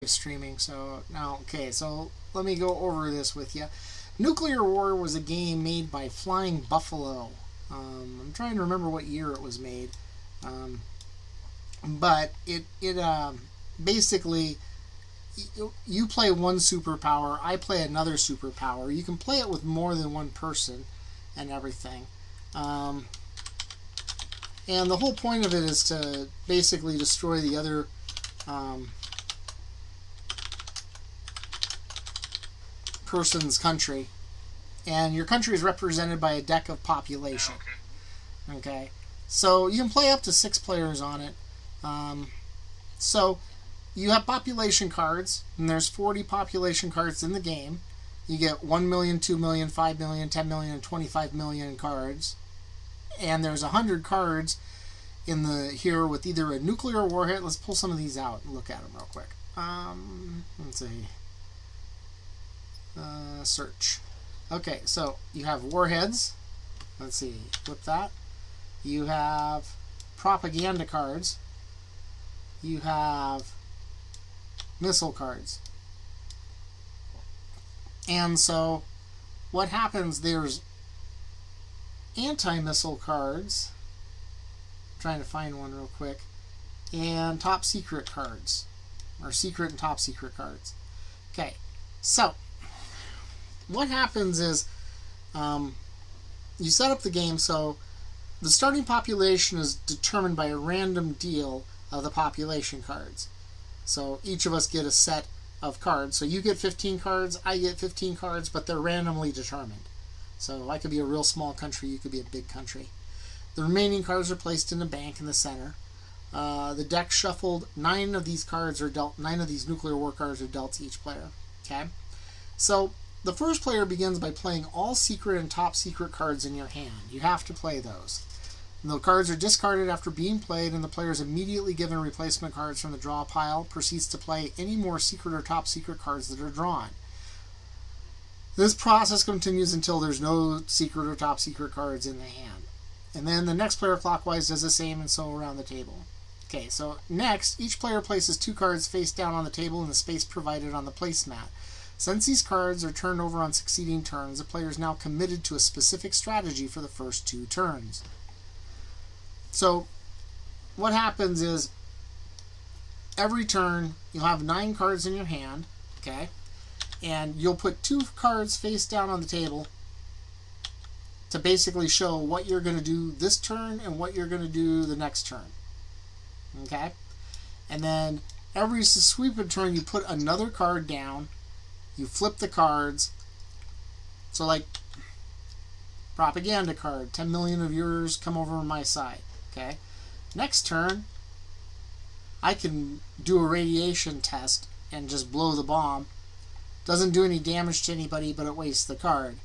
streaming. So now, okay, so let me go over this with you. Nuclear War was a game made by Flying Buffalo. I'm trying to remember what year it was made, um, but it basically you play one superpower, I play another superpower. You can play it with more than one person and everything. Um, and the whole point of it is to basically destroy the other um, person's country, and your country is represented by a deck of population. Okay, so you can play up to 6 players on it. So you have population cards, and there's 40 population cards in the game. You get 1 million, 2 million, 5 million, 10 million, and 25 million cards, and there's 100 cards in the here with either a nuclear warhead. Let's pull some of these out and look at them real quick. Let's see. Search. Okay, so you have warheads. Let's see, flip that. You have propaganda cards. You have missile cards. And so what happens, there's anti-missile cards. I'm trying to find one real quick. And top secret cards. Or secret and top secret cards. Okay, so what happens is you set up the game so the starting population is determined by a random deal of the population cards. So each of us get a set of cards. So you get 15 cards, I get 15 cards, but they're randomly determined. So I could be a real small country, you could be a big country. The remaining cards are placed in a bank in the center. The deck shuffled, 9 of these cards are dealt, 9 of these nuclear war cards are dealt to each player. Okay? So the first player begins by playing all secret and top secret cards in your hand. You have to play those. And the cards are discarded after being played, and the player is immediately given replacement cards from the draw pile, proceeds to play any more secret or top secret cards that are drawn. This process continues until there's no secret or top secret cards in the hand. And then the next player clockwise does the same, and so around the table. Okay, so next, each player places 2 cards face down on the table in the space provided on the placemat. Since these cards are turned over on succeeding turns, the player is now committed to a specific strategy for the first 2 turns. So what happens is every turn you'll have 9 cards in your hand, okay, and you'll put 2 cards face down on the table to basically show what you're going to do this turn and what you're going to do the next turn. Okay, and then every sweep turn you put another card down. You flip the cards. So like propaganda card, 10 million of yours come over on my side. Okay. Next turn, I can do a radiation test and just blow the bomb. Doesn't do any damage to anybody, but it wastes the card.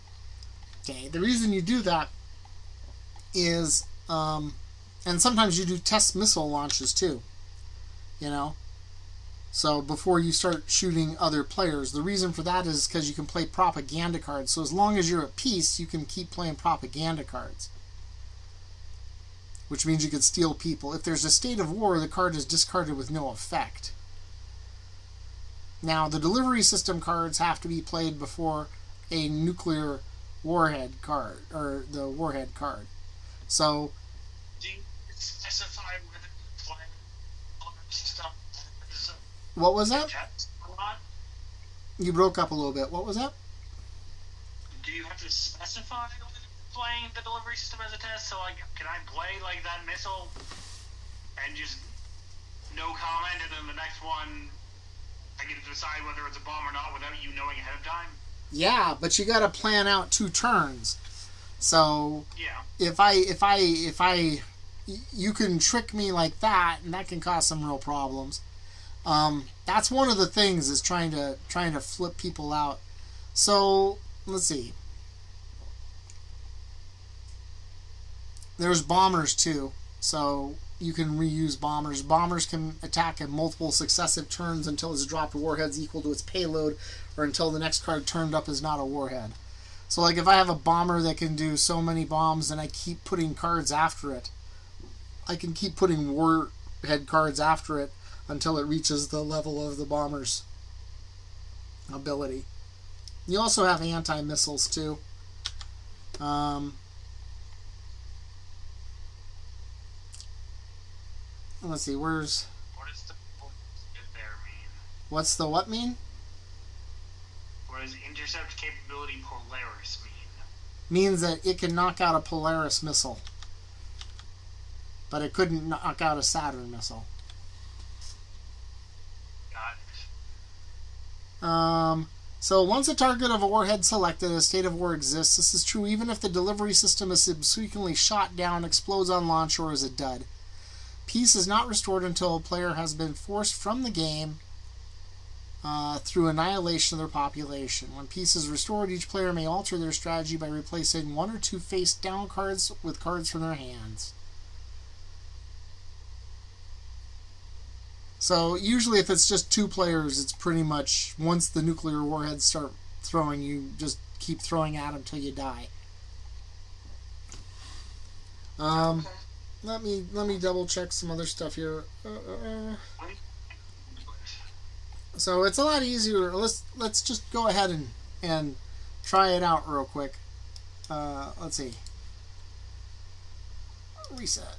Okay. The reason you do that is, and sometimes you do test missile launches too. You know. So before you start shooting other players, the reason for that is because you can play propaganda cards. So as long as you're at peace, you can keep playing propaganda cards, which means you can steal people. If there's a state of war, the card is discarded with no effect. Now, the delivery system cards have to be played before a nuclear warhead card, or the warhead card. So, do you specify whether you play system? What was that? You broke up a little bit. What was that? Do you have to specify whether you're playing the delivery system as a test? So, like, can I play like that missile and just no comment, and then the next one I get to decide whether it's a bomb or not without you knowing ahead of time? Yeah, but you got to plan out 2 turns. So yeah, if I, you can trick me like that, and that can cause some real problems. That's one of the things, is trying to flip people out. So let's see. There's bombers too, so you can reuse bombers. Bombers can attack in multiple successive turns until it's dropped warheads equal to its payload, or until the next card turned up is not a warhead. So like if I have a bomber that can do so many bombs and I keep putting cards after it, I can keep putting warhead cards after it until it reaches the level of the bomber's ability. You also have anti-missiles too. Let's see, where's... What does the get there mean? What's the what mean? What does intercept capability Polaris mean? Means that it can knock out a Polaris missile. But it couldn't knock out a Saturn missile. Got it. So once a target of a warhead selected, a state of war exists. This is true even if the delivery system is subsequently shot down, explodes on launch, or is a dud. Peace is not restored until a player has been forced from the game through annihilation of their population. When peace is restored, each player may alter their strategy by replacing one or two face-down cards with cards from their hands. So usually if it's just two players, it's pretty much once the nuclear warheads start throwing, you just keep throwing at them till you die. Okay. Let me double check some other stuff here. So it's a lot easier. Let's just go ahead and try it out real quick. Let's see. Reset.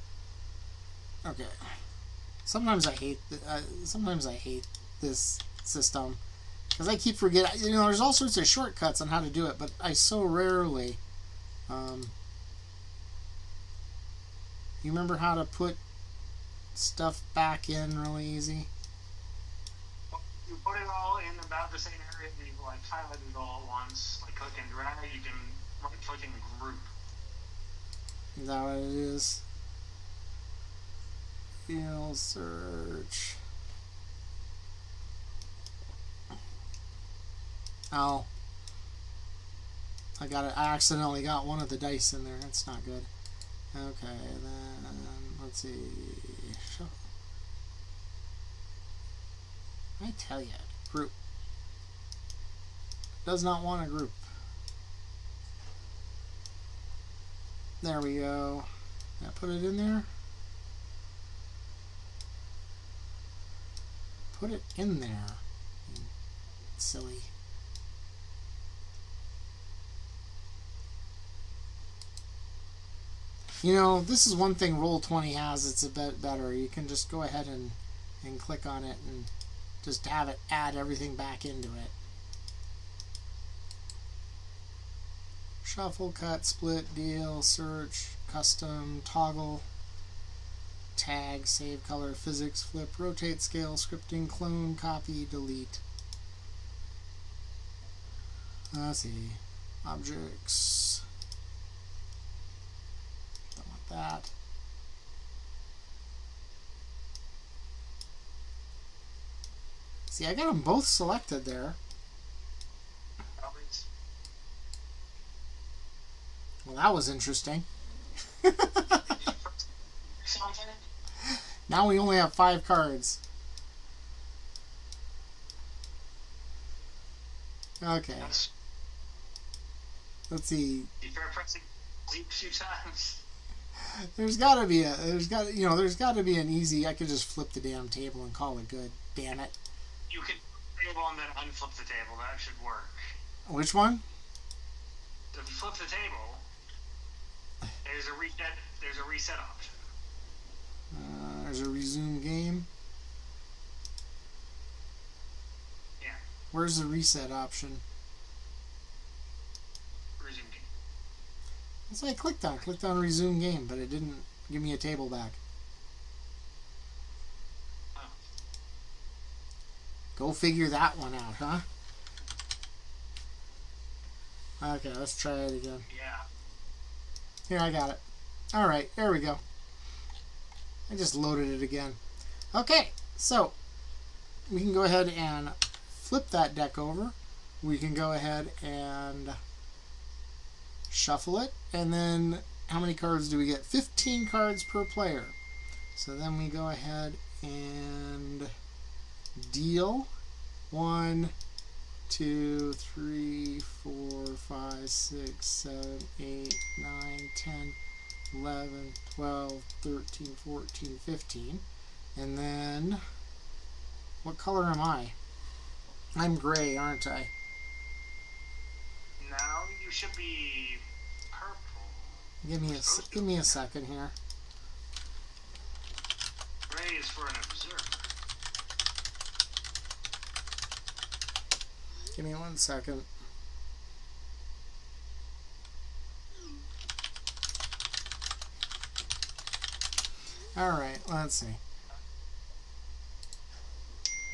Okay. Sometimes I hate this system because I keep forgetting. You know, there's all sorts of shortcuts on how to do it, but I so rarely. You remember how to put stuff back in really easy? You put it all in about the same area and you like highlight it all at once, like click and drag. You can right click and group. Is that what it is? Field search. Oh. I got it. I accidentally got one of the dice in there. That's not good. Okay, then let's see. I tell you, group. Does not want a group. There we go. Did I put it in there? Put it in there. Silly. You know, this is one thing Roll20 has. It's a bit better. You can just go ahead and click on it and just have it add everything back into it. Shuffle, cut, split, deal, search, custom, toggle, tag, save, color, physics, flip, rotate, scale, scripting, clone, copy, delete. Let's see. Objects. Don't want that. See, I got them both selected there. Well, that was interesting. Now we only have 5 cards. Okay. Let's see. There's got to be an easy. I could just flip the damn table and call it good. Damn it. You could table and then unflip the table. That should work. Which one? If you flip the table, there's a reset option. There's a resume game. Yeah. Where's the reset option? Resume game. That's what I clicked on. Clicked on resume game, but it didn't give me a table back. Oh. Go figure that one out, huh? Okay, let's try it again. Yeah. Here, I got it. Alright, there we go. I just loaded it again. Okay, so we can go ahead and flip that deck over. We can go ahead and shuffle it. And then how many cards do we get? 15 cards per player. So then we go ahead and deal 1, 2, 3, 4, 5, 6, 7, 8, 9, 10, 11, 12, 13, 14, 15. And then What color am I? I'm gray, aren't I? Now you should be purple. Give me a second here. Gray is for an observer. Give me 1 second. Alright, let's see.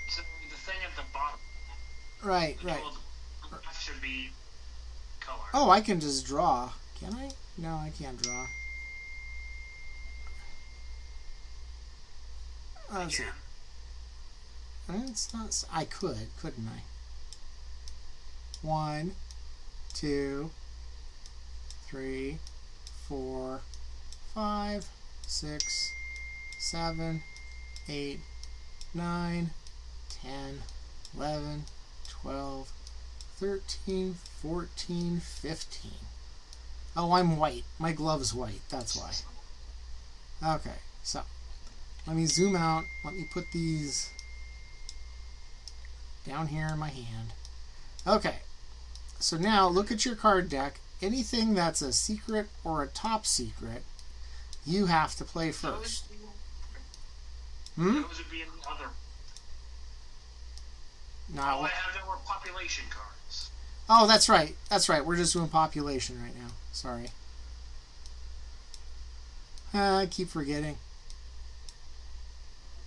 So the thing at the bottom. Right. Should be color. Oh, I can just draw. Can I? No, I can't draw. Let's see. It's not. I could, couldn't I? 1, 2, 3, 4, 5, 6, 7, 8, 9, 10, 11, 12, 13, 14, 15. Oh, I'm white. My glove's white. That's why. Okay, so let me zoom out. Let me put these down here in my hand. Okay, so now look at your card deck. Anything that's a secret or a top secret, you have to play first. Those would be in the other. Now, all I have now are population cards. Oh, that's right. That's right. We're just doing population right now. Sorry. I keep forgetting.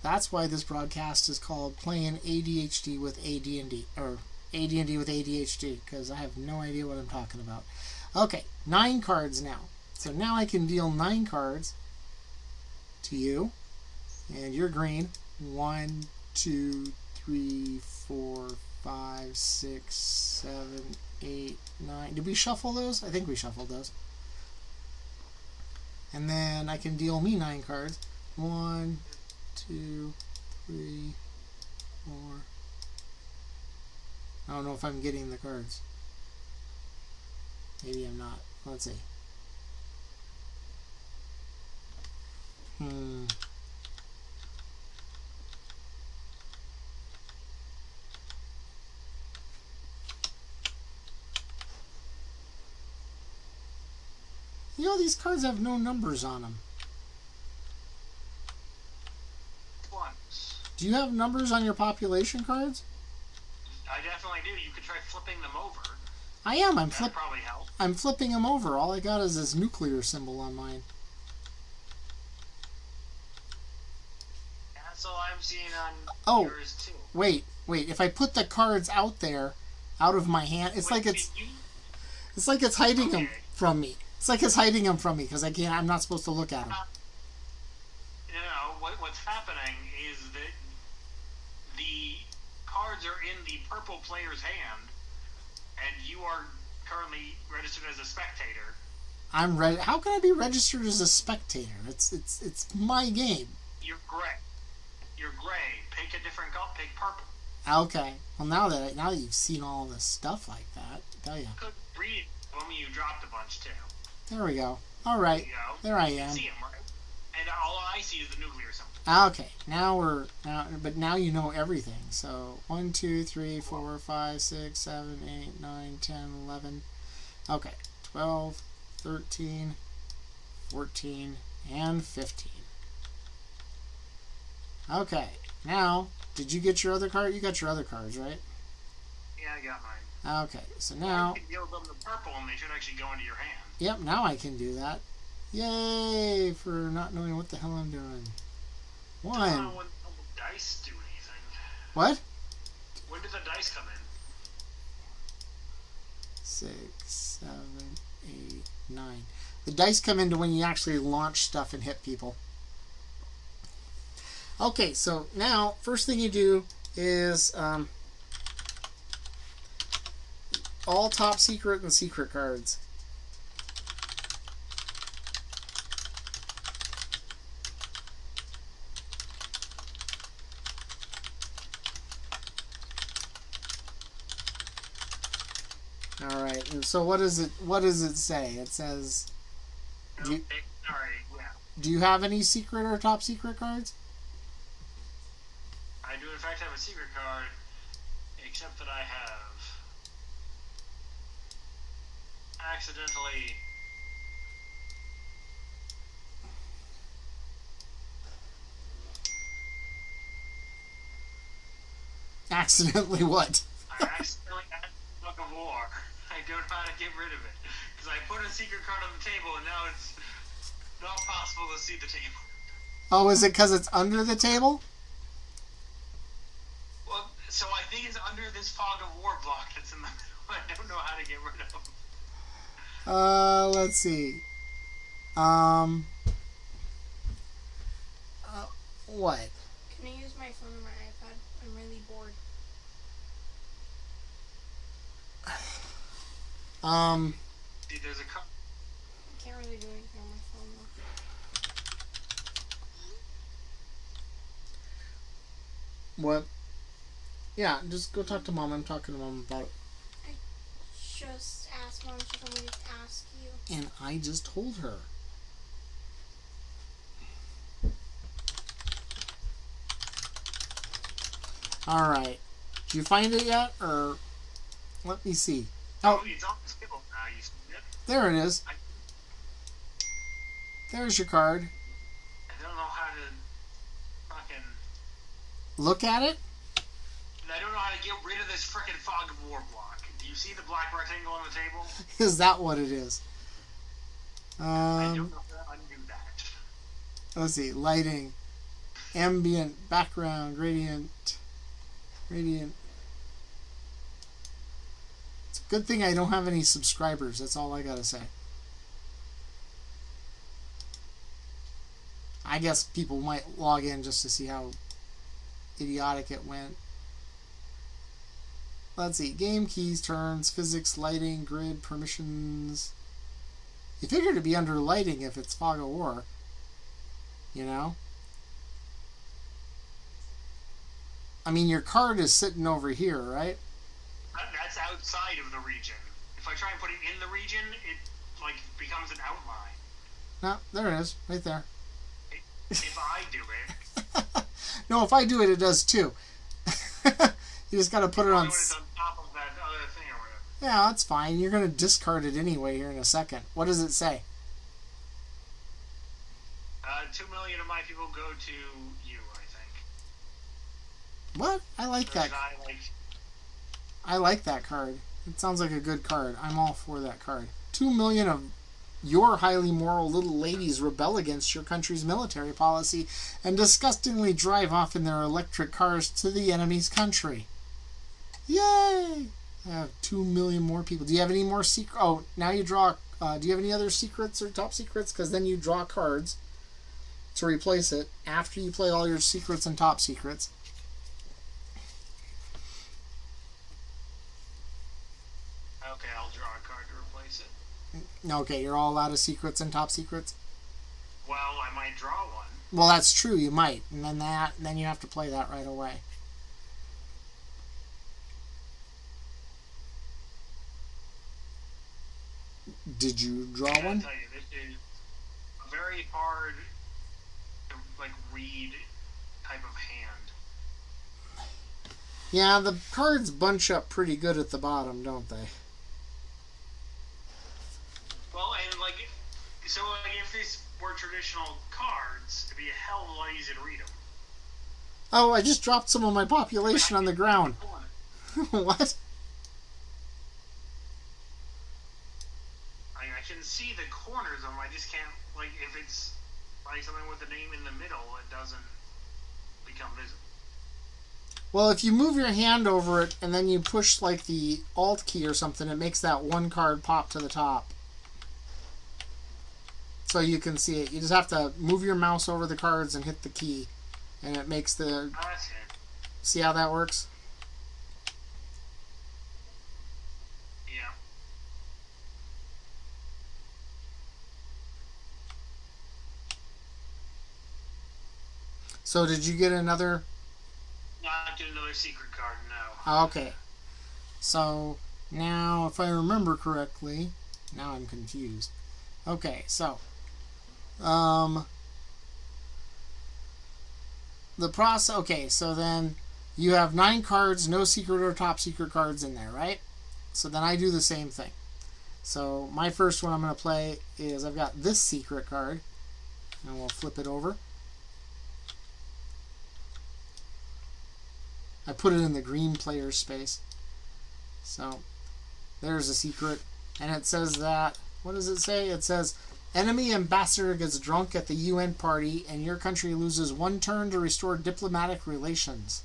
That's why this broadcast is called Playing ADHD with AD&D, or AD&D with ADHD, because I have no idea what I'm talking about. Okay, 9 cards now. So now I can deal 9 cards to you, and you're green. 1, 2, 3, 4, 5, 6, 7, 8, 9. Did we shuffle those? I think we shuffled those. And then I can deal me 9 cards. 1, 2, 3, 4. I don't know if I'm getting the cards. Maybe I'm not. Let's see. You know, these cards have no numbers on them. Ones. Do you have numbers on your population cards? I definitely do. You could try flipping them over. I am. That'd probably help. I'm flipping them over. All I got is this nuclear symbol on mine. That's all I'm seeing on yours too. Wait. If I put the cards out there, out of my hand, it's like it's hiding them from me. It's like it's hiding them from me because I'm not supposed to look at them. No, what's happening is that the cards are in the purple player's hand, and you are currently registered as a spectator. I'm ready. How can I be registered as a spectator? It's my game. You're gray. You're gray. Pick a different color. Pick purple. Okay. Well, now that you've seen all this stuff like that, I tell you. You could read it when you dropped a bunch too. There we go. All right. There I am. You can see them, right? And all I see is the nuclear symbol. Okay. But now you know everything. So 1, 2, 3, 4, 5, 6, 7, 8, 9, 10, 11. Okay. 12, 13, 14, and 15. Okay. Now, did you get your other card? You got your other cards, right? Yeah, I got mine. Okay. So now. You can deal them the purple, and they should actually go into your hand. Yep. Now I can do that. Yay for not knowing what the hell I'm doing. 1. I don't know when the dice do anything. What? When did the dice come in? 6, 7, 8, 9. The dice come into when you actually launch stuff and hit people. Okay, so now, first thing you do is all top secret and secret cards. All right, and so what does it say? It says, do you have any secret or top secret cards? I do, in fact have a secret card, except that I have accidentally... Accidentally what? I accidentally added the Fog of War. I don't know how to get rid of it. Because I put a secret card on the table, and now it's not possible to see the table. Oh, is it because it's under the table? Well, so I think it's under this Fog of War block that's in the middle. I don't know how to get rid of them. Let's see. What? Can I use my phone or my iPad? I'm really bored. See, there's a card. I can't really do anything on my phone though. What? Yeah, just go talk to Mom. I'm talking to Mom about it. I just asked Mom. She told me to ask you. And I just told her. Alright. Did you find it yet? Or let me see. Oh, it's on the table now. You see it? There it is. There's your card. I don't know how to fucking... Look at it. I don't know how to get rid of this frickin' Fog of War block. Do you see the black rectangle on the table? Is that what it is? I don't know how to undo that. Let's see. Lighting. Ambient. Background. Gradient. It's a good thing I don't have any subscribers. That's all I gotta say. I guess people might log in just to see how idiotic it went. Let's see. Game keys, turns, physics, lighting, grid, permissions. You figure to be under lighting if it's Fog of War. You know? I mean, your card is sitting over here, right? That's outside of the region. If I try and put it in the region, it, like, becomes an outline. No, there it is. Right there. If I do it... No, if I do it, it does too. You just gotta put it on... When it's on top of that other thing or whatever. Yeah, that's fine. You're gonna discard it anyway here in a second. What does it say? 2 million of my people go to you, I think. What? I like that. I like that card. It sounds like a good card. I'm all for that card. 2 million of your highly moral little ladies rebel against your country's military policy and disgustingly drive off in their electric cars to the enemy's country. Yay! I have 2 million more people. Do you have any more secret? Oh, now you draw... do you have any other secrets or top secrets? Because then you draw cards to replace it after you play all your secrets and top secrets. Okay, I'll draw a card to replace it. Okay, you're all out of secrets and top secrets? Well, I might draw one. Well, that's true, you might. And then you have to play that right away. Did you draw one? I'll tell you, this is a very hard to, like, read type of hand. Yeah, the cards bunch up pretty good at the bottom, don't they? Well, and, like, so, like, if these were traditional cards, it'd be a hell of a lot easier to read them. Oh, I just dropped some of my population on the ground. What? I can see the corners of them, I just can't, like, if it's, like, something with the name in the middle, it doesn't become visible. Well, if you move your hand over it and then you push, like, the Alt key or something, it makes that one card pop to the top. So you can see it. You just have to move your mouse over the cards and hit the key, and it makes the... That's it. See how that works? Yeah. So did you get another... Not get another secret card, no. Okay. So now, if I remember correctly... Now I'm confused. Okay, so... the process... Okay, so then You have 9 cards, no secret or top secret cards in there, right? So then I do the same thing. So my first one I'm going to play is I've got this secret card. And we'll flip it over. I put it in the green player space. So there's a secret. And it says that, what does it say? It says, enemy ambassador gets drunk at the UN party and your country loses 1 turn to restore diplomatic relations.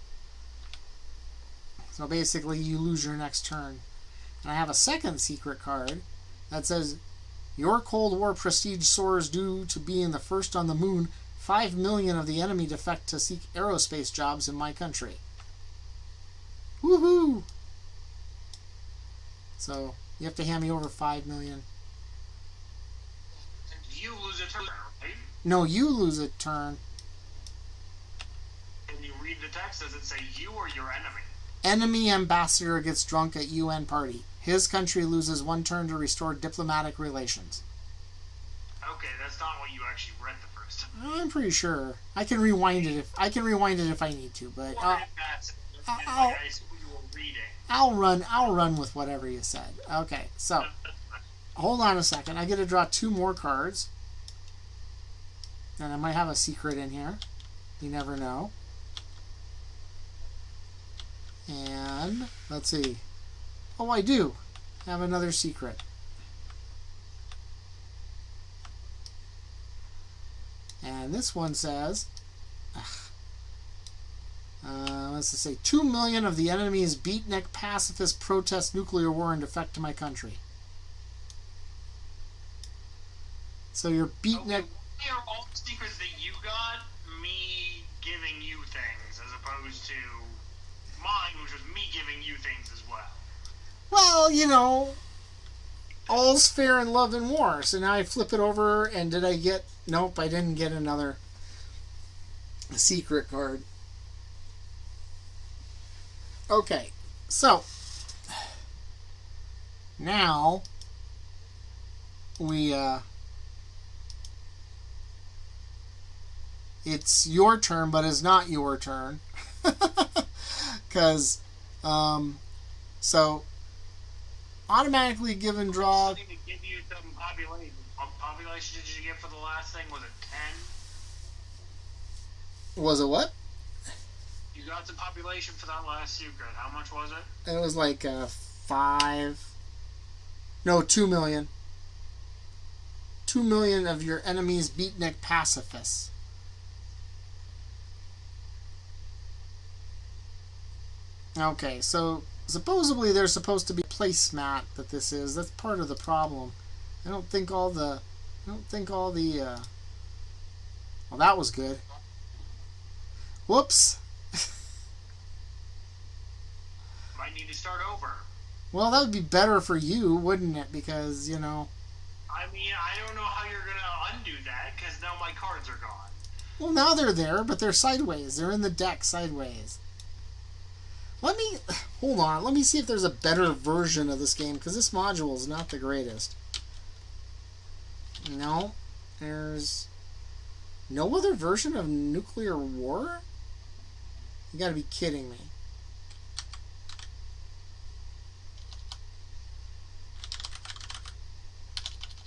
So basically you lose your next turn. And I have a second secret card that says, your Cold War prestige soars due to being the first on the moon. 5 million of the enemy defect to seek aerospace jobs in my country. Woohoo! So you have to hand me over 5 million. You lose a turn, right? No, you lose a turn. Can you read the text? Does it say you or your enemy? Enemy ambassador gets drunk at UN party. His country loses 1 turn to restore diplomatic relations. Okay, that's not what you actually read the first time. I'm pretty sure. I can rewind it if I need to, but I'll run with whatever you said. Okay, so hold on a second. I get to draw 2 more cards. And I might have a secret in here. You never know. And let's see. Oh, I do have another secret. And this one says, let's just say 2 million of the enemy's beatnik pacifists protest nuclear war and defect to my country. So your beatnik. Okay, are all the secrets that you got me giving you things as opposed to mine, which was me giving you things as well? Well, you know, all's fair in love and war. So now I flip it over, and did I get... Nope, I didn't get another secret card. Okay, so now we... it's your turn, but it's not your turn. Because, so... automatically given draw. To give you some population. What population did you get for the last thing? Was it 10? Was it what? You got the population for that last secret. How much was it? It was like 5. No, 2 million. 2 million of your enemy's beatnik pacifists. Okay, so supposedly there's supposed to be placemat that this is. That's part of the problem. I don't think all the well, that was good. Whoops. Might need to start over. Well, that would be better for you, wouldn't it? Because, you know. I mean, I don't know how you're gonna undo that because now my cards are gone. Well, now they're there, but they're sideways. They're in the deck sideways. Hold on, let me see if there's a better version of this game, because this module is not the greatest. No, there's no other version of nuclear war? You gotta be kidding me.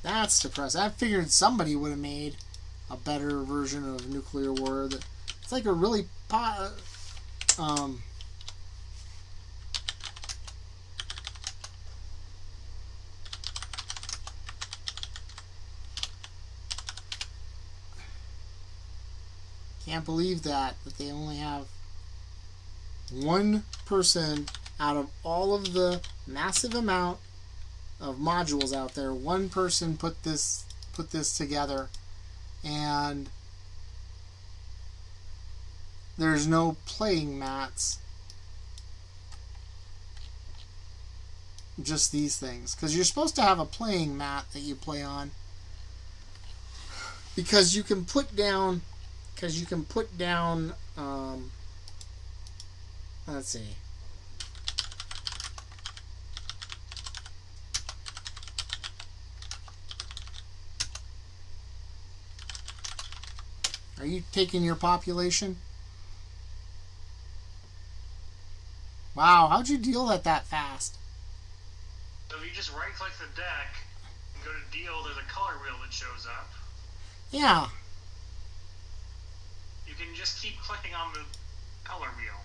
That's depressing. I figured somebody would have made a better version of nuclear war. It's like a really can't believe that they only have 1 person out of all of the massive amount of modules out there. 1 person put this together, and there's no playing mats. Just these things, because you're supposed to have a playing mat that you play on, because you can put down. Let's see. Are you taking your population? Wow, how'd you deal that fast? So if you just right-click the deck and go to deal, there's a color wheel that shows up. Yeah. You can just keep clicking on the color wheel.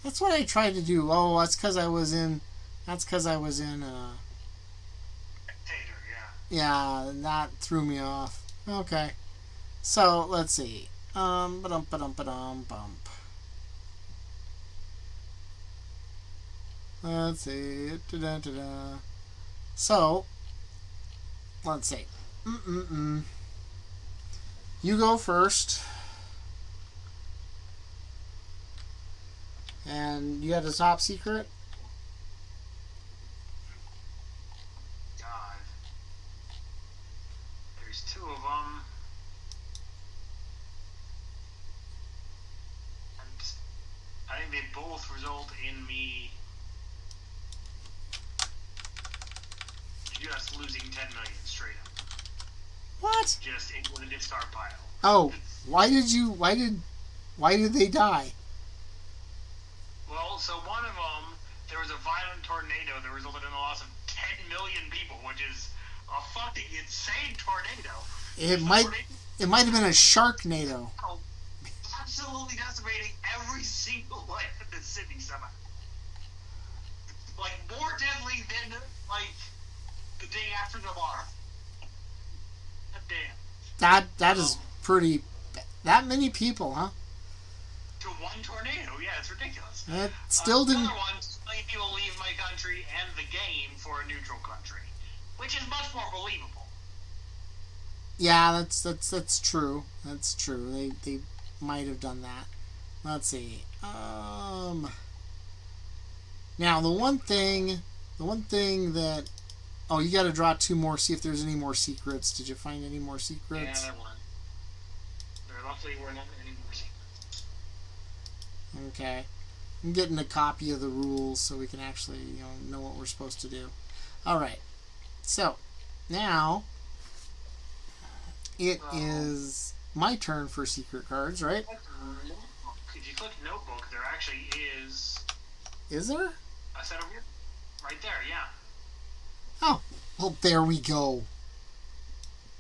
That's what I tried to do. Oh, that's because I was in... Spectator, yeah. Yeah, that threw me off. Okay. So, let's see. Ba-dum. Let's see. Da-da-da-da. So, let's see. You go first. And you got a top secret? God. There's two of them. And I think they both result in me just losing 10 million straight up. What? Just into the discard pile. Oh, why did they die? Well, so one of them, there was a violent tornado that resulted in the loss of 10 million people, which is a fucking insane tornado. It might have been a Sharknado. Absolutely decimating every single life in the city somehow. Like, more deadly than, like, the day after tomorrow. Damn. That is pretty... That many people, huh? To one tornado, yeah, it's ridiculous. It still didn't... Another one, 20 people leave my country and the game for a neutral country, which is much more believable. Yeah, that's true. That's true. They might have done that. Let's see. Now the one thing that... Oh, you got to draw two more. See if there's any more secrets. Did you find any more secrets? Yeah, there weren't. Luckily, we're not any more secrets. Okay. I'm getting a copy of the rules so we can actually know what we're supposed to do. All right. So now it is my turn for secret cards, right? If you click Notebook, there actually is. Is there? A set of right there, yeah. Oh, well, there we go.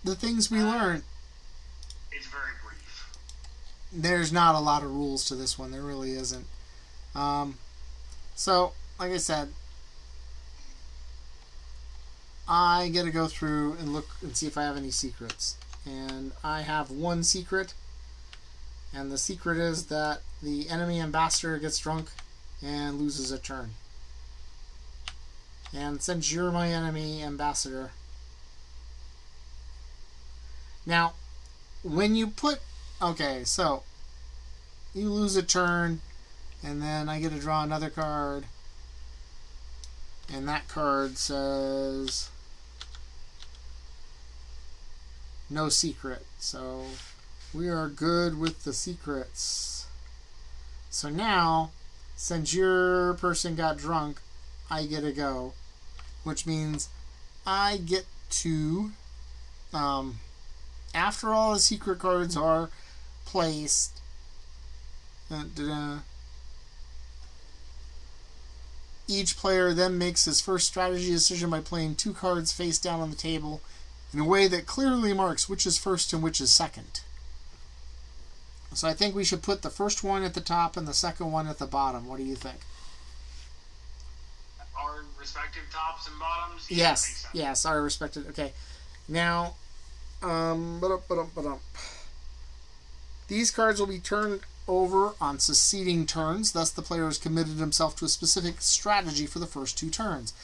The things we learned. It's very brief. There's not a lot of rules to this one. There really isn't. So, like I said, I get to go through and look and see if I have any secrets. And I have one secret. And the secret is that the enemy ambassador gets drunk and loses a turn. And since you're my enemy ambassador... Now, when you put... Okay, so... You lose a turn, and then I get to draw another card. And that card says... No secret. So, we are good with the secrets. So now, since your person got drunk, I get to go. Which means I get to, after all the secret cards are placed, each player then makes his first strategy decision by playing two cards face down on the table in a way that clearly marks which is first and which is second. So I think we should put the first one at the top and the second one at the bottom. What do you think? Our respective tops and bottoms? Yes, our respective... Okay. Now, these cards will be turned over on succeeding turns, thus the player has committed himself to a specific strategy for the first two turns.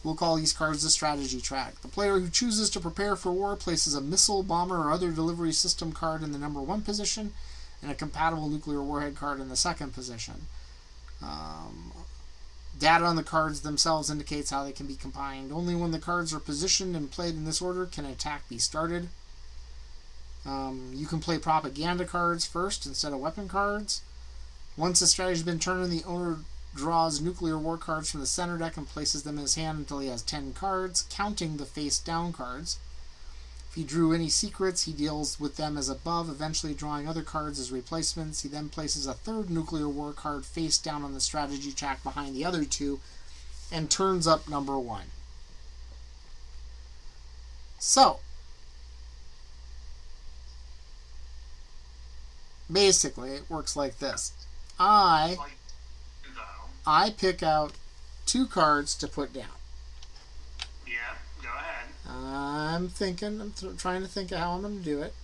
We'll call these cards the strategy track. The player who chooses to prepare for war places a missile, bomber, or other delivery system card in the number 1 position, and a compatible nuclear warhead card in the 2nd position. Data on the cards themselves indicates how they can be combined. Only when the cards are positioned and played in this order can an attack be started. You can play propaganda cards first instead of weapon cards. Once the strategy has been turned, the owner draws nuclear war cards from the center deck and places them in his hand until he has 10 cards, counting the face down cards. If he drew any secrets, he deals with them as above, eventually drawing other cards as replacements. He then places a third nuclear war card face down on the strategy track behind the other two and turns up number 1. So, basically, it works like this. I pick out 2 cards to put down. Yeah, go ahead. I'm trying to think of how I'm going to do it.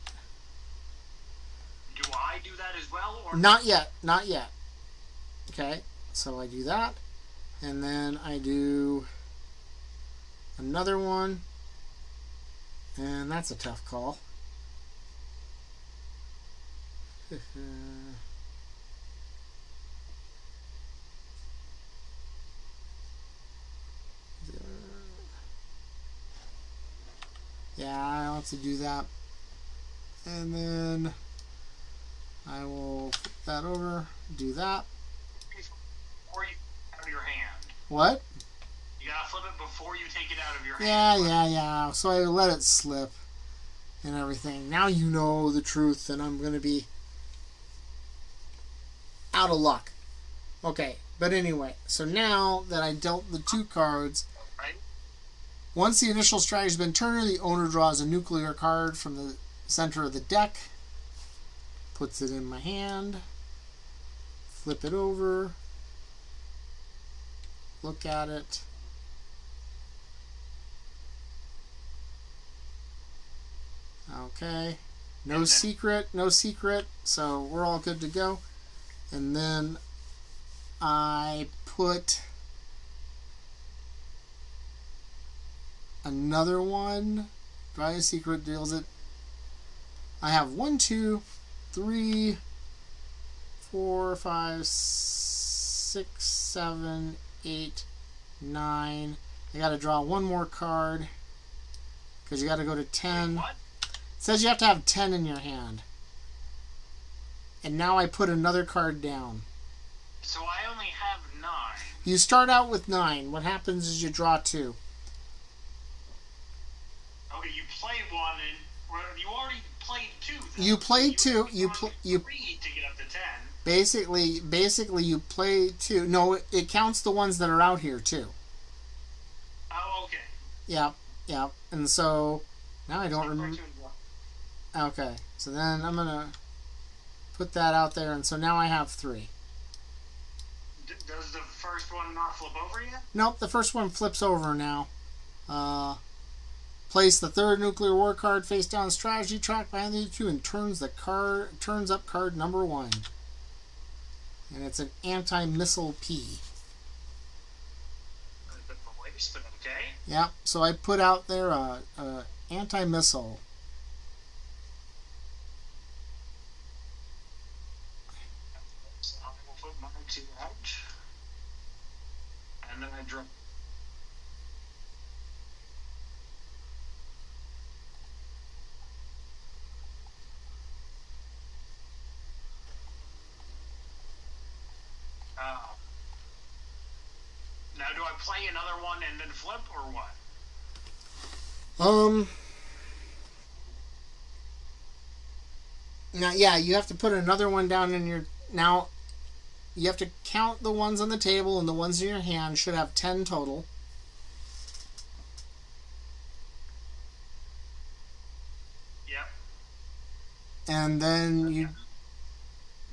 Do I do that as well? Or Not yet. Okay, so I do that. And then I do another one. And that's a tough call. Yeah, I'll have to do that. And then I will flip that over, do that. Before you out of your hand. What? You gotta flip it before you take it out of your hand. Yeah. So I let it slip and everything. Now you know the truth, and I'm going to be out of luck. Okay, but anyway, so now that I dealt the 2 cards, Right. once the initial strategy has been turned, the owner draws a nuclear card from the center of the deck, puts it in my hand, flip it over, look at it. Okay, no secret, so we're all good to go. And then I put another one. Draw a secret, deals it. I have 1, 2, 3, 4, 5, 6, 7, 8, 9. I got to draw 1 more card because you got to go to 10. What? It says you have to have 10 in your hand. And now I put another card down. So I only have 9. You start out with 9. What happens is you draw 2. Okay, you play 1 and well, you already played 2. Then. You played 2. You 3 to get up to 10. Basically you play 2. No, it counts the ones that are out here too. Oh, okay. Yep. And so now I don't remember. Okay, so then I'm gonna put that out there, and so now I have 3. Does the first one not flip over yet? Nope, the first one flips over now. Place the third nuclear war card face down strategy track behind the 2 and turns up card number 1. And it's an anti-missile P. But okay. Yep, so I put out there a anti-missile. So I will put mine 2 out. And then I draw. Now, do I play another one and then flip, or what? Now, yeah, you have to put another one down in your... Now, you have to count the ones on the table, and the ones in your hand should have 10 total. Yep. And then you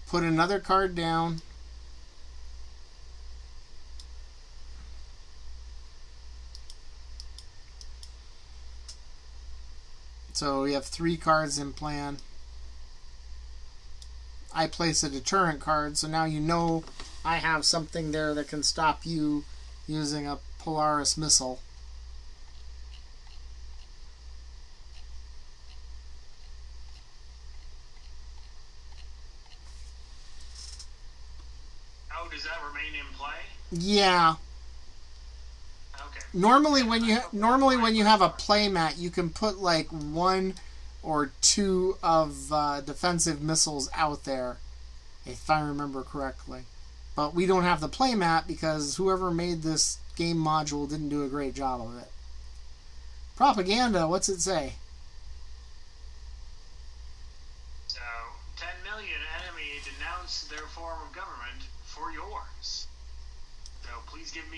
put another card down. So we have 3 cards in plan. I place a deterrent card, so now you know I have something there that can stop you using a Polaris missile. Oh, does that remain in play? Yeah. Okay. Normally when you have a playmat, you can put like 1 or 2 of defensive missiles out there, if I remember correctly. But we don't have the playmat because whoever made this game module didn't do a great job of it. Propaganda, what's it say?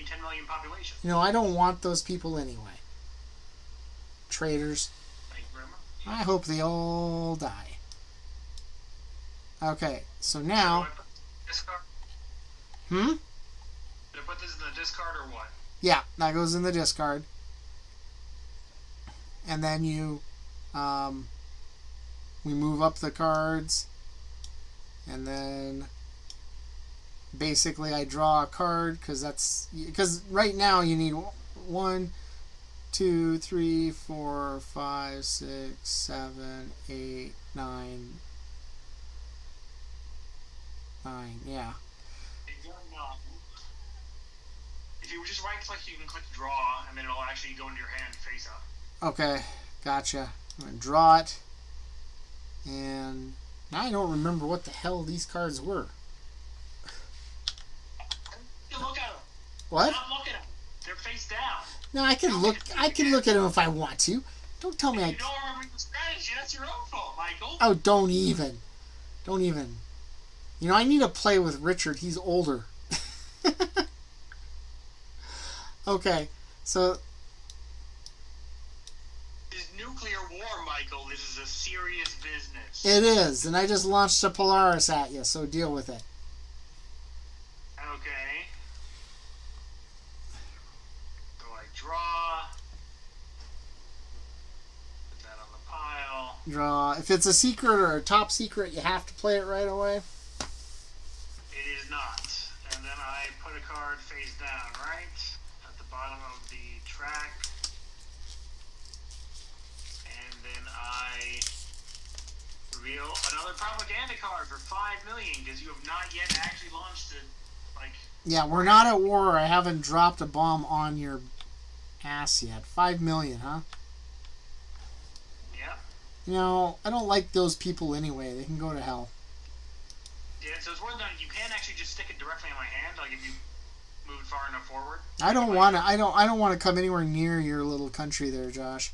10 million population. You know, I don't want those people anyway. Traitors. Thank you very much. I hope they all die. Okay, so now... So do I put discard? Hmm? Did I put this in the discard or what? Yeah, that goes in the discard. And then you... we move up the cards. And then... Basically, I draw a card, because that's... Because right now you need 1, 2, 3, 4, 5, 6, 7, 8, 9... 9, yeah. If you just right click, you can click draw, and then it'll actually go into your hand face up. Okay, gotcha. I'm going to draw it. And now I don't remember what the hell these cards were. You look at them. What? Stop looking at them. They're face down. No, I can look at them if I want to. Don't tell me If you don't remember the strategy, that's your own fault, Michael. Oh, don't even. Don't even. You know, I need to play with Richard. He's older. Okay, so... This is nuclear war, Michael. This is a serious business. It is, and I just launched a Polaris at you, so deal with it. Okay. So I draw. Put that on the pile. Draw. If it's a secret or a top secret, you have to play it right away. It is not. And then I put a card face down, right? At the bottom of the track. And then I reveal another propaganda card for 5 million because you have not yet actually launched it. Like, Yeah, we're not at war. I haven't dropped a bomb on your ass yet. 5 million, huh? yeah. You know, I don't like those people anyway. They can go to hell. Yeah, so it's worth noting you can actually just stick it directly in my hand, like if you moved far enough forward. I don't want to. I don't want to come anywhere near your little country there, Josh.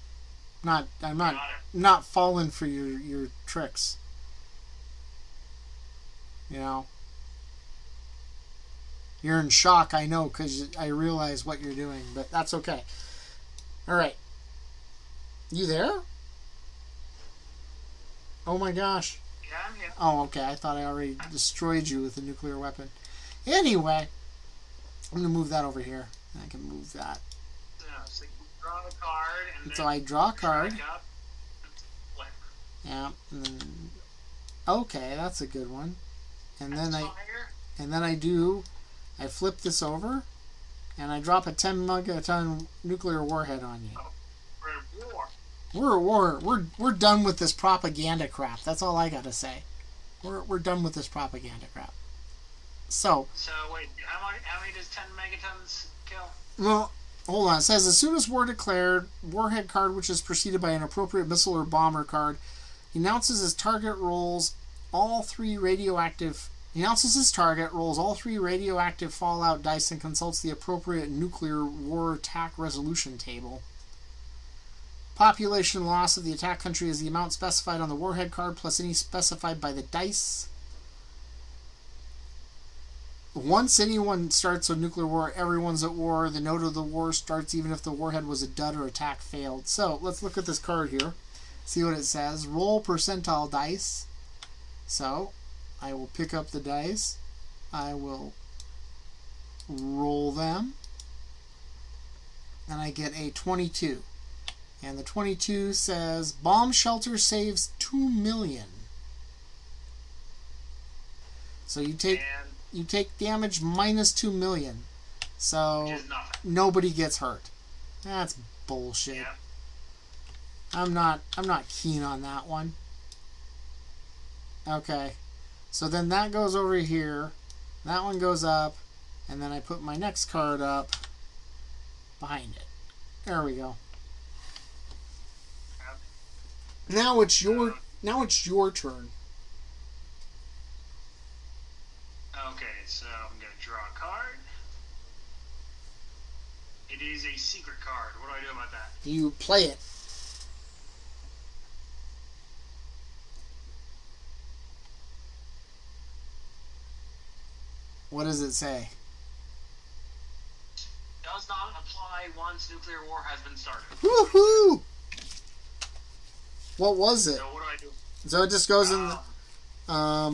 I'm not falling for your tricks. You know. You're in shock, I know, because I realize what you're doing, but that's okay. All right. You there? Oh my gosh. Yeah, I'm here. Oh, okay. I thought I already destroyed you with a nuclear weapon. Anyway, I'm going to move that over here. I can move that. So you draw the card, and then So I draw a card. track up and flip. Yeah. And then, okay, that's a good one. And then I flip this over, and I drop a 10 megaton nuclear warhead on you. Oh, we're at war. We're at war. We're done with this propaganda crap. That's all I gotta say. We're done with this propaganda crap. So wait, how many does 10 megatons kill? well, hold on. It says as soon as war declared, warhead card which is preceded by an appropriate missile or bomber card, he announces his target, rolls all three radioactive fallout dice, and consults the appropriate nuclear war attack resolution table. Population loss of the attack country is the amount specified on the warhead card plus any specified by the dice. Once anyone starts a nuclear war, everyone's at war. The note of the war starts even if the warhead was a dud or attack failed. So let's look at this card here. See what it says. Roll percentile dice. So I will pick up the dice. I will roll them. And I get a 22. And the 22 says, bomb shelter saves 2 million. So you take damage minus 2 million. So Which is nothing. nobody gets hurt. That's bullshit. Yeah. I'm not keen on that one. Okay. So then that goes over here. That one goes up. And then I put my next card up behind it. There we go. Now it's your turn. Okay, so I'm going to draw a card. It is a secret card. What do I do about that? You play it. What does it say? apply once nuclear war has been started. Woohoo! What was it? So what do I do? So it just goes in the...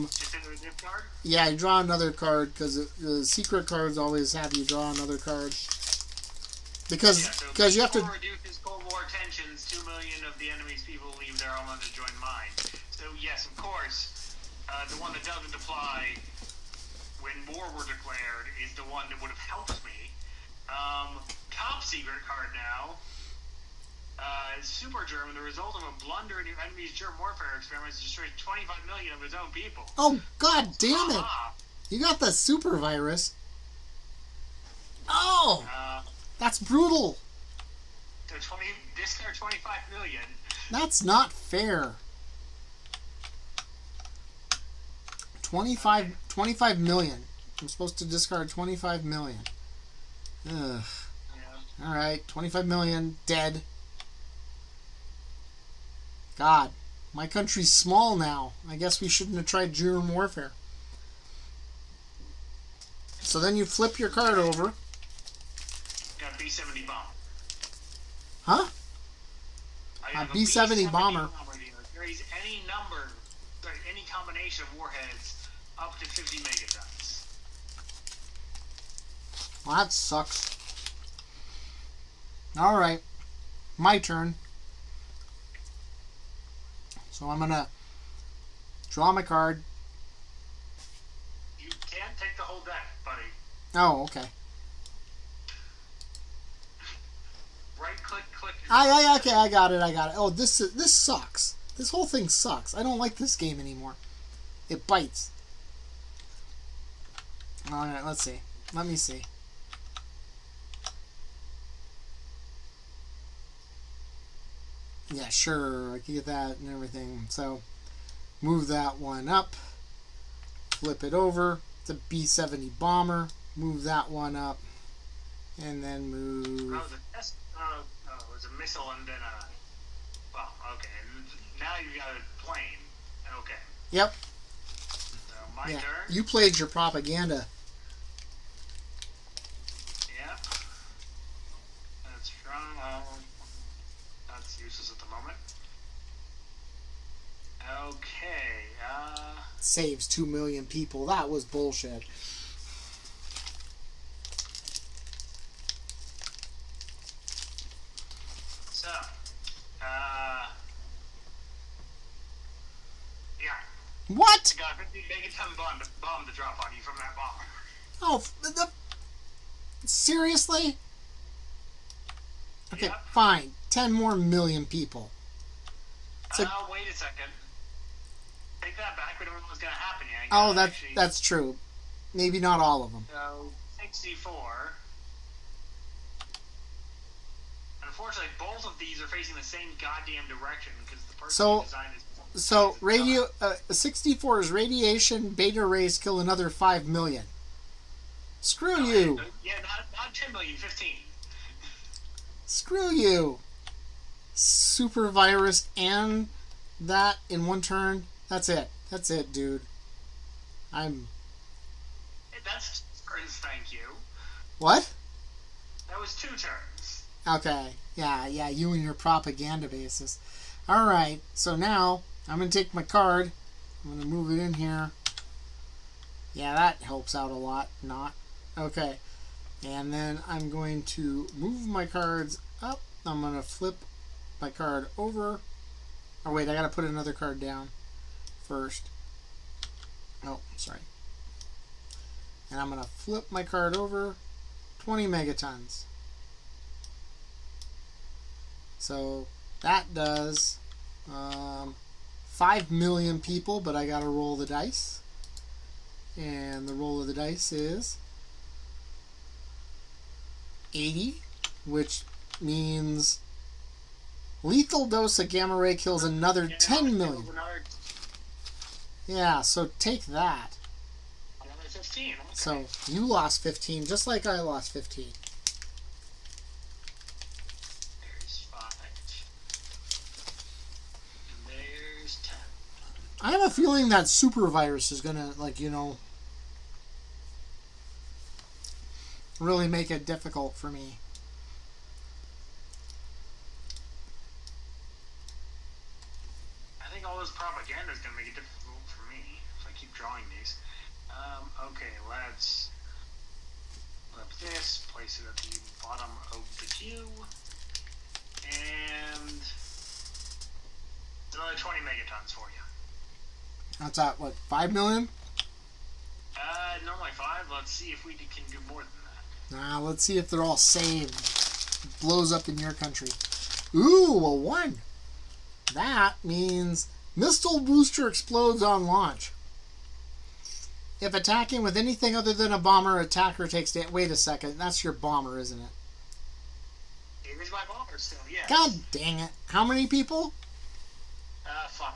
Just into the gift card? Yeah, you draw another card, because the secret cards always have you draw another card. Because you have to... reduces Cold War tensions, 2 million of the enemy's people leave their homeland to join mine. So yes, of course, the one that doesn't apply when war were declared is the one that would have helped me. Top secret card now. Super Germ, the result of a blunder in your enemy's germ warfare experiments destroyed 25 million of his own people. Oh, god damn it! You got the super virus. Oh! That's brutal. So discard 25 million. That's not fair. 25 million. I'm supposed to discard 25 million. Ugh. Yeah. Alright, 25 million. Dead. God. My country's small now. I guess we shouldn't have tried germ warfare. So then you flip your card over. Got B-70 bomb. Huh? A B-70 bomber. Carries any number, any combination of warheads up to 50 megatons. Well, that sucks. Alright. My turn. So I'm going to draw my card. You can't take the whole deck, buddy. Oh, okay. Right click. Okay, I got it. Oh, this sucks. This whole thing sucks. I don't like this game anymore. It bites. Alright, let's see. Let me see. Yeah, sure, I can get that and everything. So, move that one up. Flip it over. It's a B-70 bomber. Move that one up. And then move... Oh, it was a missile and then a... Well, okay. Now you got a plane. Okay. Yep. So, my turn. You played your propaganda. Yeah. That's wrong. That's useless at the moment. Okay. Saves 2 million people. That was bullshit. So, yeah. What? I got a 50 megaton bomb to drop on you from that bomber. Oh, seriously? Okay, Yep. fine. 10 more million people. Wait a second. Take that back. We don't know what's going to happen yet. Oh, that's true. Maybe not all of them. So, 64. Unfortunately, both of these are facing the same goddamn direction because the person who designed it. So, 64 is radiation, beta rays kill another 5 million. Screw you. Yeah, not 10 million, 15. Screw you. Super virus and that in one turn. That's it, dude. That's turns, thank you. What? That was 2 turns. Okay. Yeah, you and your propaganda basis. Alright, so now I'm going to take my card. I'm going to move it in here. Yeah, that helps out a lot. Not. Okay. And then I'm going to move my cards up. I'm going to flip my card over. Oh, wait, I got to put another card down first. Oh, sorry. And I'm going to flip my card over. 20 megatons. So that does 5 million people, but I got to roll the dice. And the roll of the dice is 80, which means lethal dose of gamma ray kills another 10 million. Yeah, so take that. Another 15. Okay. So you lost 15, just like I lost 15. There's 5. And there's 10. I have a feeling that super virus is gonna, really make it difficult for me. this propaganda is going to make it difficult for me if I keep drawing these. Okay, let's flip this, place it at the bottom of the queue, and another 20 megatons for you. That's at, what, 5 million? Normally 5. Let's see if we can do more than that. Nah, let's see if they're all saved. It blows up in your country. Ooh, a 1. That means missile booster explodes on launch. If attacking with anything other than a bomber, attacker takes damage. Wait a second, that's your bomber, isn't it? It is my bomber still, yes. God dang it. How many people? 5.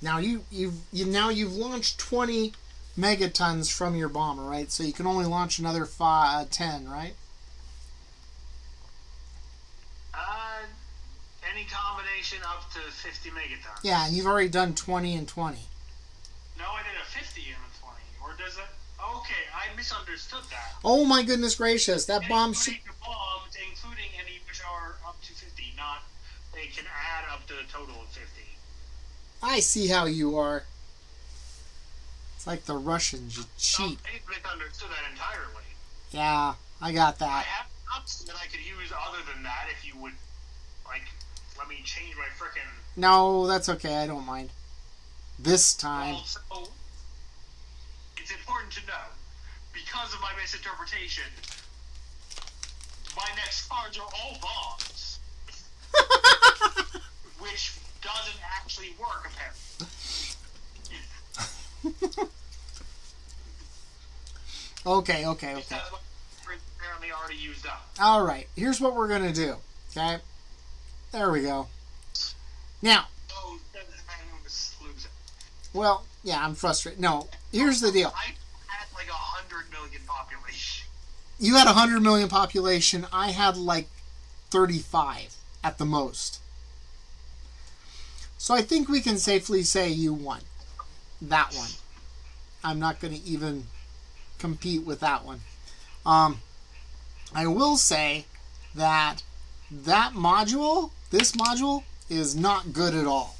Now you've launched 20 megatons from your bomber, right? So you can only launch another 10, right? Any combination up to 50 megatons. Yeah, and you've already done 20 and 20. No, I did a 50 and a 20. Or does it? Okay, I misunderstood that. Oh my goodness gracious, that bomb should... bombs, including any which are up to 50, not they can add up to a total of 50. I see how you are. It's like the Russians, you cheat. I misunderstood that entirely. Yeah, I got I that. have options that I could use other than that if you would, like, let me change my frickin'... No, that's okay, I don't mind. This time. Well, so, it's important to know, because of my misinterpretation, my next cards are all bombs. Which doesn't actually work, apparently. Okay. Because what apparently already used up. Alright, here's what we're going to do. Okay? There we go. Now. Oh, that's losing. Well, yeah, I'm frustrated. No, here's the deal. I had like 100 million population. You had 100 million population. I had like 35 at the most. So I think we can safely say you won. That one. I'm not going to even compete with that one. I will say that this module, is not good at all.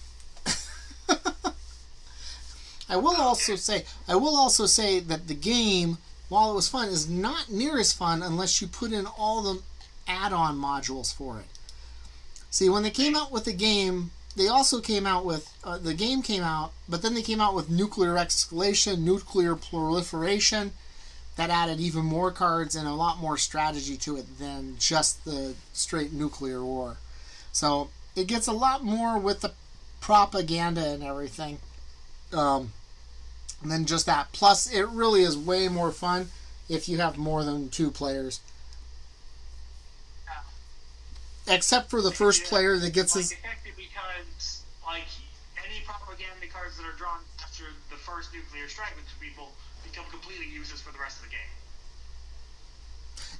I will also say that the game, while it was fun, is not near as fun unless you put in all the add-on modules for it. See, when they came out with the game, they also came out with the game came out, but then they came out with nuclear escalation, nuclear proliferation, that added even more cards and a lot more strategy to it than just the straight nuclear war. So it gets a lot more with the propaganda and everything than just that. Plus, it really is way more fun if you have more than 2 players. Except for the first player that gets his... Effective because, like, any propaganda cards that are drawn after the first nuclear strike with 2 people become completely useless for the rest of the game.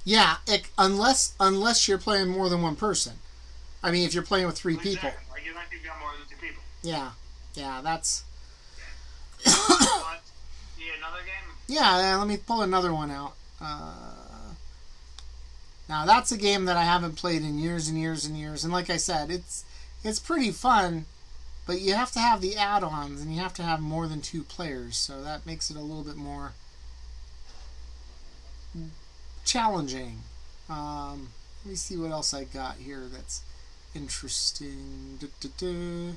Yeah, unless you're playing more than 1 person. I mean, if you're playing with 3 people. Like, you might be more than 2 people. Yeah, that's... Another game? Yeah, let me pull another one out. Now, that's a game that I haven't played in years and years and years. And like I said, it's pretty fun, but you have to have the add-ons, and you have to have more than 2 players. So that makes it a little bit more challenging. Let me see what else I got here that's interesting. Because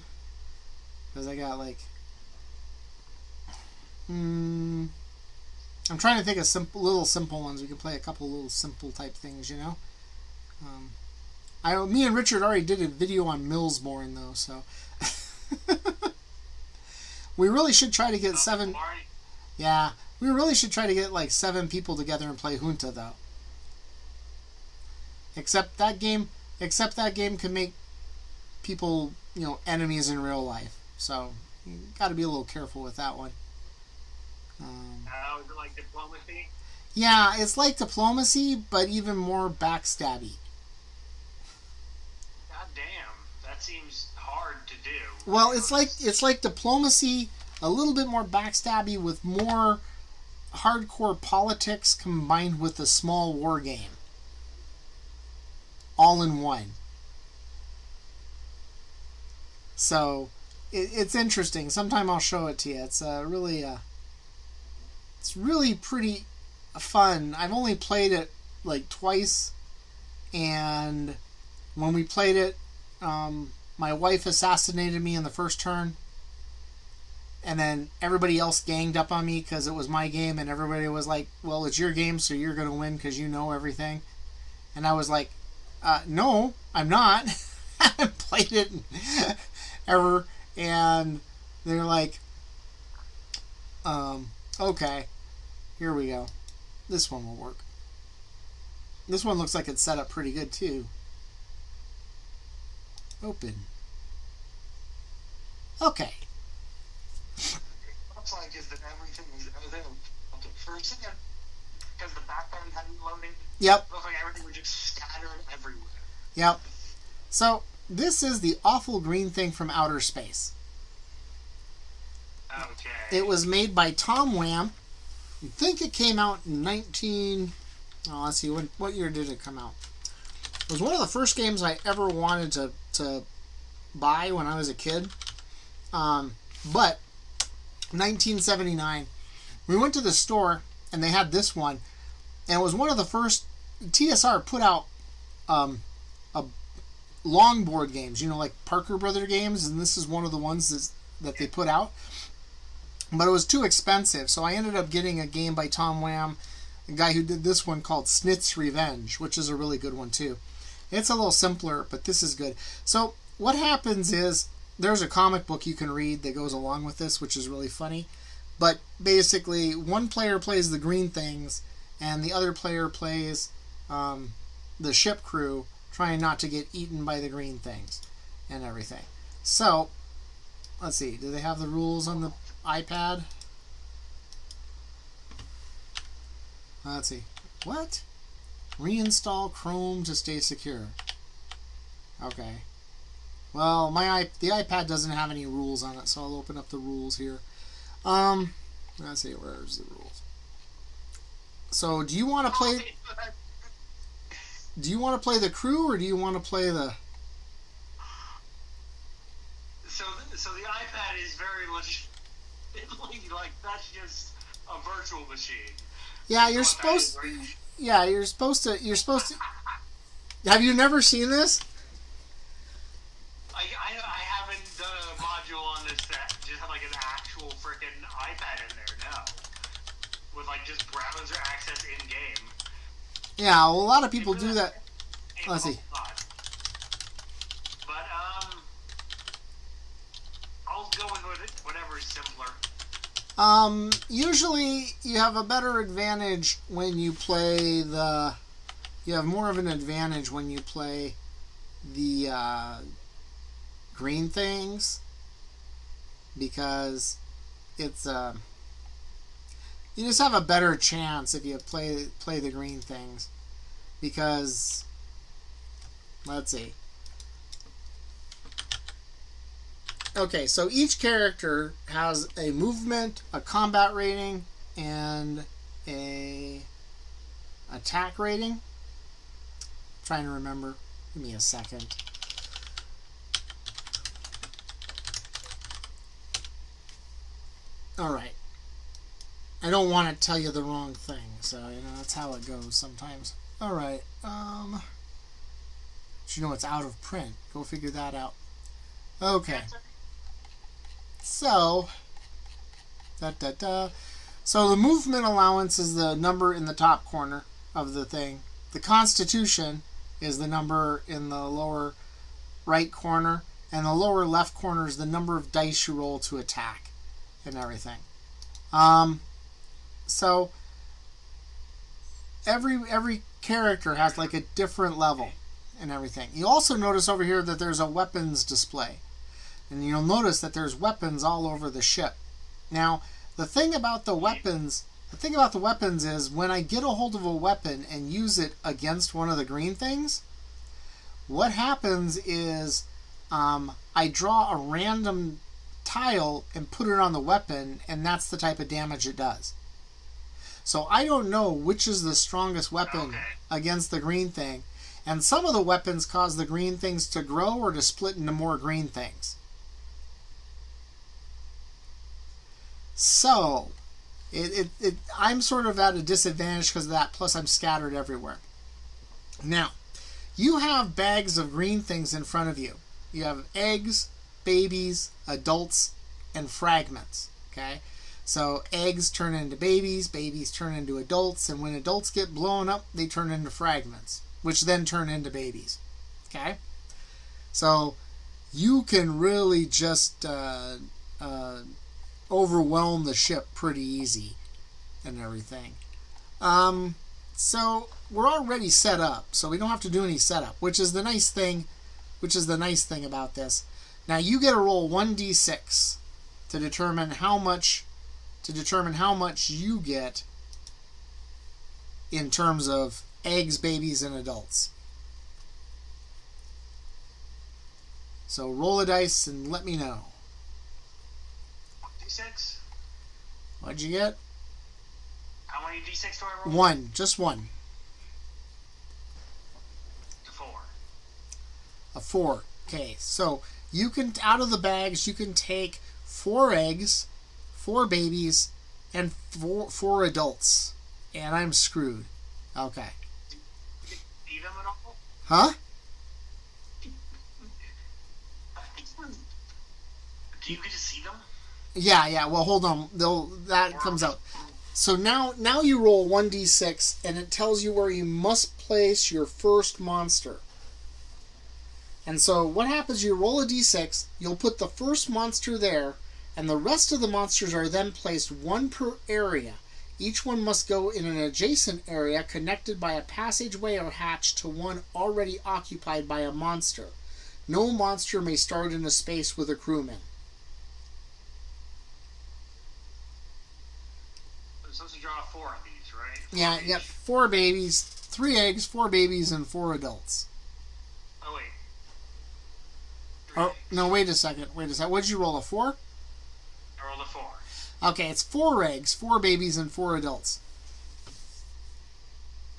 I got, like... I'm trying to think of little simple ones. We can play a couple little simple type things, you know. Me and Richard already did a video on Millsborn though, so we really should try to get 7. Yeah, we really should try to get like 7 people together and play Junta though. Except that game can make people, enemies in real life. So you got to be a little careful with that one. Is it like diplomacy? Yeah, it's like diplomacy, but even more backstabby. God damn, that seems hard to do. Well, it's like diplomacy, a little bit more backstabby with more hardcore politics combined with a small war game. All in one. So it's interesting. Sometime I'll show it to you. It's really pretty fun. I've only played it like twice, and when we played it, my wife assassinated me in the first turn, and then everybody else ganged up on me because it was my game, and everybody was like, well, it's your game, so you're going to win because you know everything. And I was like, no, I'm not. I haven't played it ever. And they're like, okay, here we go. This one will work. This one looks like it's set up pretty good too. Open. Okay. Looks like is that everything was for a second because the background hadn't loaded. Yep. Looks like everything was just scattered everywhere. Yep. So this is the awful green thing from outer space. Okay. It was made by Tom Wham. I think it came out in let's see, what year did it come out? It was one of the first games I ever wanted to buy when I was a kid. But 1979, we went to the store and they had this one, and it was one of the first. TSR put out a longboard games, like Parker Brother games, and this is one of the ones that they put out. But it was too expensive, so I ended up getting a game by Tom Wham, a guy who did this one called Snit's Revenge, which is a really good one too. It's a little simpler, but this is good. So what happens is there's a comic book you can read that goes along with this, which is really funny. But basically, one player plays the green things, and the other player plays the ship crew, trying not to get eaten by the green things and everything. So, let's see. Do they have the rules on the iPad? Let's see. What? Reinstall Chrome to stay secure. Okay. Well, the iPad doesn't have any rules on it, so I'll open up the rules here. Let's see. Where's the rules? So, do you want to play? Do you want to play the crew, or do you want to play the? So the iPad is very legit. Like that's just a virtual machine. Yeah, you're supposed. Yeah, you're supposed to. Have you never seen this? I haven't done a module on this that just have like an actual freaking iPad in there. No, with like just browser access in game. Yeah, well, a lot of people do that. Let's see. But I'll go with whatever is simpler. Usually you have a better advantage when you play the. You have more of an advantage when you play the green things, because it's you just have a better chance if you play the green things, because let's see. Okay, so each character has a movement, a combat rating, and a attack rating. I'm trying to remember. Give me a second. Alright. I don't want to tell you the wrong thing, so that's how it goes sometimes. Alright, but it's out of print. Go figure that out. Okay. So, So the movement allowance is the number in the top corner of the thing. The constitution is the number in the lower right corner, and the lower left corner is the number of dice you roll to attack and everything. So every character has like a different level and everything. You also notice over here that there's a weapons display. And you'll notice that there's weapons all over the ship. Now, the thing about the weapons is when I get a hold of a weapon and use it against one of the green things, what happens is I draw a random tile and put it on the weapon, and that's the type of damage it does. So I don't know which is the strongest weapon against the green thing. And some of the weapons cause the green things to grow or to split into more green things. So, I'm sort of at a disadvantage because of that, plus I'm scattered everywhere. Now, you have bags of green things in front of you. You have eggs, babies, adults, and fragments. Okay? So eggs turn into babies, babies turn into adults, and when adults get blown up, they turn into fragments, which then turn into babies. Okay? So you can really just overwhelm the ship pretty easy and everything. So we're already set up, so we don't have to do any setup, which is the nice thing about this. Now you get to roll 1d6 to determine how much you get in terms of eggs, babies, and adults. So roll a dice and let me know. D6? What'd you get? How many D6 do I roll? One. Just one. A 4. A 4. Okay, so you can, out of the bags, you can take 4 eggs, 4 babies, and 4 adults. And I'm screwed. Okay. See them at all? Huh? Do you get to see them? Yeah. Well, hold on. That comes out. So now you roll 1d6, and it tells you where you must place your first monster. And so what happens, you roll a d6, you'll put the first monster there, and the rest of the monsters are then placed one per area. Each one must go in an adjacent area connected by a passageway or hatch to one already occupied by a monster. No monster may start in a space with a crewman. I'm supposed to draw 4 of these, right? Yeah, yep. 4 babies, 3 eggs, 4 babies, and 4 adults. Oh, wait. Oh, no, wait a second. What did you roll, a 4? I rolled a 4. Okay, it's 4 eggs, 4 babies, and 4 adults.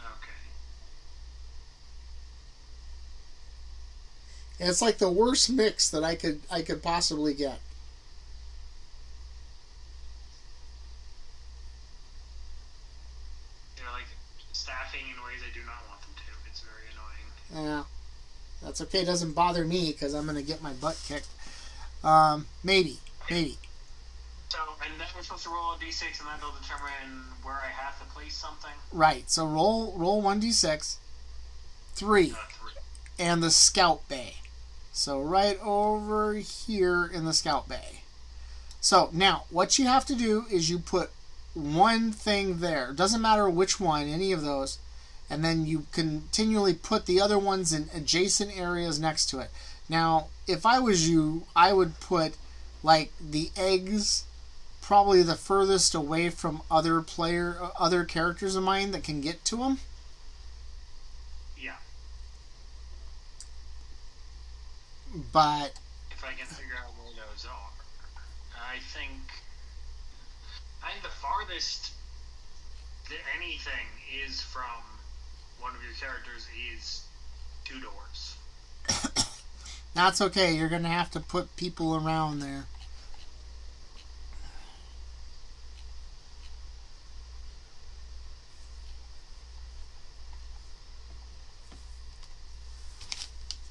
Okay. And it's like the worst mix that I could possibly get. They're like staffing in ways I do not want them to. It's very annoying. Yeah, that's okay. It doesn't bother me because I'm going to get my butt kicked. Maybe. So, and then we're supposed to roll a d6, and that'll determine where I have to place something? Right, so roll 1d6. 3. 3. And the scout bay. So right over here in the scout bay. So now, what you have to do is you put one thing there. Doesn't matter which one, any of those. And then you continually put the other ones in adjacent areas next to it. Now, if I was you, I would put like the eggs probably the furthest away from other characters of mine that can get to them. Yeah. But if I can figure out where those are, I think the farthest that anything is from one of your characters is 2 doors. that's okay. You're going to have to put people around there.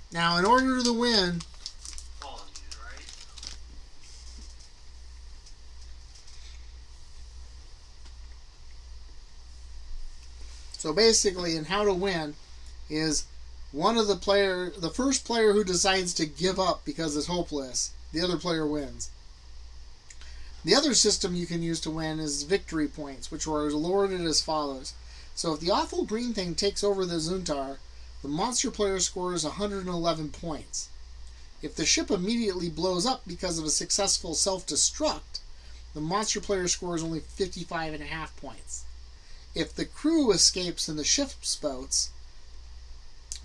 Now, in order to win, All of these, right? so basically, in how to win, is the first player who decides to give up because it's hopeless, the other player wins. The other system you can use to win is victory points, which are awarded as follows. So if the awful green thing takes over the Zuntar, the monster player scores 111 points. If the ship immediately blows up because of a successful self-destruct, the monster player scores only 55.5 points. If the crew escapes in the ship's boats,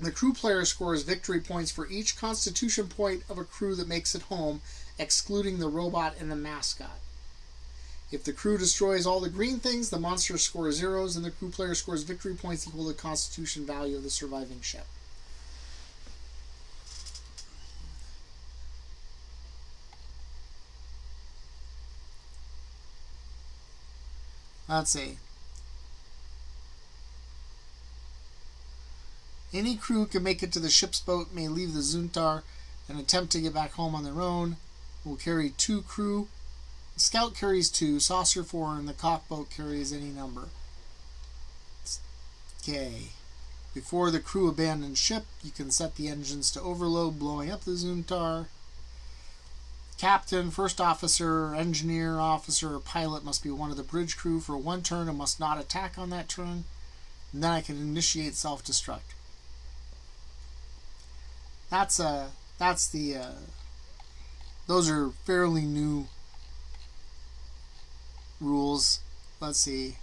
the crew player scores victory points for each constitution point of a crew that makes it home, excluding the robot and the mascot. If the crew destroys all the green things, the monster scores zeros, and the crew player scores victory points equal to the constitution value of the surviving ship. Let's see. Any crew can make it to the ship's boat, may leave the Zuntar and attempt to get back home on their own. Will carry 2 crew. The scout carries 2, saucer 4, and the cockboat carries any number. Okay. Before the crew abandons ship, you can set the engines to overload, blowing up the Zuntar. Captain, first officer, engineer, officer, or pilot must be one of the bridge crew for 1 turn and must not attack on that turn. And then I can initiate self-destruct. Those are fairly new rules. Let's see.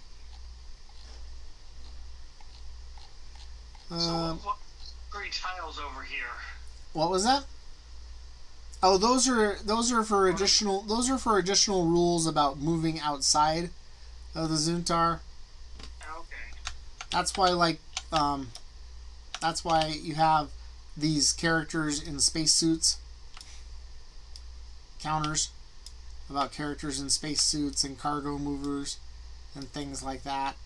So what 3 tiles over here? What was that? Oh, those are for additional rules about moving outside of the Zuntar. Okay. That's why that's why you have these characters in spacesuits. Counters about characters in spacesuits and cargo movers and things like that.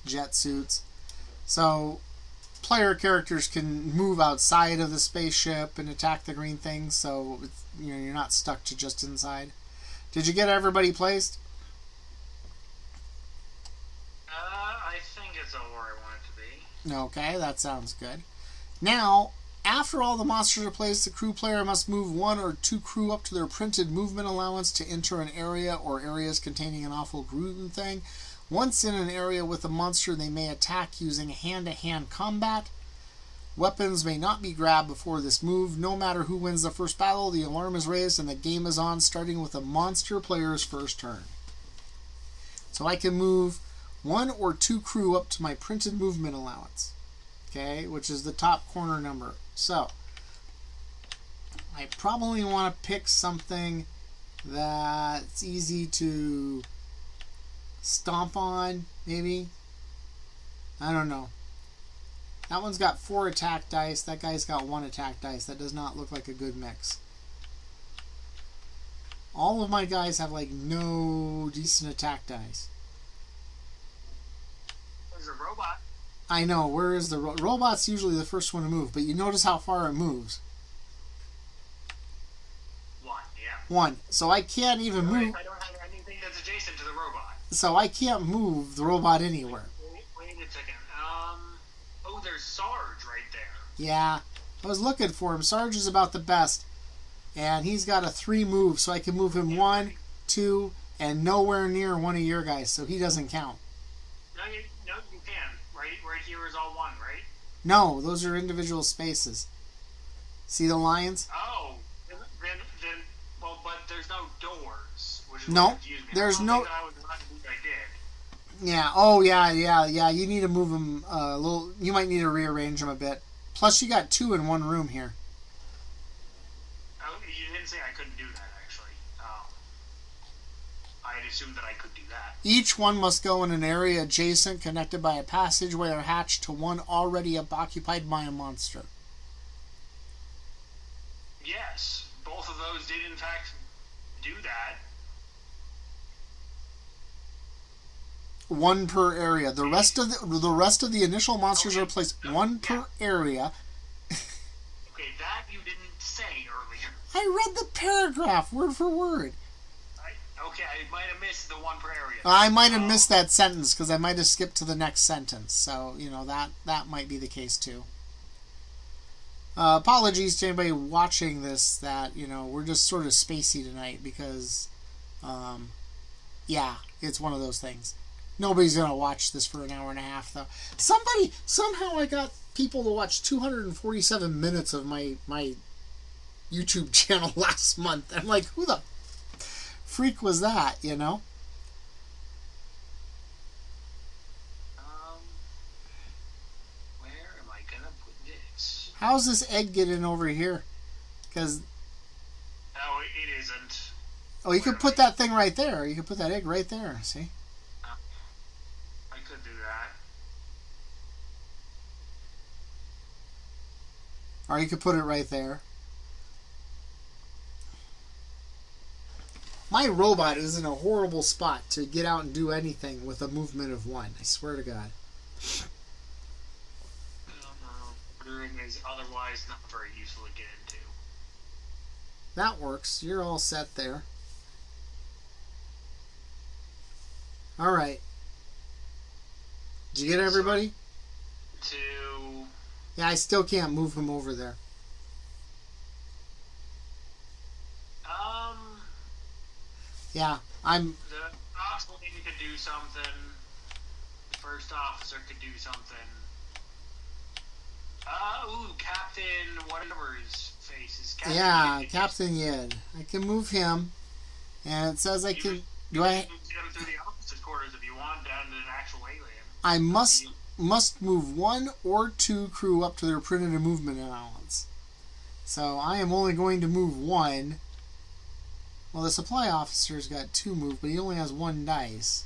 Jet suits. So player characters can move outside of the spaceship and attack the green things, so you're not stuck to just inside. Did you get everybody placed? I think it's all where I want it to be. Okay, that sounds good. Now, after all the monsters are placed, the crew player must move 1 or 2 crew up to their printed movement allowance to enter an area or areas containing an awful green thing. Once in an area with a monster, they may attack using hand-to-hand combat. Weapons may not be grabbed before this move. No matter who wins the first battle, the alarm is raised and the game is on, starting with a monster player's first turn. So I can move 1 or 2 crew up to my printed movement allowance, okay, which is the top corner number. So I probably want to pick something that's easy to stomp on, maybe. I don't know. That one's got 4 attack dice. That guy's got 1 attack dice. That does not look like a good mix. All of my guys have like no decent attack dice. There's a robot. I know. Where is the robot's usually the first one to move, but you notice how far it moves. 1, yeah. 1. So I can't even move. I don't have anything that's adjacent to the robot. So I can't move the robot anywhere. Wait a second. Oh, there's Sarge right there. Yeah, I was looking for him. Sarge is about the best, and he's got a 3 move, so I can move him 1, 2, and nowhere near one of your guys, so he doesn't count. No, you can. Right here is all 1, right? No, those are individual spaces. See the lines? Oh, then well, but there's no doors, which is No, what confused me. there's I no. think I was not think I did. Yeah. Oh, yeah. You need to move them a little. You might need to rearrange them a bit. Plus, you got 2 in one room here. Oh, you didn't say I couldn't do that, actually. I had assumed that I could do that. Each one must go in an area adjacent, connected by a passageway or hatch to one already occupied by a monster. Yes, both of those did in fact do that. 1 per area. The rest of the initial monsters are placed 1 per area. Okay, that you didn't say earlier. I read the paragraph word for word. Okay, I might have missed the 1 per area. I might have missed that sentence because I might have skipped to the next sentence. So, that might be the case too. Apologies to anybody watching this that, we're just sort of spacey tonight because, yeah, it's one of those things. Nobody's going to watch this for an hour and a half, though. Somehow I got people to watch 247 minutes of my YouTube channel last month. I'm like, who the freak was that, Where am I going to put this? How's this egg getting over here? Because... No, it isn't. Oh, you could put that thing right there. You could put that egg right there. See? I could do that. Or you could put it right there. My robot is in a horrible spot to get out and do anything with a movement of 1. I swear to God. Ordering is otherwise not very useful to get into. That works. You're all set there. Alright. Did you get everybody? 2. Yeah, I still can't move him over there. Yeah, I'm... The Oxley could do something. The first officer could do something. Captain whatever his face is. Captain Yed. I can move him. And it says I can... Do I... You can get him through the officer's quarters if you want, down to an actual alien. I must move 1 or 2 crew up to their permitted movement allowance. So I am only going to move 1. Well, the supply officer's got 2 move, but he only has 1 dice.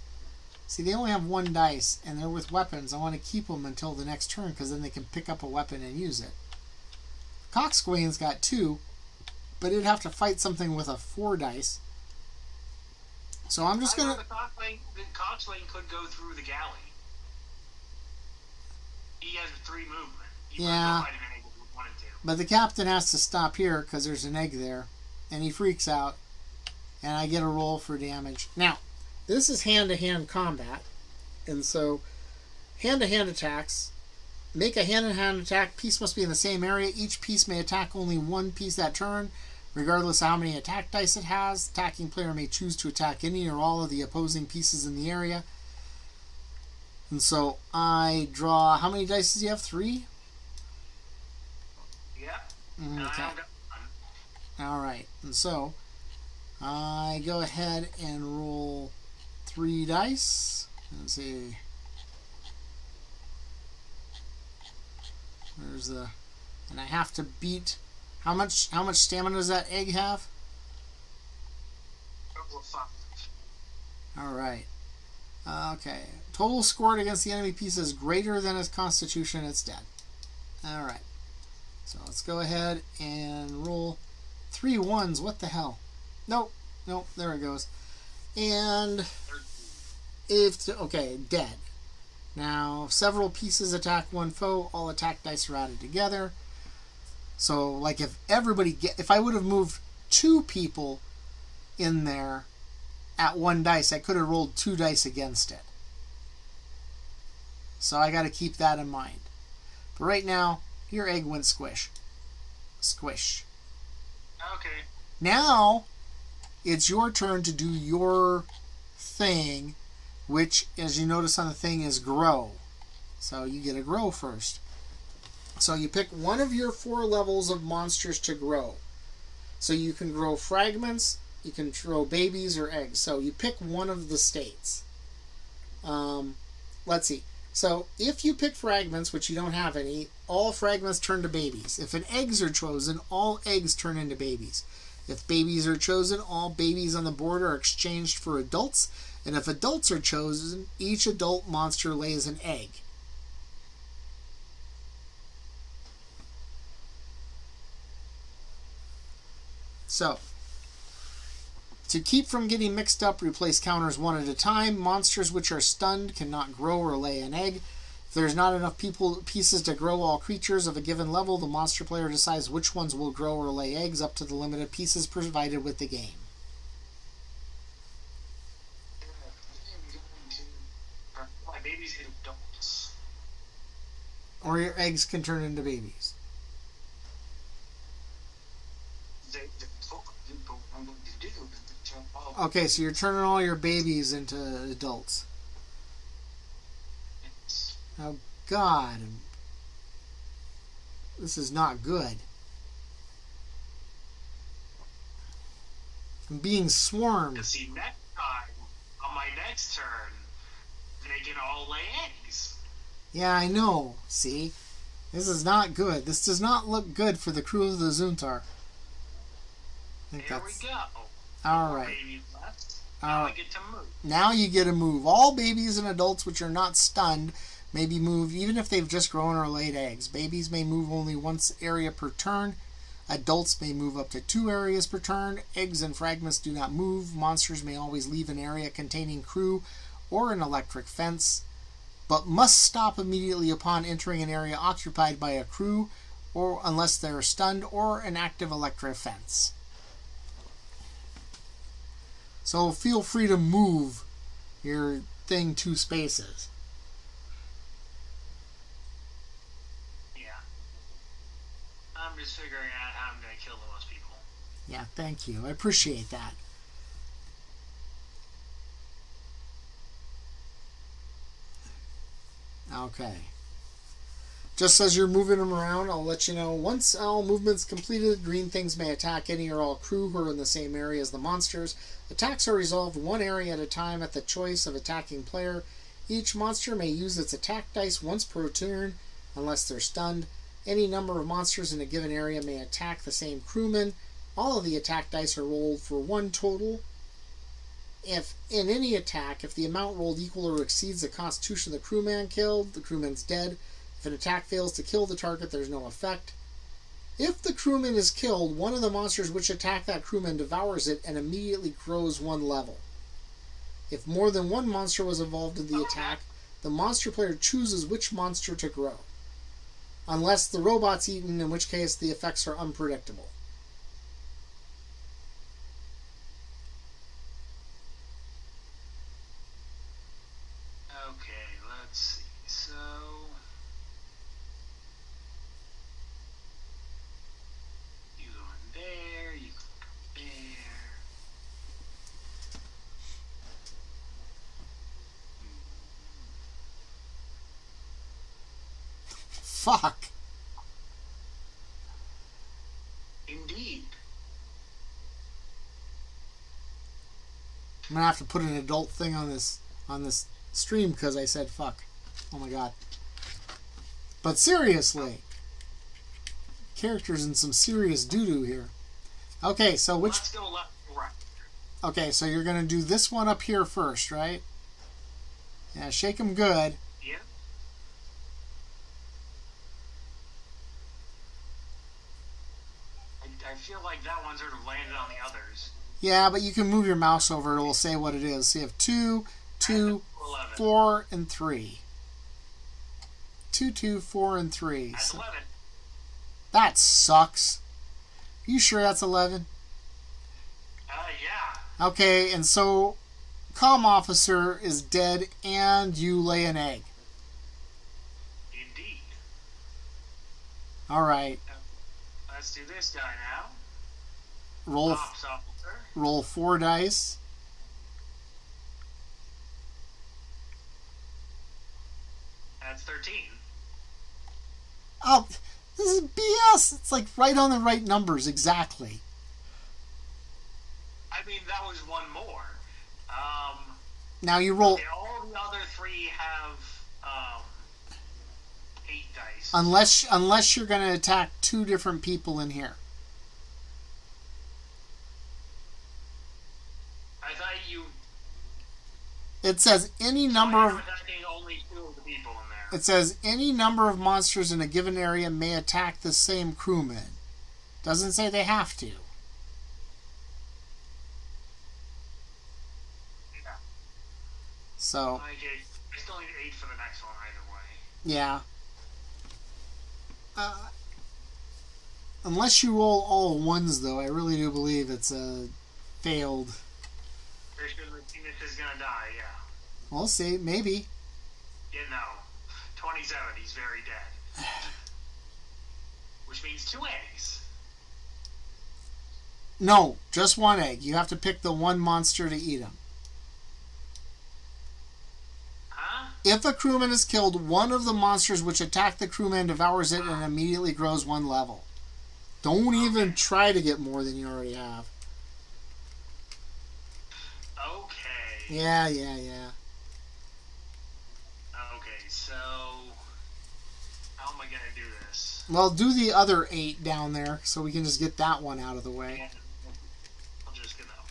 See, they only have 1 dice, and they're with weapons. I want to keep them until the next turn, because then they can pick up a weapon and use it. Coxswain's got 2, but it'd have to fight something with a 4 dice. So I'm just going to... The Coxswain could go through the galley. He has 3 movement. Yeah. But the captain has to stop here, because there's an egg there. And he freaks out. And I get a roll for damage. Now, this is hand-to-hand combat. And so, hand-to-hand attacks. Make a hand-to-hand attack. Piece must be in the same area. Each piece may attack only 1 piece that turn, regardless of how many attack dice it has. Attacking player may choose to attack any or all of the opposing pieces in the area. And so, I draw... How many dice does he have? 3? Yeah. Okay. Alright. And so... I go ahead and roll 3 dice. Let's see. There's the... And I have to beat... How much stamina does that egg have? Alright. Okay. Total scored against the enemy piece is greater than its constitution. It's dead. Alright. So let's go ahead and roll 3 1s. What the hell? Nope, there it goes. And okay, dead. Now, several pieces attack 1 foe, all attack dice are added together. So, like, if I would have moved 2 people in there at 1 dice, I could have rolled 2 dice against it. So I got to keep that in mind. But right now, your egg went squish. Squish. Okay. Now... It's your turn to do your thing, which, as you notice on the thing, is grow. So you get a grow first. So you pick one of your 4 levels of monsters to grow. So you can grow fragments, you can grow babies or eggs. So you pick one of the states. Let's see. So if you pick fragments, which you don't have any, all fragments turn to babies. If eggs are chosen, all eggs turn into babies. If babies are chosen, all babies on the board are exchanged for adults. And if adults are chosen, each adult monster lays an egg. So, to keep from getting mixed up, replace counters 1 at a time. Monsters which are stunned cannot grow or lay an egg. If there's not enough pieces to grow all creatures of a given level, the monster player decides which ones will grow or lay eggs up to the limited pieces provided with the game. My babies hit adults. Or your eggs can turn into babies. Okay, so you're turning all your babies into adults. Oh, God. This is not good. I'm being swarmed. See, next time, on my next turn, they can all lay eggs. Yeah, I know. See? This is not good. This does not look good for the crew of the Zuntar. There we go. All right. Babies left. Now I get to move. Now you get to move. All babies and adults which are not stunned may be moved even if they've just grown or laid eggs. Babies may move only once area per turn. Adults may move up to 2 areas per turn. Eggs and fragments do not move. Monsters may always leave an area containing crew or an electric fence, but must stop immediately upon entering an area occupied by a crew or unless they are stunned or an active electric fence. So feel free to move your thing 2 spaces. I'm just figuring out how I'm going to kill the most people. Yeah, thank you. I appreciate that. Okay. Just as you're moving them around, I'll let you know. Once all movements completed, green things may attack any or all crew who are in the same area as the monsters. Attacks are resolved 1 area at a time at the choice of attacking player. Each monster may use its attack dice once per turn unless they're stunned. Any number of monsters in a given area may attack the same crewman. All of the attack dice are rolled for 1 total. If in any attack, if the amount rolled equal or exceeds the constitution of the crewman killed, the crewman's dead. If an attack fails to kill the target, there's no effect. If the crewman is killed, one of the monsters which attack that crewman devours it and immediately grows 1 level. If more than 1 monster was involved in the attack, the monster player chooses which monster to grow. Unless the robot's eaten, in which case the effects are unpredictable. Okay, let's see. So... you go in there, you go in there. Fuck. Indeed. I'm gonna have to put an adult thing on this stream because I said fuck. Oh my god. But seriously, characters in some serious doo-doo here. Okay, so which? Let's go left or right. Okay, so you're gonna do this one up here first, right? Yeah, shake them good. Yeah. I feel like that one sort of landed on the others. Yeah, but you can move your mouse over; it will say what it is. So you have 2, 2, 11. 4, and 3. 2, 2, 4, and 3. That's 11. That sucks. You sure that's 11? Yeah. Okay, and so comm officer is dead and you lay an egg. Indeed. Alright. Let's do this guy now. Roll 4 dice. That's 13. Oh, this is BS. It's like right on the right numbers, exactly. I mean, that was 1 more. Now you roll... Okay, all the other 3 have 8 dice. Unless you're going to attack 2 different people in here. I thought you... It says any number of... attacking only 2 of the people in there. It says any number of monsters in a given area may attack the same crewman. Doesn't say they have to. Yeah. So... I still need 8 for the next one either way. Yeah. Unless you roll all 1s, though, I really do believe it's a failed. This is gonna die, yeah. We'll see. Maybe. Yeah, no. 27, he's very dead. Which means 2 eggs. No, just 1 egg. You have to pick the 1 monster to eat him. Huh? If a crewman is killed, one of the monsters which attack the crewman devours it and immediately grows 1 level. Don't even try to get more than you already have. Okay. Yeah. Okay, so... how am I gonna do this? Well, do the other 8 down there so we can just get that one out of the way. I'll just get that one.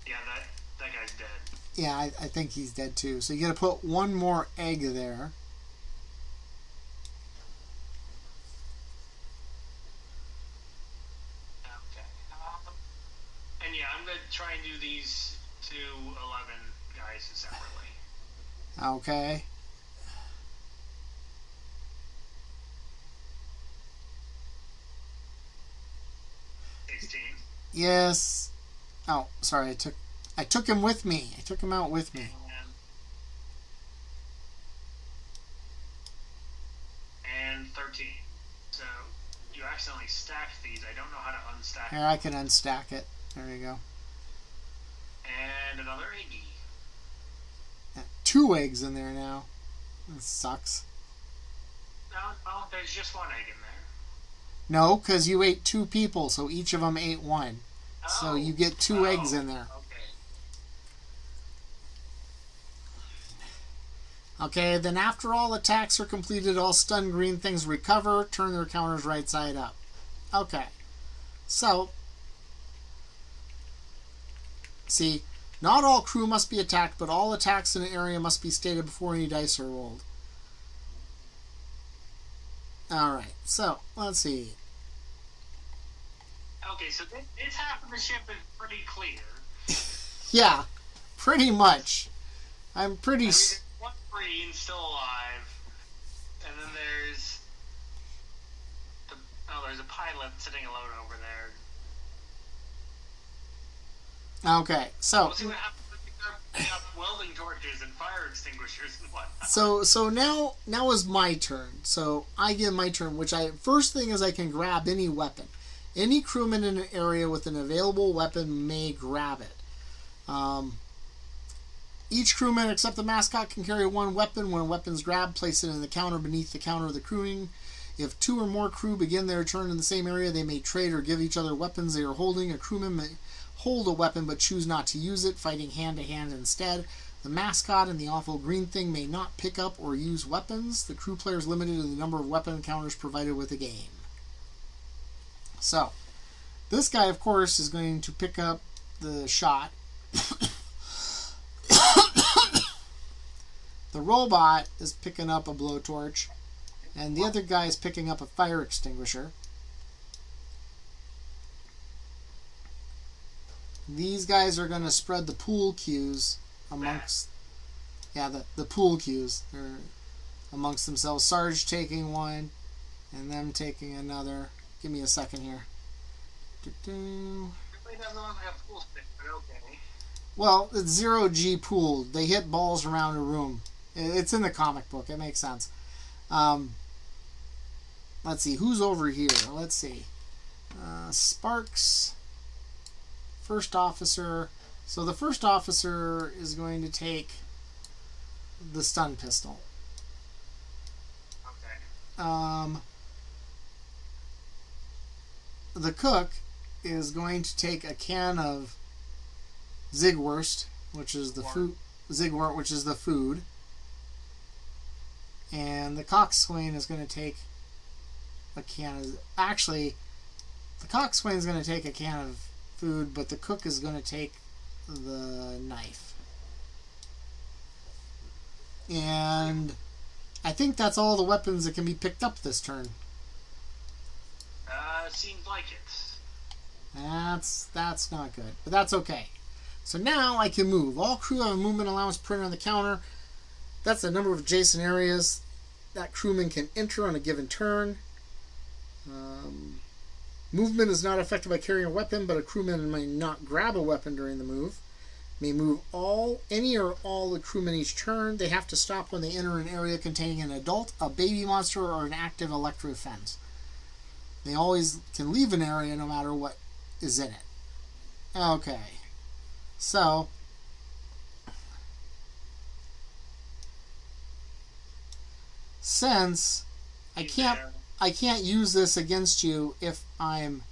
Yeah, that guy's dead. Yeah, I think he's dead too. So you got to put one more egg there. Okay. And yeah, I'm going to try and do these 11 guys separately. Okay. Yes. Oh, sorry. I took him with me. I took him out with me. And 13. So you accidentally stacked these. I don't know how to unstack Here, I can unstack it. There you go. And another eggy. 2 eggs in there now. That sucks. No, there's just 1 egg in there. No, because you ate 2 people, so each of them ate 1. So you get 2 eggs in there. Okay, then after all attacks are completed, all stunned green things recover, turn their counters right side up. Okay, so, see, not all crew must be attacked, but all attacks in an area must be stated before any dice are rolled. Alright, so, let's see. Okay, so this half of the ship is pretty clear. Yeah, pretty much. I'm pretty... there's 1 Marine still alive, and then there's there's a pilot sitting alone over there. Okay, so... We'll see what happens when we have welding torches and fire extinguishers and whatnot. So now is my turn. So I get my turn, which first thing is I can grab any weapon. Any crewman in an area with an available weapon may grab it. Each crewman except the mascot can carry 1 weapon. When a weapon's grabbed, place it in the counter beneath the counter of the crewing. If 2 or more crew begin their turn in the same area, they may trade or give each other weapons they are holding. A crewman may hold a weapon but choose not to use it, fighting hand to hand instead. The mascot and the awful green thing may not pick up or use weapons. The crew player is limited to the number of weapon counters provided with the game. So, this guy, of course, is going to pick up the shot. The robot is picking up a blowtorch, and the other guy is picking up a fire extinguisher. These guys are going to spread the pool cues amongst... Yeah, the pool cues are amongst themselves. Sarge taking one, and them taking another. Give me a second here. Well, it's 0G pool. They hit balls around a room. It's in the comic book. It makes sense. Let's see. Who's over here? Let's see. Sparks. First officer. So the first officer is going to take the stun pistol. Okay. The cook is going to take a can of Zigwurst, which is the food. Zigwort, which is the food. And the coxswain is going to take a can of... Actually, the coxswain is going to take a can of food, but the cook is going to take the knife. And I think that's all the weapons that can be picked up this turn. Seems like it. That's not good, but that's okay. So now I can move. All crew have a movement allowance printed on the counter. That's the number of adjacent areas that crewman can enter on a given turn. Movement is not affected by carrying a weapon, but a crewman may not grab a weapon during the move. May move any or all the crewmen each turn. They have to stop when they enter an area containing an adult, a baby monster, or an active electro fence. They always can leave an area no matter what is in it. Okay. So, since I can't use this against you if I'm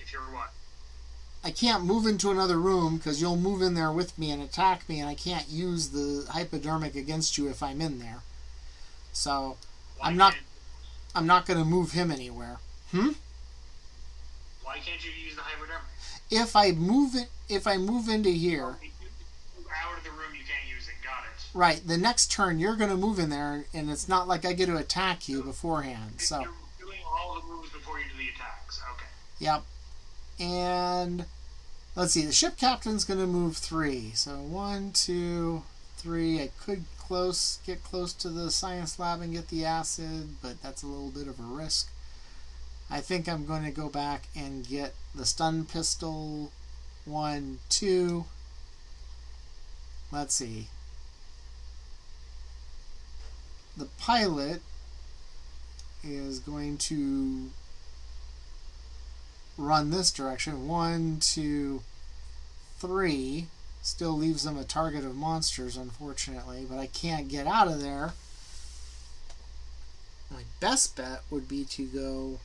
if you're what? I can't move into another room because you'll move in there with me and attack me, and I can't use the hypodermic against you if I'm in there. So I'm not going to move him anywhere. Why can't you use the hypodermic? If I move into here, If you move out of the room, you can't use it. Got it. right, the next turn you're going to move in there, and it's not like I get to attack you beforehand. So, You're doing all the moves before you do the attacks. Okay. yep. And let's see, the ship captain's going to move 3. So 1, 2, 3. I could get close to the science lab and get the acid, but that's a little bit of a risk. I think I'm going to go back and get the stun pistol. 1, 2. Let's see. The pilot is going to run this direction. 1, 2, 3. Still leaves them a target of monsters, unfortunately, but I can't get out of there. My best bet would be to go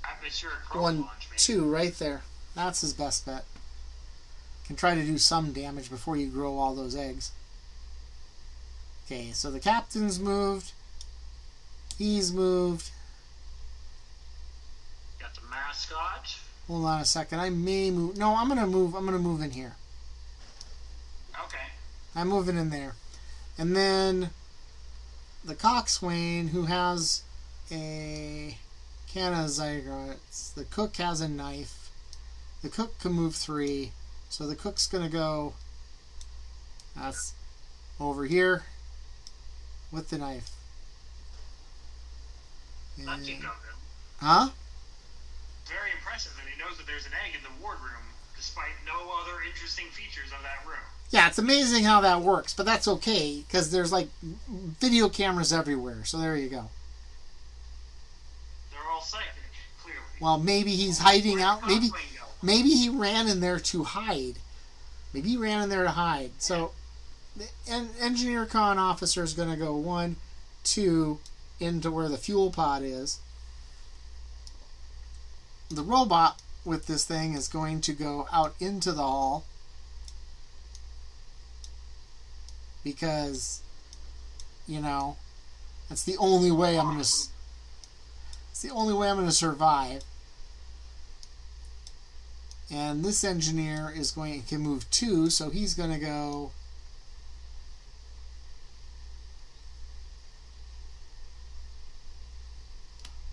Atmospheric probe 1, launch, maybe. 2 right there. That's his best bet. Can try to do some damage before you grow all those eggs. Okay, so the captain's moved. He's moved. Got the mascot. Hold on a second. I may move. No, I'm gonna move. I'm gonna move in here. Okay. I'm moving in there, and then the coxswain, who has a can of Zygots. The cook has a knife. The cook can move 3, so the cook's gonna go. That's over here with the knife. That And- didn't go good. huh? Very impressive that he knows that there's an egg in the wardroom, despite no other interesting features of that room. Yeah, it's amazing how that works, but that's okay because there's like video cameras everywhere. So there you go. They're all psychic, clearly. Well, maybe he's hiding Where'd out. the Maybe coxswain go? maybe he ran in there to hide. Maybe he ran in there to hide. So the engineer con officer is going to go 1, 2 into where the fuel pod is. The robot with this thing is going to go out into the hall because, you know, that's the only way I'm going to. It's the only way I'm going to survive. And this engineer can move 2, so he's going to go.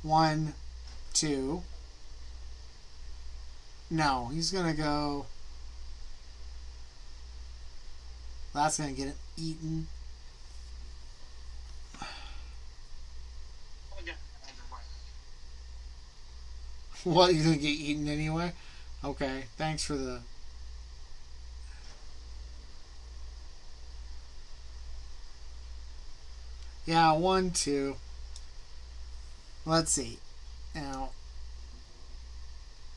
One, 2. No, he's going to go. That's going to get it eaten. Okay. What, you're going to get eaten anyway? Okay, thanks for the... Yeah, 1, 2. Let's see. Now,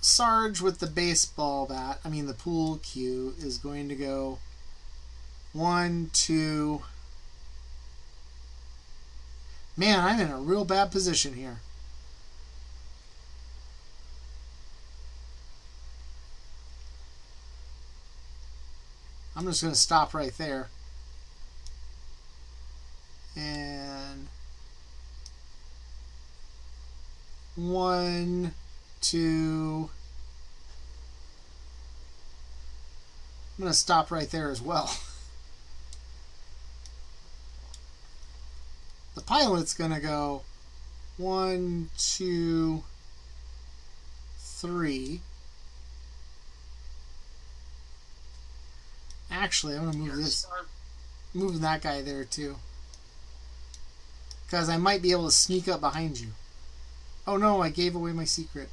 Sarge with the baseball bat, the pool cue, is going to go 1, 2. Man, I'm in a real bad position here. I'm just going to stop right there. And 1, 2. I'm going to stop right there as well. The pilot's going to go 1, 2, 3. Actually, I'm going to move that guy there too. Because I might be able to sneak up behind you. Oh no, I gave away my secret.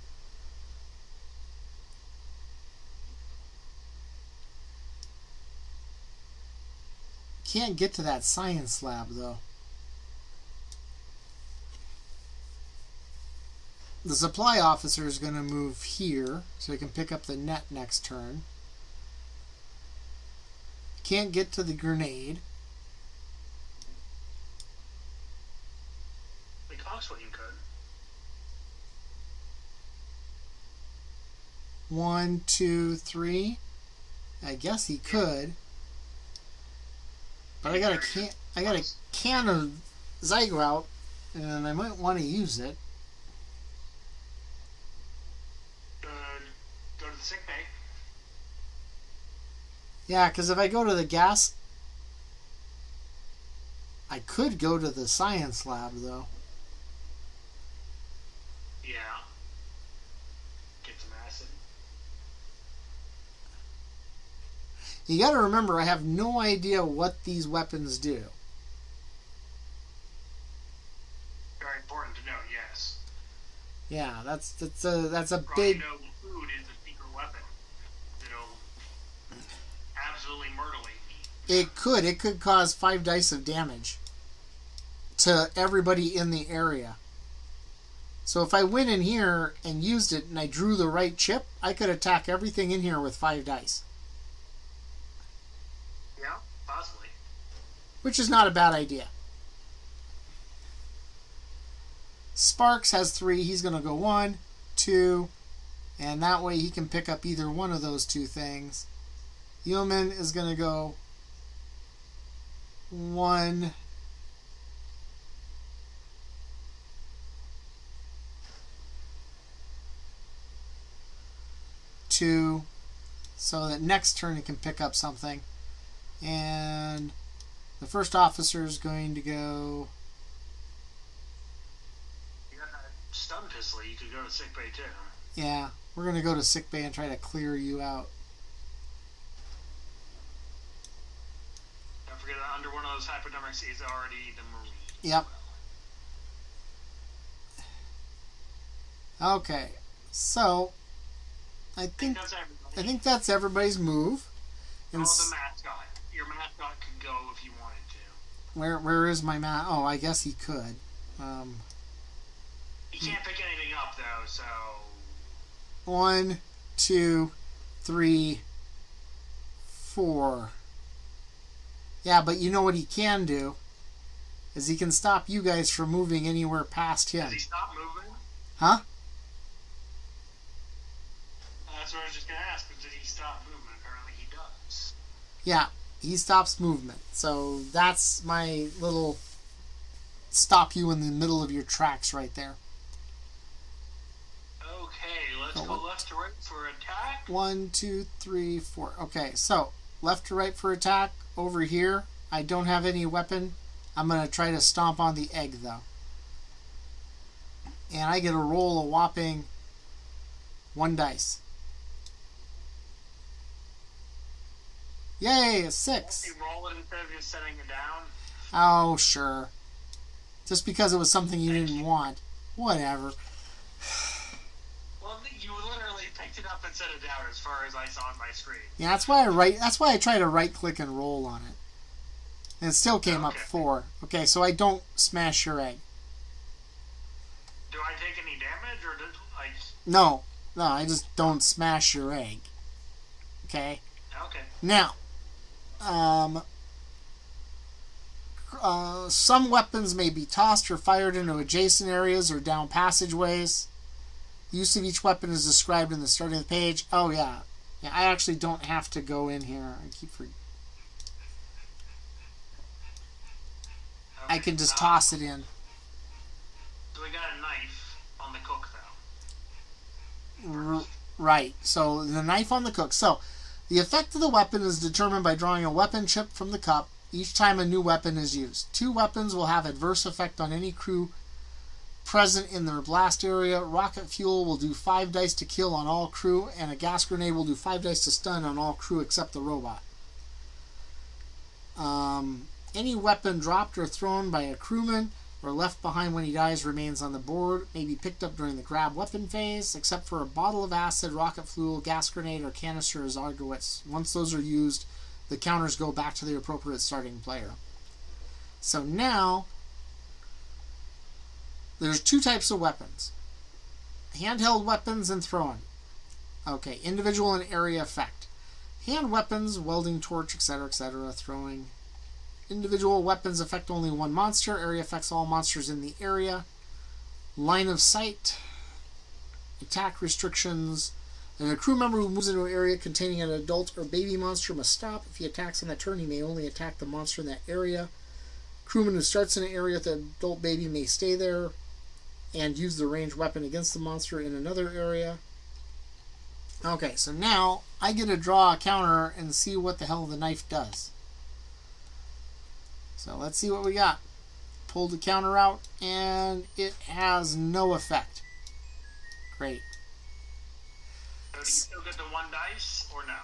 Can't get to that science lab though. The supply officer is going to move here so he can pick up the net next turn. Can't get to the grenade. The coxswain could. 1, 2, 3. I guess he could. But I got a can of Zygout, and I might want to use it. sick bay. Yeah, because if I go to the gas... I could go to the science lab, though. Yeah. Get some acid. You gotta remember, I have no idea what these weapons do. Very important to note, yes. Yeah, that's a Probably big... know food is a secret weapon. It'll absolutely murderly. It could cause 5 dice of damage to everybody in the area. So if I went in here and used it and I drew the right chip, I could attack everything in here with 5 dice. Yeah, possibly. Which is not a bad idea. Sparks has 3. He's going to go 1, 2, and that way he can pick up either one of those 2 things. Yeoman is going to go 1, 2, so that next turn he can pick up something. And the first officer is going to go... You got that stun pistol, you could go to sick bay too. Yeah, we're going to go to sick bay and try to clear you out. Don't forget that under one of those hypodermics is already the Marine. Yep. Okay, so I think that's everybody's move. And the mascot. Your mascot could go if you wanted to. Where is my Oh, I guess he could. He can't pick anything up though, so 1, 2, 3, 4. Yeah, but you know what he can do is he can stop you guys from moving anywhere past him. Does he stop moving? Huh? That's what I was just gonna ask. Did he stop movement? Apparently he does. Yeah, he stops movement. So that's my little stop you in the middle of your tracks right there. Okay, let's go left to right for attack. 1, 2, 3, 4. Okay, so left to right for attack. Over here, I don't have any weapon. I'm going to try to stomp on the egg, though. And I get to roll a whopping 1 dice. Yay, a 6. You roll it instead of just setting it down? Oh, sure. Just because it was something you didn't want. Whatever. Well, you literally picked it up and set it down as far as I saw on my screen. Yeah, that's why I try to right click and roll on it. And it still came up 4. Okay, so I don't smash your egg. Do I take any damage or did like No, I just don't smash your egg. Okay? Okay. Now, some weapons may be tossed or fired into adjacent areas or down passageways. Use of each weapon is described in the starting of the page. Oh, yeah. Yeah, I actually don't have to go in here. I can just toss it in. So we got a knife on the cook, though. Right. So the knife on the cook. So the effect of the weapon is determined by drawing a weapon chip from the cup each time a new weapon is used. 2 weapons will have adverse effect on any crew present in their blast area. Rocket fuel will do 5 dice to kill on all crew, and a gas grenade will do 5 dice to stun on all crew except the robot. Any weapon dropped or thrown by a crewman or left behind when he dies remains on the board, may be picked up during the grab weapon phase, except for a bottle of acid, rocket fuel, gas grenade, or canister as arguments. Once those are used, the counters go back to the appropriate starting player. So now, there's 2 types of weapons. Handheld weapons and thrown. Okay, individual and area effect. Hand weapons, welding torch, etc., throwing. Individual weapons affect only 1 monster. Area affects all monsters in the area. Line of sight. Attack restrictions. And a crew member who moves into an area containing an adult or baby monster must stop. If he attacks on that turn, he may only attack the monster in that area. Crewman who starts in an area with an adult baby may stay there and use the ranged weapon against the monster in another area. Okay, so now I get to draw a counter and see what the hell the knife does. So let's see what we got. Pulled the counter out, and it has no effect. Great. So do you still get the 1 dice or no?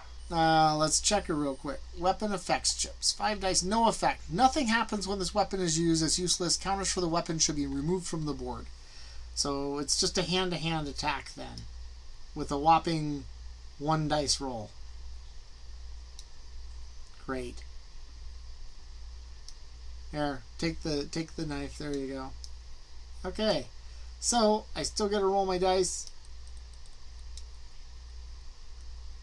Let's check it real quick. Weapon effects chips. 5 dice, no effect. Nothing happens when this weapon is used. It's useless. Counters for the weapon should be removed from the board. So it's just a hand-to-hand attack then, with a whopping 1 dice roll. Great. Here, take the knife. There you go. Okay, so I still got to roll my dice.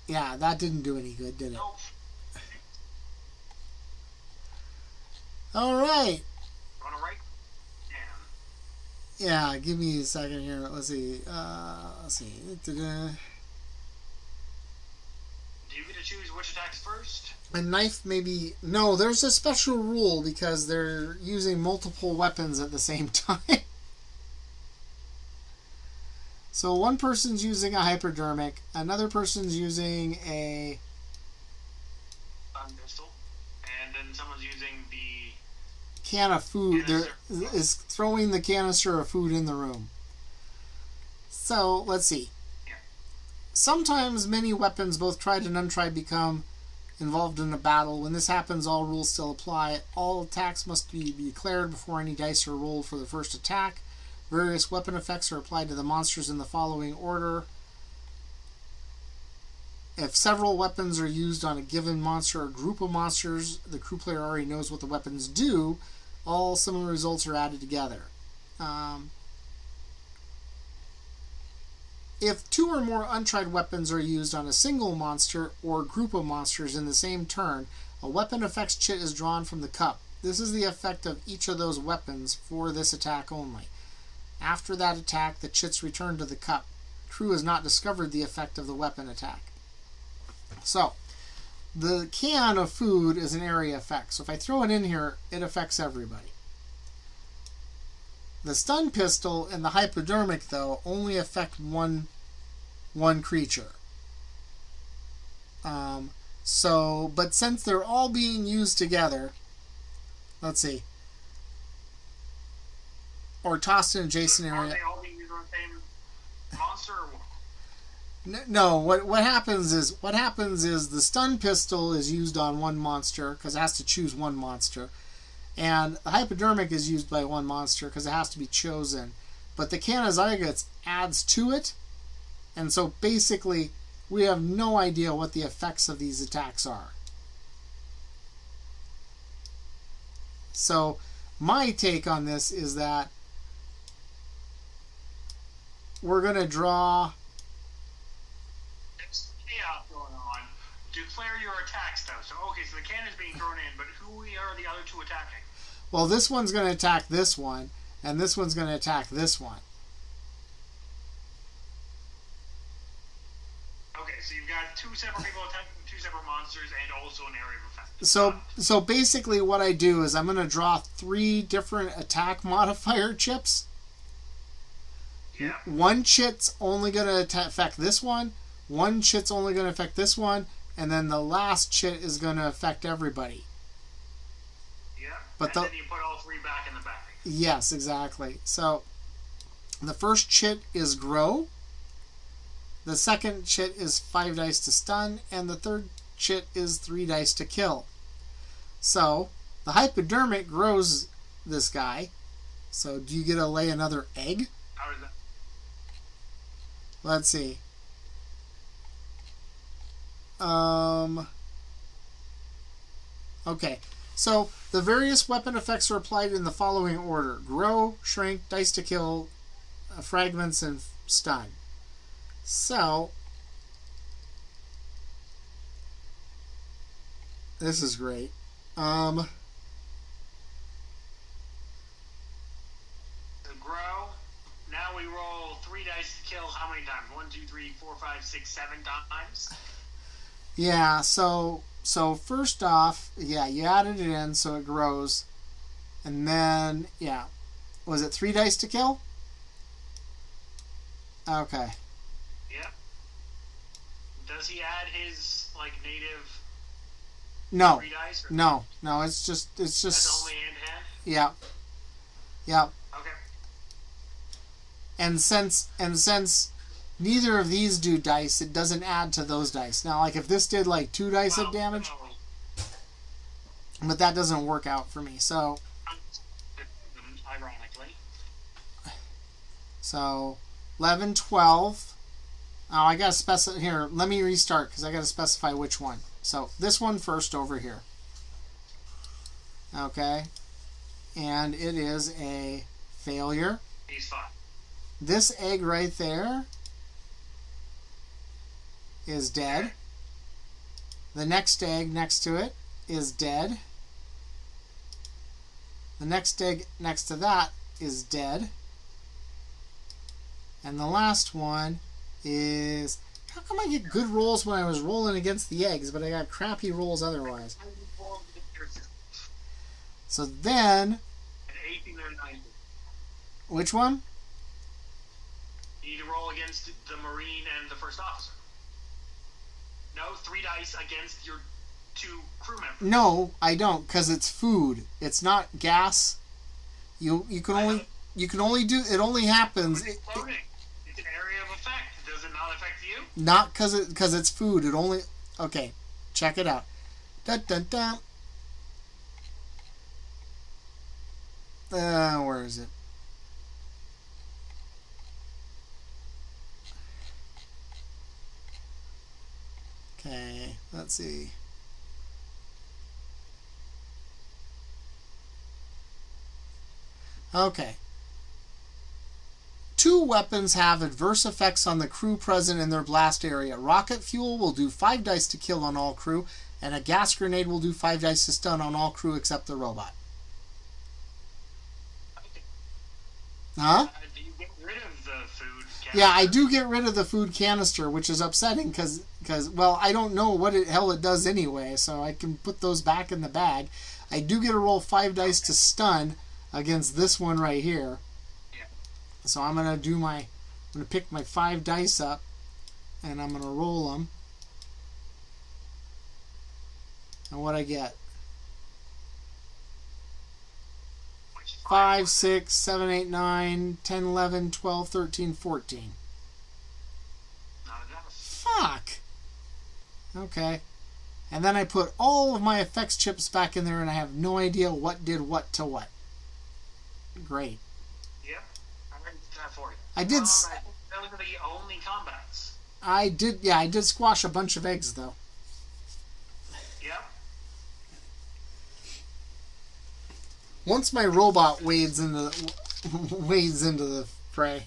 Yeah, that didn't do any good, did it? Nope. All right. Want to write? Yeah, give me a second here. Let's see. Let's see. Da-da. Do you get to choose which attacks first? A knife, maybe. No, there's a special rule because they're using multiple weapons at the same time. So one person's using a hypodermic, another person's using a Pistol, and then someone's using the can of food. There canister. is throwing the canister of food in the room. So let's see. Yeah. Sometimes many weapons, both tried and untried, become involved in a battle. When this happens, all rules still apply. All attacks must be declared before any dice are rolled for the first attack. Various weapon effects are applied to the monsters in the following order. If several weapons are used on a given monster or group of monsters, the crew player already knows what the weapons do. All similar results are added together. If 2 or more untried weapons are used on a single monster or group of monsters in the same turn, a weapon effects chit is drawn from the cup. This is the effect of each of those weapons for this attack only. After that attack, the chits return to the cup. Crew has not discovered the effect of the weapon attack. So, the can of food is an area effect. So if I throw it in here, it affects everybody. The stun pistol and the hypodermic, though, only affect one creature. But since they're all being used together, let's see. Or tossed in adjacent area. Are they all being used on the same monster or what? No, what happens is the stun pistol is used on one monster because it has to choose one monster, and the hypodermic is used by one monster because it has to be chosen. But the can of Zygotes adds to it, and so basically we have no idea what the effects of these attacks are. So my take on this is that we're going to draw. There's chaos going on. Declare your attacks, though. So, okay, so the cannon is being thrown in, but who are the other 2 attacking? Well, this one's going to attack this one, and this one's going to attack this one. Okay, so you've got 2 separate people attacking 2 separate monsters and also an area of effect. So basically what I do is I'm going to draw 3 different attack modifier chips. Yeah. One chit's only going to affect this one chit's only going to affect this one, and then the last chit is going to affect everybody. Yeah, but then you put all 3 back in the bag. Yes, exactly. So the first chit is grow, the second chit is 5 dice to stun, and the third chit is 3 dice to kill. So the hypodermic grows this guy. So do you get to lay another egg? How does that? Let's see. Okay, so the various weapon effects are applied in the following order: grow, shrink, dice to kill, fragments, and stun. So this is great. The grow. Now we roll 3 dice to kill. How many times? 1, 2, 3, 4, 5, 6, 7 times. Yeah. So first off, yeah, you added it in, so it grows, and then yeah, was it 3 dice to kill? Okay. Yeah. Does he add his like native No, 3 dice? Or no. It's that's only hand to hand. yeah, yeah. Okay. And since neither of these do dice, it doesn't add to those dice. Now, like if this did like 2 dice of damage, but that doesn't work out for me. So ironically. So 11, 12. Oh, I gotta specify here. Let me restart because I gotta specify which one. So this one first over here. Okay, and it is a failure. He's fine. This egg right there is dead. The next egg next to it is dead. The next egg next to that is dead. And the last one is... How come I get good rolls when I was rolling against the eggs, but I got crappy rolls otherwise? So then... An 18 or 19. Which one? You need to roll against the Marine and the first officer. No, 3 dice against your 2 crew members. No, I don't, because it's food. It's not gas. You can only do... It only happens... It's floating. It's an area of effect. Does it not affect you? Not because it's food. It only... Okay, check it out. Dun, dun, dun. Where is it? Okay, let's see. Okay. 2 weapons have adverse effects on the crew present in their blast area. Rocket fuel will do 5 dice to kill on all crew, and a gas grenade will do 5 dice to stun on all crew except the robot. Okay. Huh? Do you get rid of the food canister? Yeah, I do get rid of the food canister, which is upsetting because well, I don't know what hell it does anyway, so I can put those back in the bag. I do get to roll 5 dice to stun against this one right here. Yeah. So I'm gonna pick my 5 dice up, and I'm gonna roll them. And what I get? 5, 6, 7, 8, 9, 10, 11, 12, 13, 14. Not enough. Fuck! Okay. And then I put all of my effects chips back in there, and I have no idea what did what to what. Great. Yep. I'm ready to that for you. I did... Those are the only combats. I did squash a bunch of eggs, though. Yep. Once my robot wades into the fray.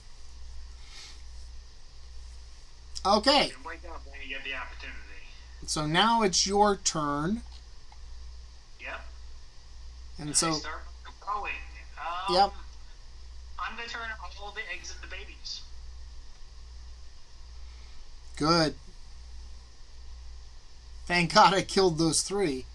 Okay. You can wake up when you get the opportunity. So now it's your turn. Yep. And so... I start growing. Yep. I'm going to turn all the eggs into babies. Good. Thank God I killed those 3.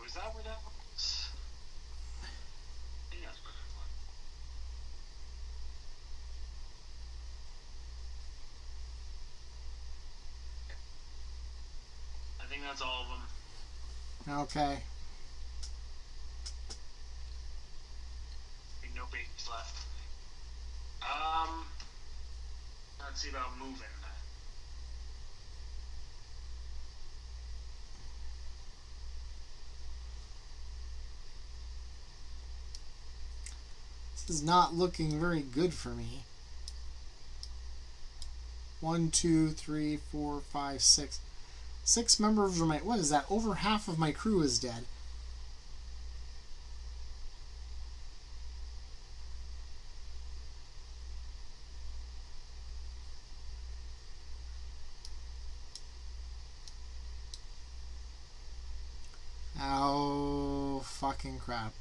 Was that where that was? Yeah, that's where that was. I think that's all of them. Okay. I think no babies left. Let's see about moving. This is not looking very good for me. 1, 2, 3, 4, 5, 6. 6 members of my... What is that? Over half of my crew is dead. Oh, fucking crap.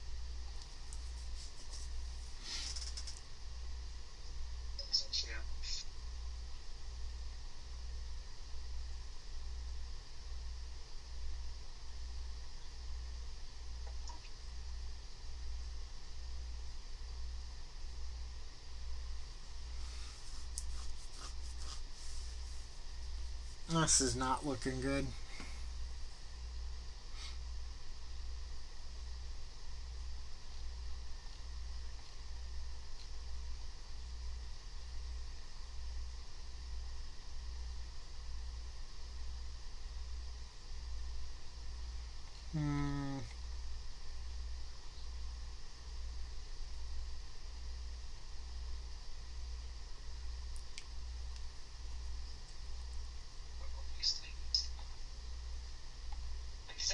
This is not looking good.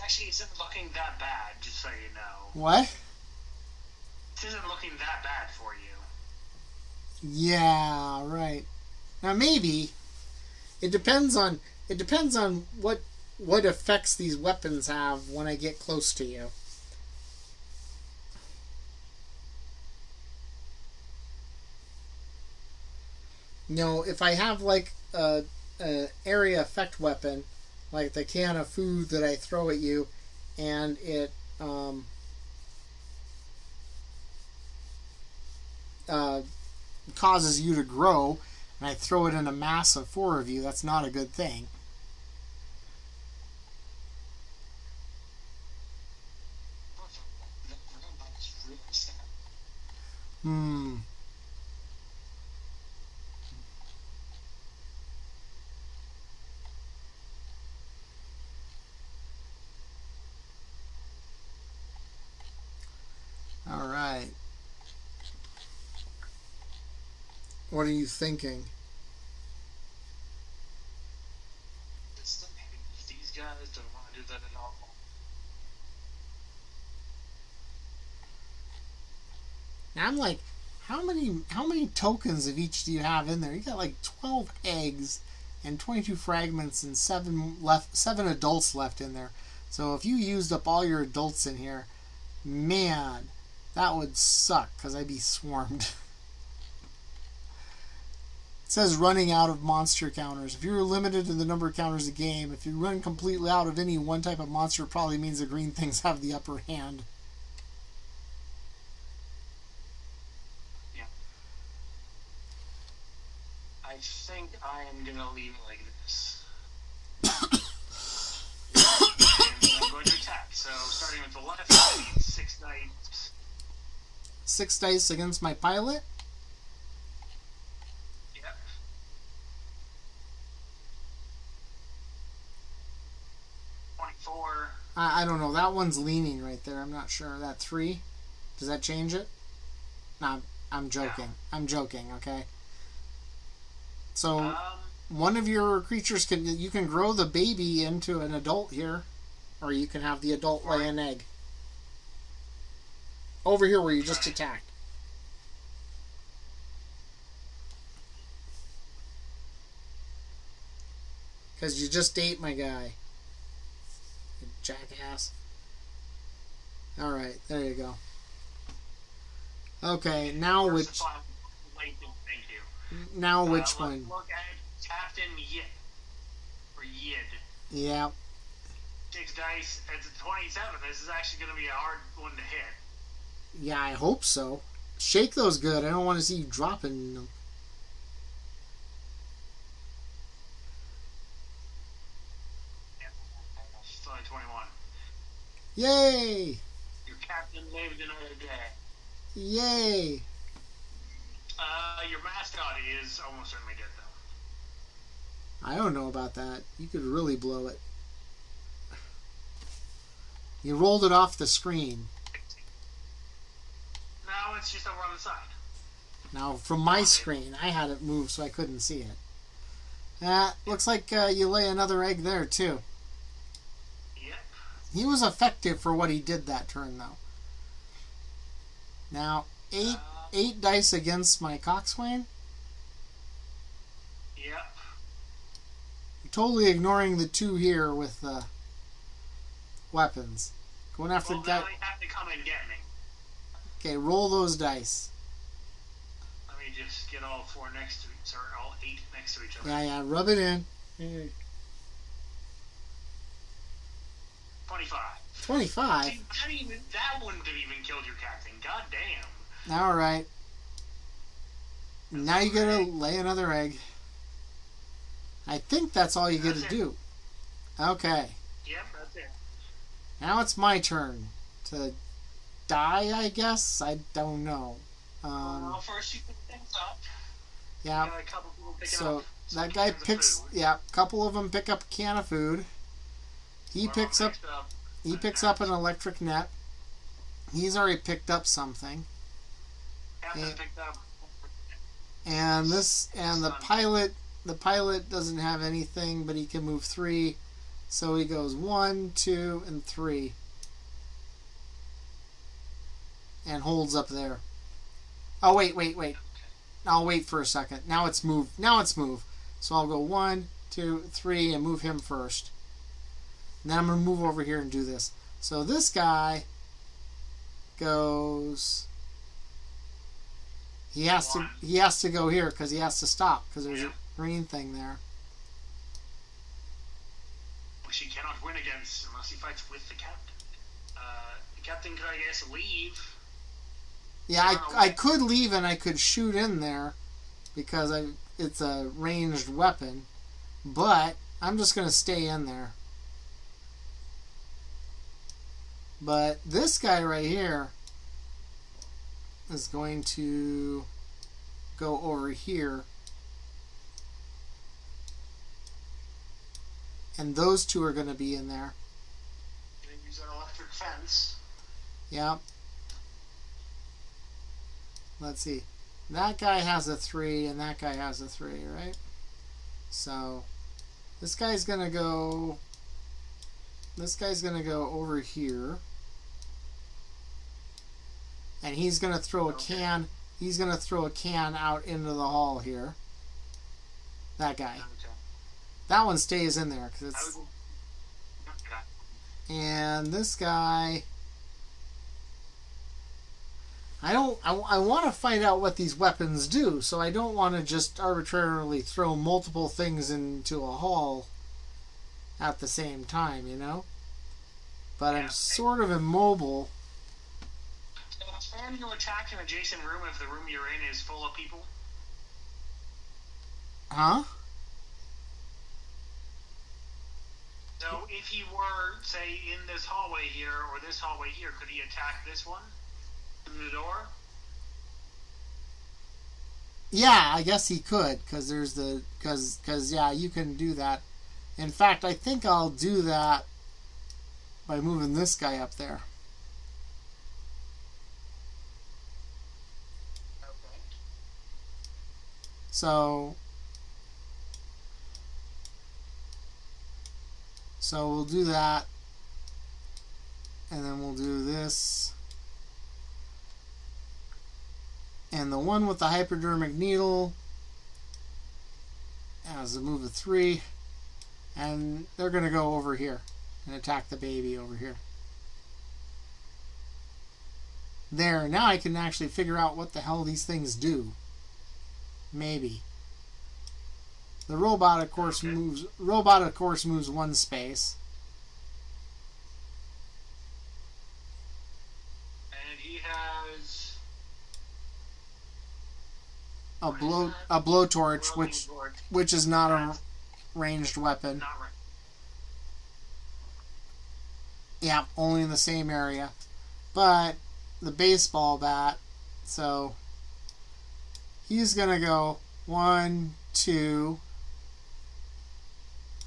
Actually, isn't looking that bad, just so you know. What? This isn't looking that bad for you. Yeah, right. Now maybe it depends on what effects these weapons have when I get close to you. You know, if I have like a area effect weapon, like the can of food that I throw at you, and it causes you to grow, and I throw it in a mass of 4 of you, that's not a good thing. All right. What are you thinking? These guys don't want to do that at all. Now I'm like, how many tokens of each do you have in there? You got like 12 eggs and 22 fragments and 7 adults left in there. So if you used up all your adults in here, man, that would suck because I'd be swarmed. It says running out of monster counters. If you're limited to the number of counters a game, if you run completely out of any one type of monster, it probably means the green things have the upper hand. Yeah. I think I am going to leave it like this. And I'm going to attack. So starting with the left, I need 6 dice. 6 dice against my pilot? 24. I don't know. That one's leaning right there. I'm not sure. That 3? Does that change it? No, I'm joking. No. I'm joking, okay? So, one of your creatures you can grow the baby into an adult here. Or you can have the adult lay an egg. Over here where you just attacked. Because you just ate my guy. You jackass. Alright, there you go. Okay, now which... Now which one? Look at Captain Yid. Or Yid. Yeah. 6 dice. It's a 27. This is actually going to be a hard one to hit. Yeah, I hope so. Shake those good. I don't want to see you dropping them. Yeah. It's only 21. Yay! Your captain lived another day. Yay! Your mascot is almost certainly dead, though. I don't know about that. You could really blow it. You rolled it off the screen. No, it's just over on the side. Now, from my screen, I had it moved so I couldn't see it. Looks like you lay another egg there, too. Yep. He was effective for what he did that turn, though. Now, eight dice against my coxswain. Yep. Totally ignoring the 2 here with weapons. Going after well, the guy. now they have to come and get me. Okay, roll those dice. Let me just get all 4 next to each, or all 8 next to each other. Yeah, rub it in. 25. 25? See, that wouldn't have even killed your captain. God damn. All right. Now you gotta lay another egg. I think that's all you gotta do. Okay. Yep, that's it. Now it's my turn to die, I guess? I don't know. Well, first you pick things up. Yeah. You got a couple people picking So up that guy picks, yeah, a couple of them pick up a can of food. He picks up an electric net. He's already picked up something. And the pilot doesn't have anything, but he can move 3. So he goes 1, 2, and 3. And holds up there. Oh, wait. I'll wait for a second. Now it's move. So I'll go 1, 2, 3, and move him first. And then I'm going to move over here and do this. So this guy goes... He has to go here because he has to stop because there's a green thing there. Which he cannot win against unless he fights with the captain. The captain could, I guess, leave. Yeah, I could leave and I could shoot in there because it's a ranged weapon, but I'm just going to stay in there. But this guy right here is going to go over here. And those 2 are going to be in there. Going to use an electric fence. Yep. Let's see. That guy has a 3 and that guy has a 3, right? So this guy's going to go over here. And he's going to throw a can. He's going to throw a can out into the hall here. That guy. Okay. That one stays in there because it's. And this guy. I want to find out what these weapons do, so I don't want to just arbitrarily throw multiple things into a hall at the same time, you know? But I'm sort of immobile. Can you attack an adjacent room if the room you're in is full of people? Huh? So if he were, say, in this hallway here or this hallway here, could he attack this one through the door? Yeah, I guess he could, because there's the because yeah, you can do that. In fact, I think I'll do that by moving this guy up there. Okay. So we'll do that, and then we'll do this. And the one with the hypodermic needle has a move of 3, and they're going to go over here and attack the baby over here. There, now I can actually figure out what the hell these things do. Maybe. The robot, of course, moves 1 space. And he has a blowtorch, which is not a ranged weapon. not right. Yeah, only in the same area. But the baseball bat, so he's gonna go 1, 2,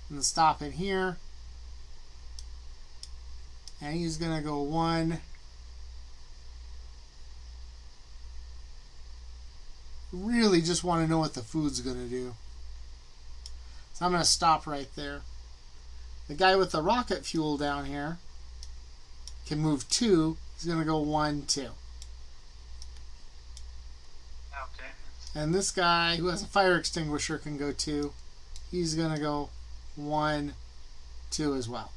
and stop in here. And he's gonna go 1, really just want to know what the food's going to do. So I'm going to stop right there. The guy with the rocket fuel down here can move 2. He's going to go 1, 2. Okay. And this guy who has a fire extinguisher can go 2. He's going to go 1, 2 as well.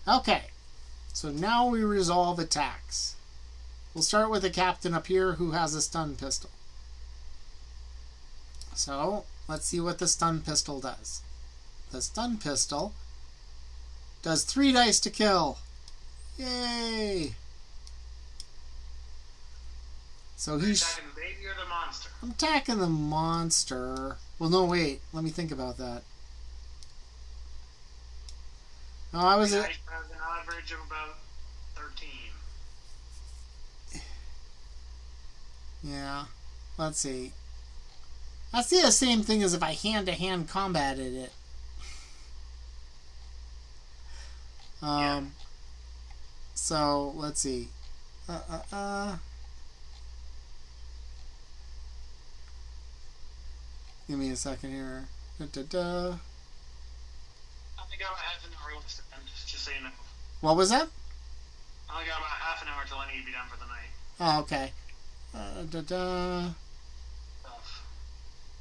Okay. So now we resolve attacks. We'll start with the captain up here who has a stun pistol. So let's see what the stun pistol does. The stun pistol does 3 dice to kill. Yay! So he's attacking the baby or the monster? I'm attacking the monster. Well, no, wait. Let me think about that. No, I was The at... dice has an average of about 13. Yeah. Let's see. That's the same thing as if I hand-to-hand combated it. Yeah. So, let's see. Give me a second here. I think I got half an hour left to end, just so you know. What was that? I only got about half an hour till I need to be done for the night. Oh, okay.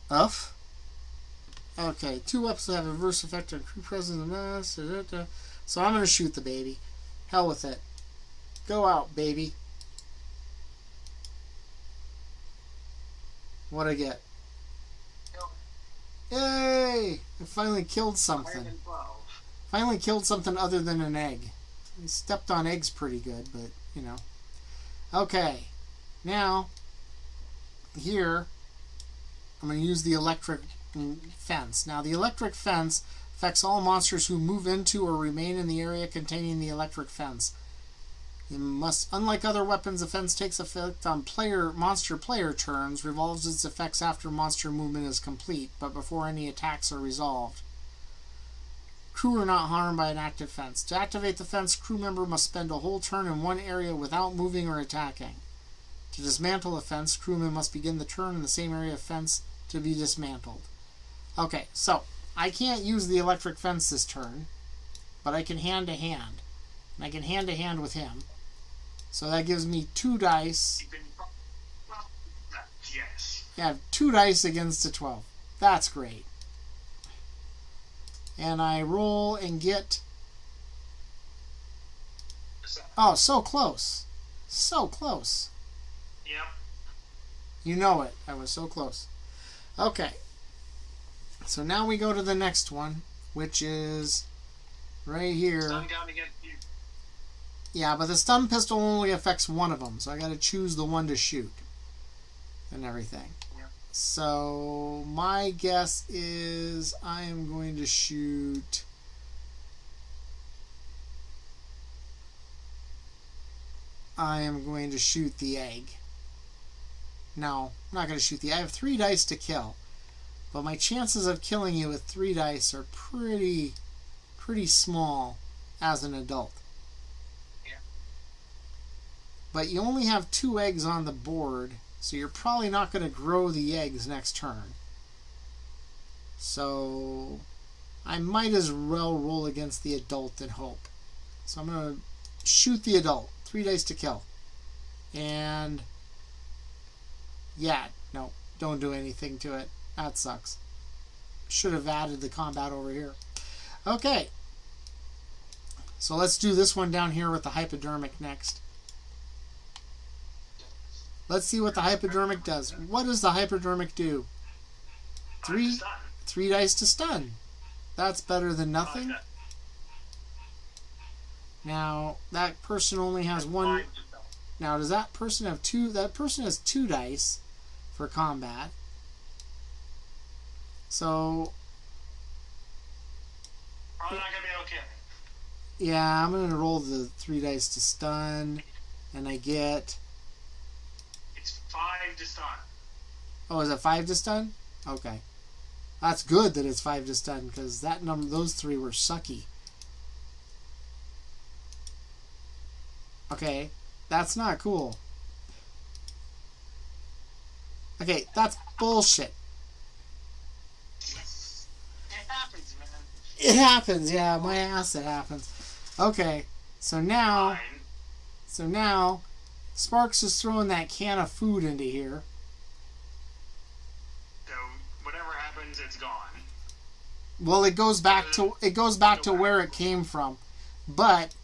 Uff. Okay, 2 weapons have adverse effect on crew presence and mass. So I'm going to shoot the baby. Hell with it. Go out, baby. What'd I get? Yay! I finally killed something. Higher than 12. Finally killed something other than an egg. I stepped on eggs pretty good, but, you know. Okay. Now, here, I'm going to use the electric fence. Now, the electric fence affects all monsters who move into or remain in the area containing the electric fence. You must, unlike other weapons, the fence takes effect on monster player turns, revolves its effects after monster movement is complete, but before any attacks are resolved. Crew are not harmed by an active fence. To activate the fence, crew member must spend a whole turn in one area without moving or attacking. To dismantle a fence, crewmen must begin the turn in the same area of fence to be dismantled. Okay, so I can't use the electric fence this turn, but I can hand-to-hand. And I can hand-to-hand with him. So that gives me 2 dice. Yes. Yeah, 2 dice against a 12. That's great. And I roll and get... Oh, so close. So close. Yep. You know it. I was so close. Okay. So now we go to the next one, which is right here. Stun gun against you. Yeah, but the stun pistol only affects one of them, so I got to choose the one to shoot and everything. Yep. So my guess is I am going to shoot... I am going to shoot the egg. No, I'm not going to shoot the egg. I have 3 dice to kill. But my chances of killing you with 3 dice are pretty small as an adult. Yeah. But you only have 2 eggs on the board, so you're probably not going to grow the eggs next turn. So I might as well roll against the adult and hope. So I'm going to shoot the adult. 3 dice to kill. And yeah, no, don't do anything to it. That sucks. Should have added the combat over here. Okay. So let's do this one down here with the hypodermic next. Let's see what the hypodermic does. What does the hypodermic do? 3 dice to stun. That's better than nothing. Now, that person only has 1... Now, does that person have 2... That person has 2 dice for combat. So... Probably not going to be okay. Yeah, I'm going to roll the 3 dice to stun. And I get... It's 5 to stun. Oh, is it 5 to stun? Okay. That's good that it's 5 to stun, because that number, those 3 were sucky. Okay, that's not cool. Okay, that's bullshit. It happens, man. It happens, yeah, my ass, it happens. Okay, so now, Fine. Sparks is throwing that can of food into here. So whatever happens, it's gone. Well, it goes back to where it came from, but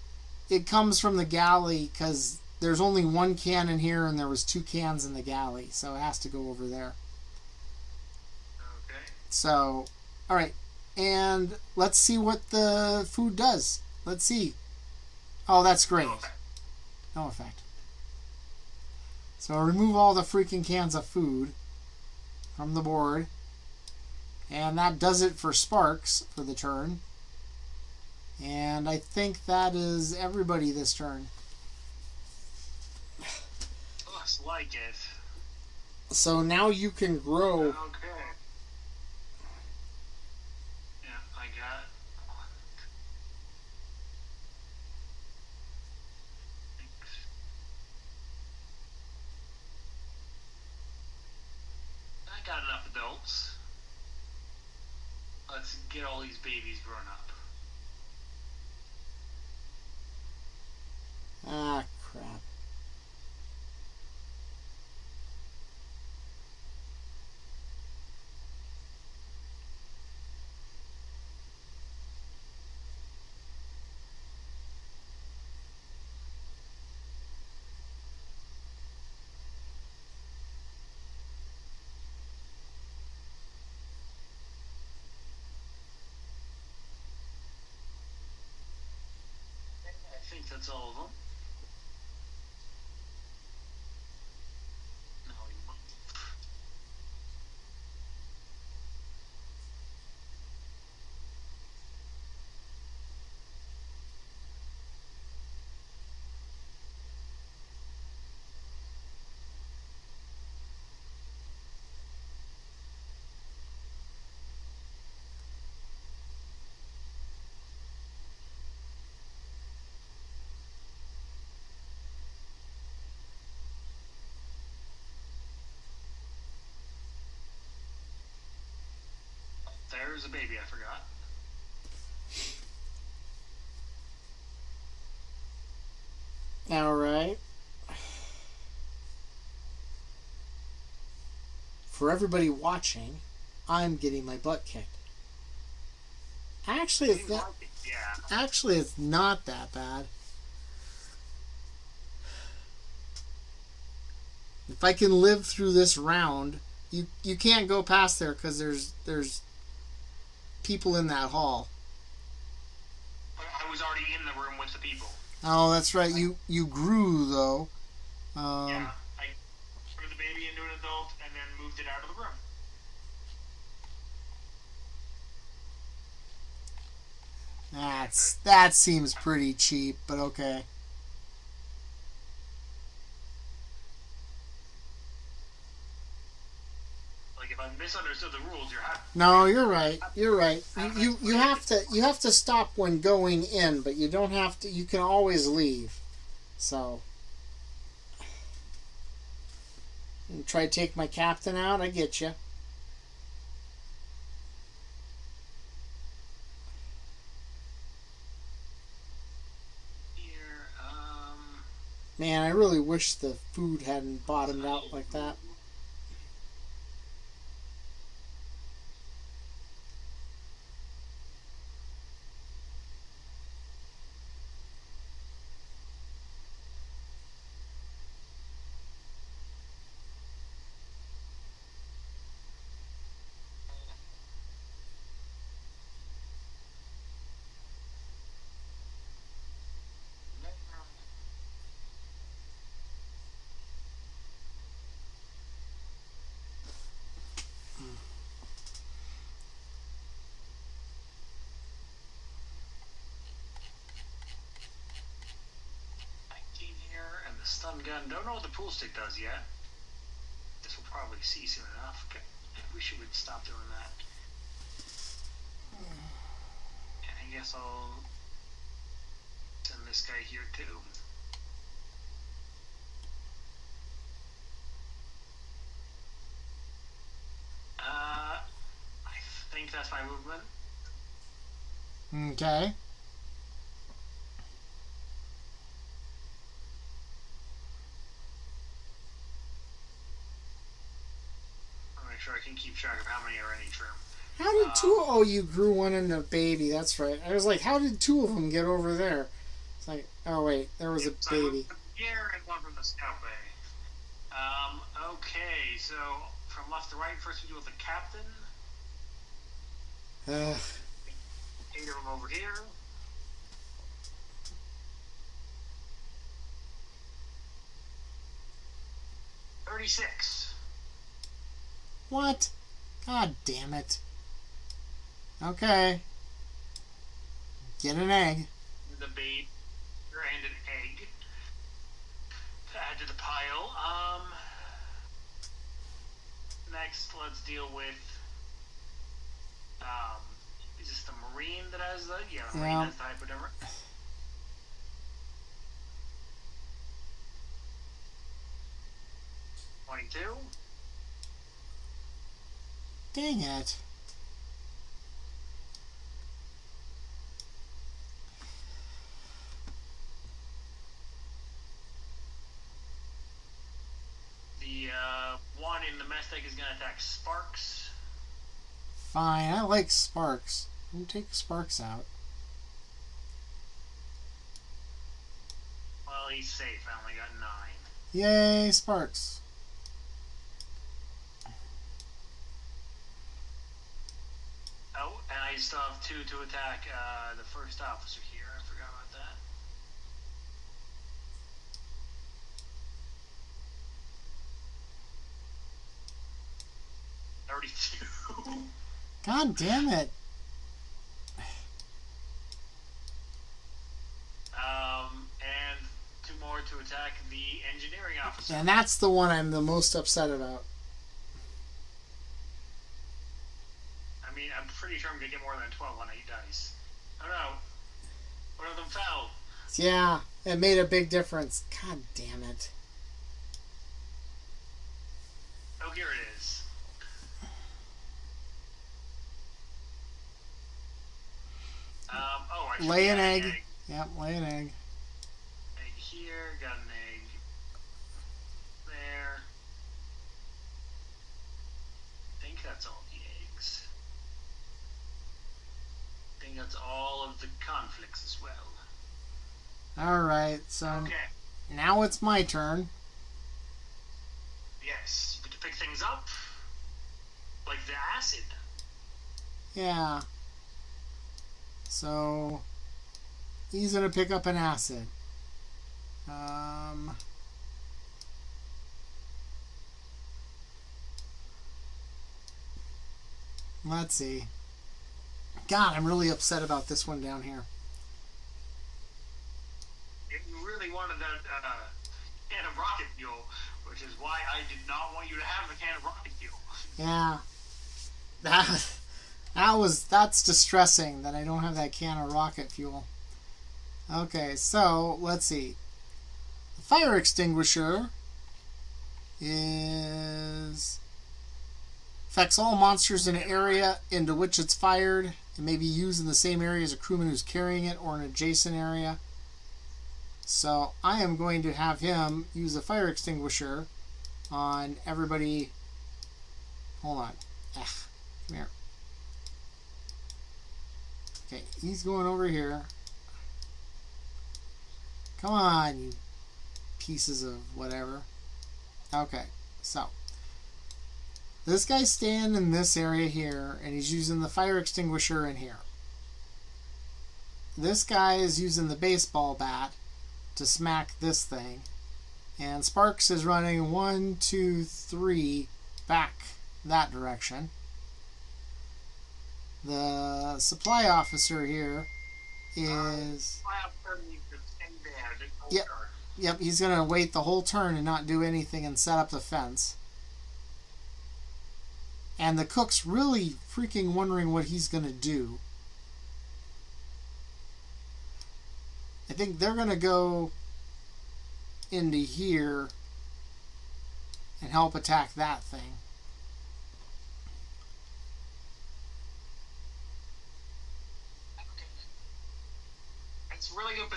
it comes from the galley because there's only one can in here and there was 2 cans in the galley, so it has to go over there. Okay. So, all right, and let's see what the food does. Let's see. Oh, that's great. Okay. No effect. So I'll remove all the freaking cans of food from the board. And that does it for Sparks for the turn. And I think that is everybody this turn. Looks like it. So now you can grow. Okay. Yeah, I got. I got enough adults. Let's get all these babies grown up. Ah, crap. I think that's all of them. No, we move. There's a baby I forgot. All right. For everybody watching, I'm getting my butt kicked. Actually, it's not that bad. If I can live through this round, you can't go past there because there's people in that hall. I was already in the room with the people. Oh, that's right. You grew though. Yeah, I turned the baby into an adult and then moved it out of the room. That seems pretty cheap, but okay. Like if I misunderstood the rules, you're happy. No, you're right. You're right. You have to stop when going in, but you don't have to. You can always leave. So, and try to take my captain out. I get you. Here, Man, I really wish the food hadn't bottomed out like that. and the stun gun. Don't know what the pool stick does yet. This will probably see soon enough. Okay. We should stop doing that. And I guess I'll send this guy here too. my movement. Okay. I'll make sure I can keep track of how many are in each room. How did two? Oh, you grew one into a baby. That's right. I was like, how did two of them get over there? It's like, oh wait, there was a baby. Here and one from the scout bay. Okay, so from left to right, first we do with the captain. 8 of them over here. $36. What? God damn it. Okay. Get an egg. The bait and an egg to add to the pile. Next, let's deal with. Is this the marine that has the? Yeah, the marine has the hypodermic. $22. Dang it. The one in the mess deck is going to attack Sparks. Fine, I like Sparks. We'll take Sparks out. Well, he's safe. I only got 9. Yay, Sparks. Oh, and I still have 2 to attack the first officer here. I forgot about that. $32. God damn it. And 2 more to attack the engineering officer. And that's the one I'm the most upset about. I mean, I'm pretty sure I'm going to get more than 12 on 8 dice. Oh no. One of them fell. Yeah, it made a big difference. God damn it. Oh, here it is. I should Lay an add egg. Yep, lay an egg. Egg here, got an egg there. I think that's all the eggs. I think that's all of the conflicts as well. Alright, so Okay. now it's my turn. Yes, you get to pick things up. Like the acid. Yeah. So he's gonna pick up an acid. Let's see. God, I'm really upset about this one down here. You really wanted that can of rocket fuel, which is why I did not want you to have the can of rocket fuel. Yeah. That's distressing that I don't have that can of rocket fuel. Okay, so let's see. The fire extinguisher affects all monsters in an area into which it's fired. It may be used in the same area as a crewman who's carrying it or an adjacent area. So I am going to have him use a fire extinguisher on everybody. Hold on. Come here. Okay, he's going over here. Come on, you pieces of whatever. Okay, so this guy's staying in this area here, and he's using the fire extinguisher in here. This guy is using the baseball bat to smack this thing, and Sparks is running 1, 2, 3 back that direction. The supply officer here is... Yep, he's going to wait the whole turn and not do anything and set up the fence. And the cook's really freaking wondering what he's going to do. I think they're going to go into here and help attack that thing.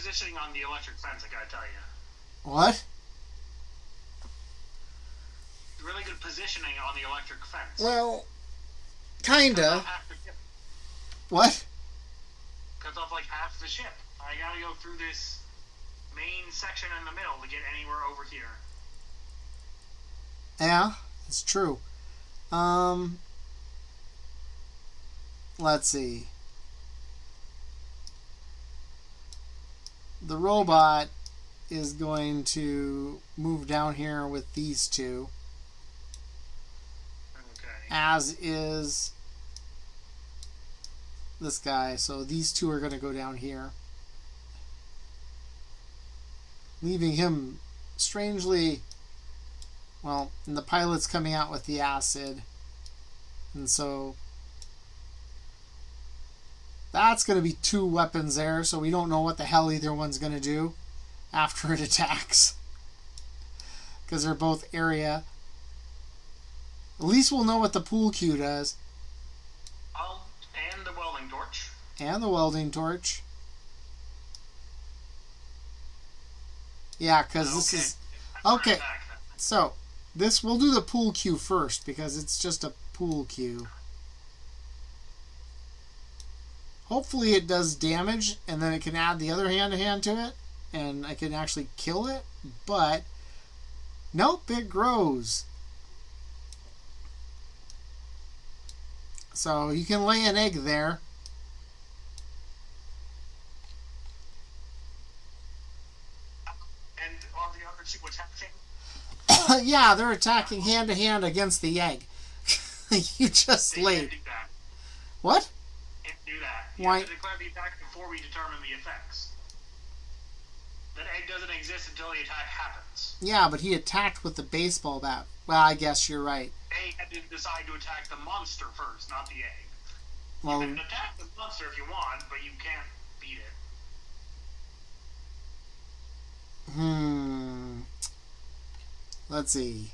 positioning on the electric fence, I gotta tell you. What? Really good positioning on the electric fence. Well, kinda. What? Cuts off like half the ship. I gotta go through this main section in the middle to get anywhere over here. Yeah, it's true. Let's see. The robot is going to move down here with these two. Okay. As is this guy. So these two are going to go down here. Leaving him strangely, well, and the pilot's coming out with the acid. And so that's going to be two weapons there, so we don't know what the hell either one's going to do after it attacks. Because they're both area. At least we'll know what the pool cue does. And the welding torch. And the welding torch. Yeah, because this is... Okay, so this, we'll do the pool cue first, because it's just a pool cue. Hopefully it does damage, and then it can add the other hand-to-hand to it, and I can actually kill it, but nope, it grows. So you can lay an egg there. And are the other two attacking? Yeah, they're attacking hand-to-hand against the egg. You just laid. Can't do that. What? Can't do that. You Why? have to declare the attack before we determine the effects. That egg doesn't exist until the attack happens. Yeah, but he attacked with the baseball bat. Well, I guess you're right. They had to decide to attack the monster first, not the egg. Well, You can attack the monster if you want, but you can't beat it. Let's see.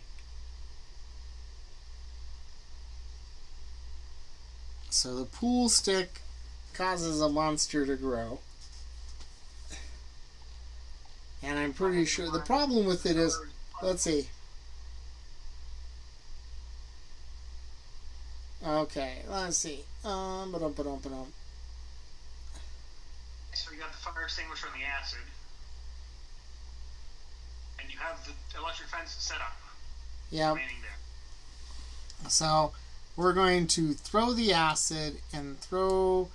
So the pool stick causes a monster to grow. And I'm pretty sure the problem with it is, let's see. Okay, let's see. Ba-dum. So you got the fire extinguisher and the acid. And you have the electric fence set up. Yeah. Remaining there. So we're going to throw the acid and throw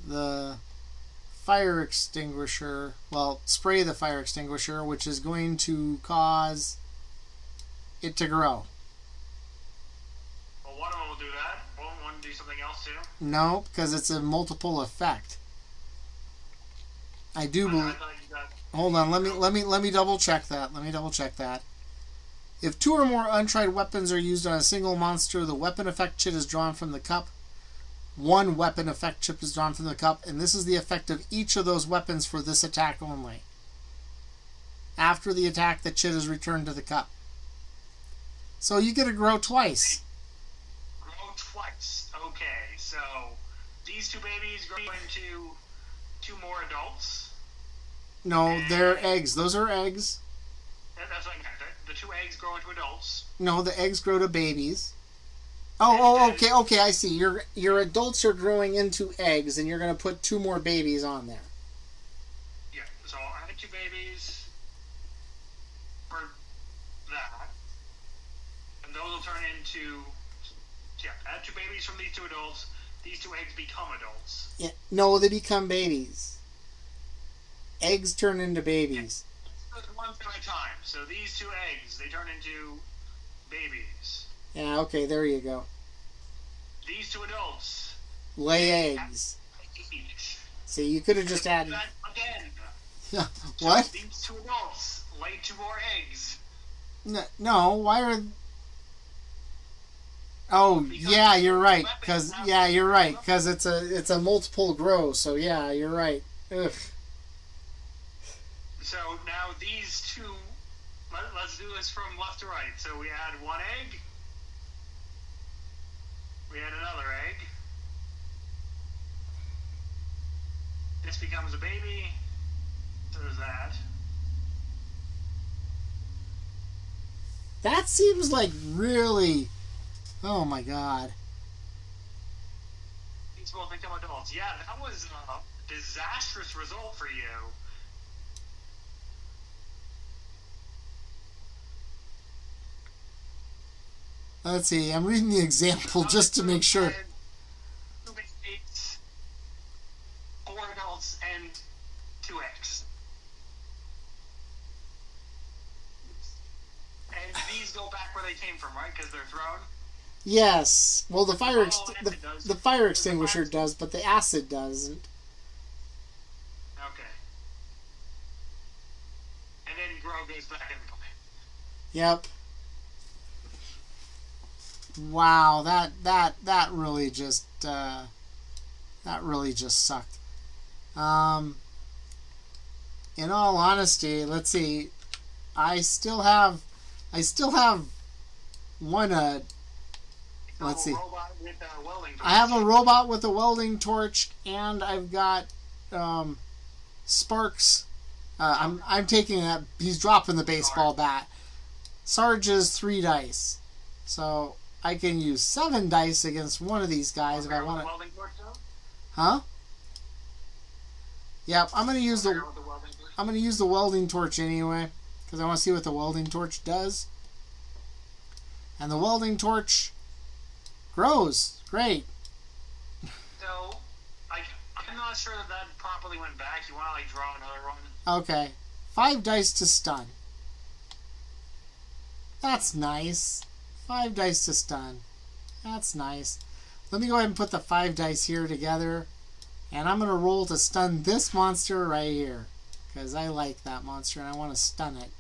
the fire extinguisher, well, spray the fire extinguisher, which is going to cause it to grow. Well, one of them will do that. Won't one do something else too? No, because it's a multiple effect. I do believe. Hold on, let me double check that. If two or more untried weapons are used on a single monster, the weapon effect chip is drawn from the cup. One weapon effect chip is drawn from the cup, and this is the effect of each of those weapons for this attack only. After the attack, the chip is returned to the cup. So you get to grow twice. Grow twice. Okay, so these two babies grow into two more adults. No, they're eggs. Those are eggs. That's what I meant. The two eggs grow into adults. No, the eggs grow to babies. Okay, I see. Your adults are growing into eggs, and you're going to put two more babies on there. Yeah, so I had two babies for that. And those will turn into... Yeah, add two babies from these two adults. These two eggs become adults. Yeah, no, they become babies. Eggs turn into babies. One at a time. So these two eggs, they turn into babies. Yeah, okay, there you go. These two adults lay eggs. Each. See, you could have just added... That again. What? So these two adults lay two more eggs. No, why are... Oh, because yeah, you're right. Because it's a multiple grow. So yeah, you're right. Ugh. So now these two, let's do this from left to right. So we add one egg. We add another egg. This becomes a baby. there's that. That seems like really... Oh my god. These will become adults. Yeah, that was a disastrous result for you. Let's see, I'm reading the example just to make sure. 4 adults and 2 eggs. And these go back where they came from, right? Because they're thrown? Yes. Well, the fire does. the fire extinguisher does, but the acid doesn't. Okay. And then Grow goes back in the play. Yep. Wow, that really just sucked. In all honesty, let's see. I still have one. Let's see. I have a robot with a welding torch, and I've got Sparks. I'm taking that. He's dropping the baseball bat. Sarge is 3 dice, so I can use 7 dice against one of these guys if I want to. Huh? Yep, I'm gonna use the welding torch anyway, because I want to see what the welding torch does. And the welding torch grows. Great. So, I'm not sure that properly went back. You want to draw another one? Okay. 5 dice to stun. That's nice. 5 dice to stun. That's nice. Let me go ahead and put the 5 dice here together. And I'm going to roll to stun this monster right here. Because I like that monster and I want to stun it.